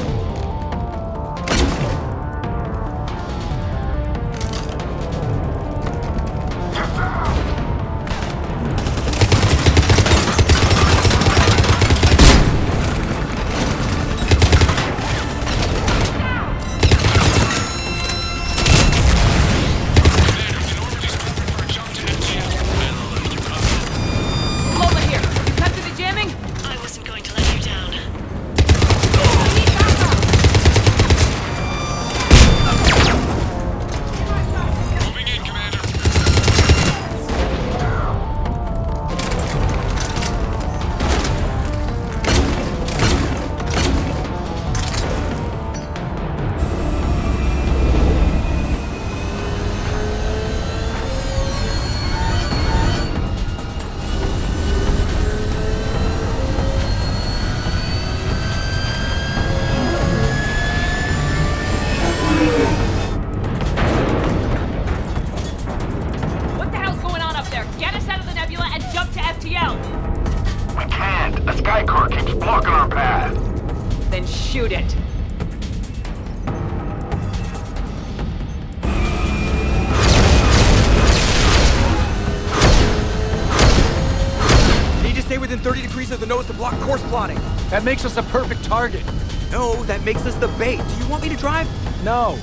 That makes us a perfect target. No, that makes us the bait. Do you want me to drive? No.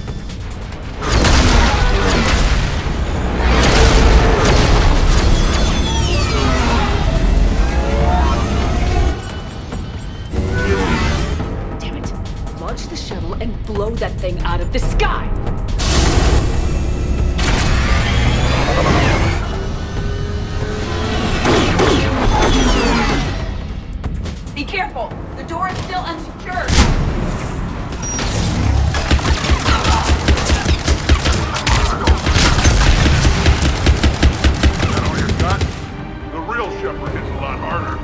Damn it. Launch the shuttle and blow that thing out of the sky! Be careful! The door is still unsecured! Is that all you got? The real Shepard hits a lot harder.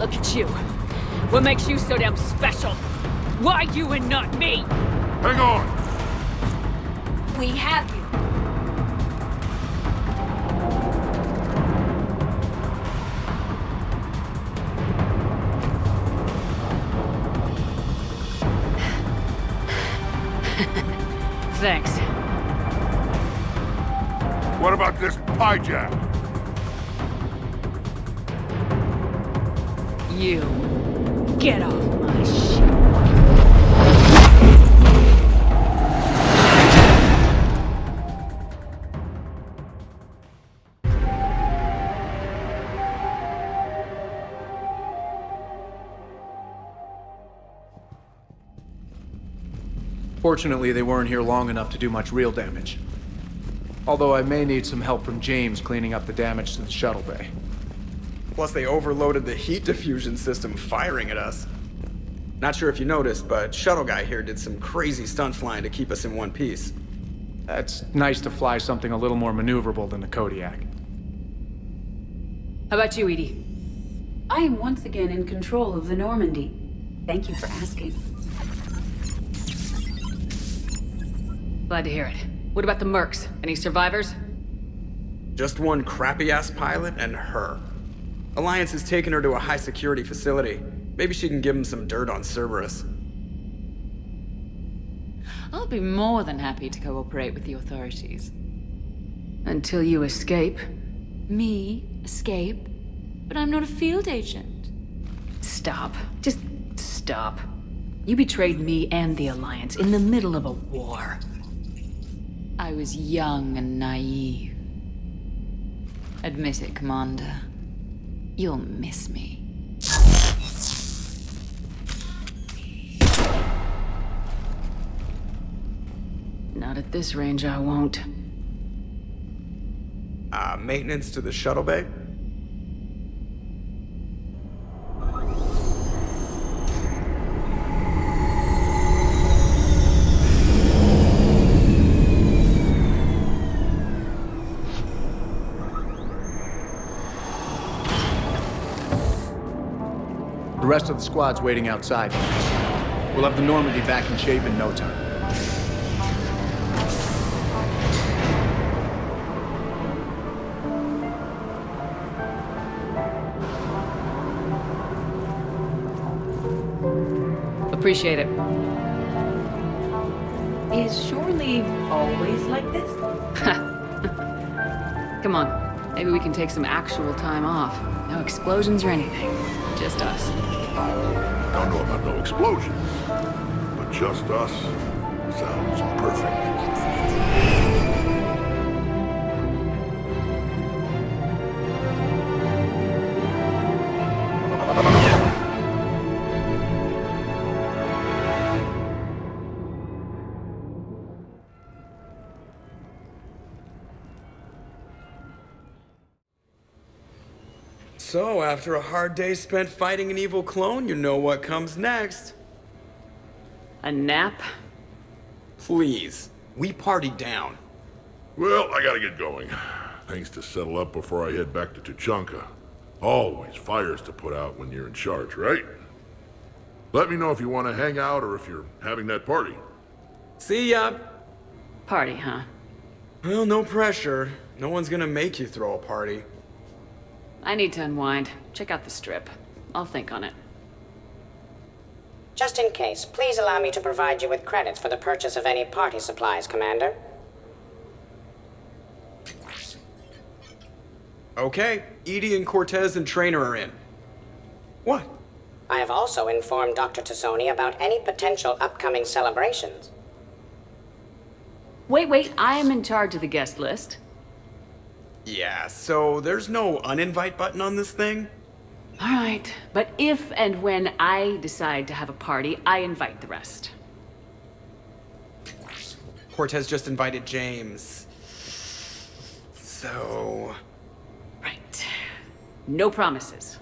Look at you. What makes you so damn special? Why you and not me? Hang on! We have you. Thanks. What about this hijack? You get off my ship. Fortunately, they weren't here long enough to do much real damage. Although I may need some help from James cleaning up the damage to the shuttle bay. Plus, they overloaded the heat diffusion system, firing at us. Not sure if you noticed, but Shuttle Guy here did some crazy stunt flying to keep us in one piece. It's nice to fly something a little more maneuverable than the Kodiak. How about you, Edie? I am once again in control of the Normandy. Thank you for asking. Glad to hear it. What about the mercs? Any survivors? Just one crappy-ass pilot and her. Alliance has taken her to a high-security facility. Maybe she can give him some dirt on Cerberus. I'll be more than happy to cooperate with the authorities. Until you escape. Me? Escape? But I'm not a field agent. Stop. Just stop. You betrayed me and the Alliance in the middle of a war. I was young and naive. Admit it, Commander. You'll miss me. Not at this range, I won't. Maintenance to the shuttle bay? The rest of the squad's waiting outside. We'll have the Normandy back in shape in no time. Appreciate it. Is shore leave always like this? Come on. Maybe we can take some actual time off. No explosions or anything. Just us. Don't know about no explosions, but just us sounds perfect. So, after a hard day spent fighting an evil clone, you know what comes next. A nap? Please. We party down. Well, I gotta get going. Things to settle up before I head back to Tuchanka. Always fires to put out when you're in charge, right? Let me know if you want to hang out or if you're having that party. See ya! Party, huh? Well, no pressure. No one's gonna make you throw a party. I need to unwind. Check out the strip. I'll think on it. Just in case, please allow me to provide you with credits for the purchase of any party supplies, Commander. Okay, Edie and Cortez and Trainer are in. What? I have also informed Dr. Tassoni about any potential upcoming celebrations. Wait, I am in charge of the guest list. Yeah, so there's no uninvite button on this thing? All right, but if and when I decide to have a party, I invite the rest. Cortez just invited James. So... Right. No promises.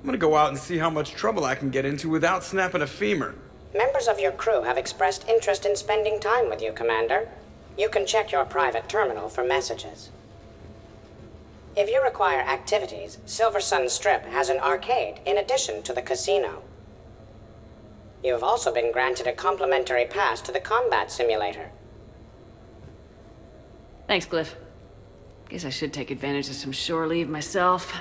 I'm gonna go out and see how much trouble I can get into without snapping a femur. Members of your crew have expressed interest in spending time with you, Commander. You can check your private terminal for messages. If you require activities, Silver Sun Strip has an arcade in addition to the casino. You have also been granted a complimentary pass to the combat simulator. Thanks, Cliff. Guess I should take advantage of some shore leave myself.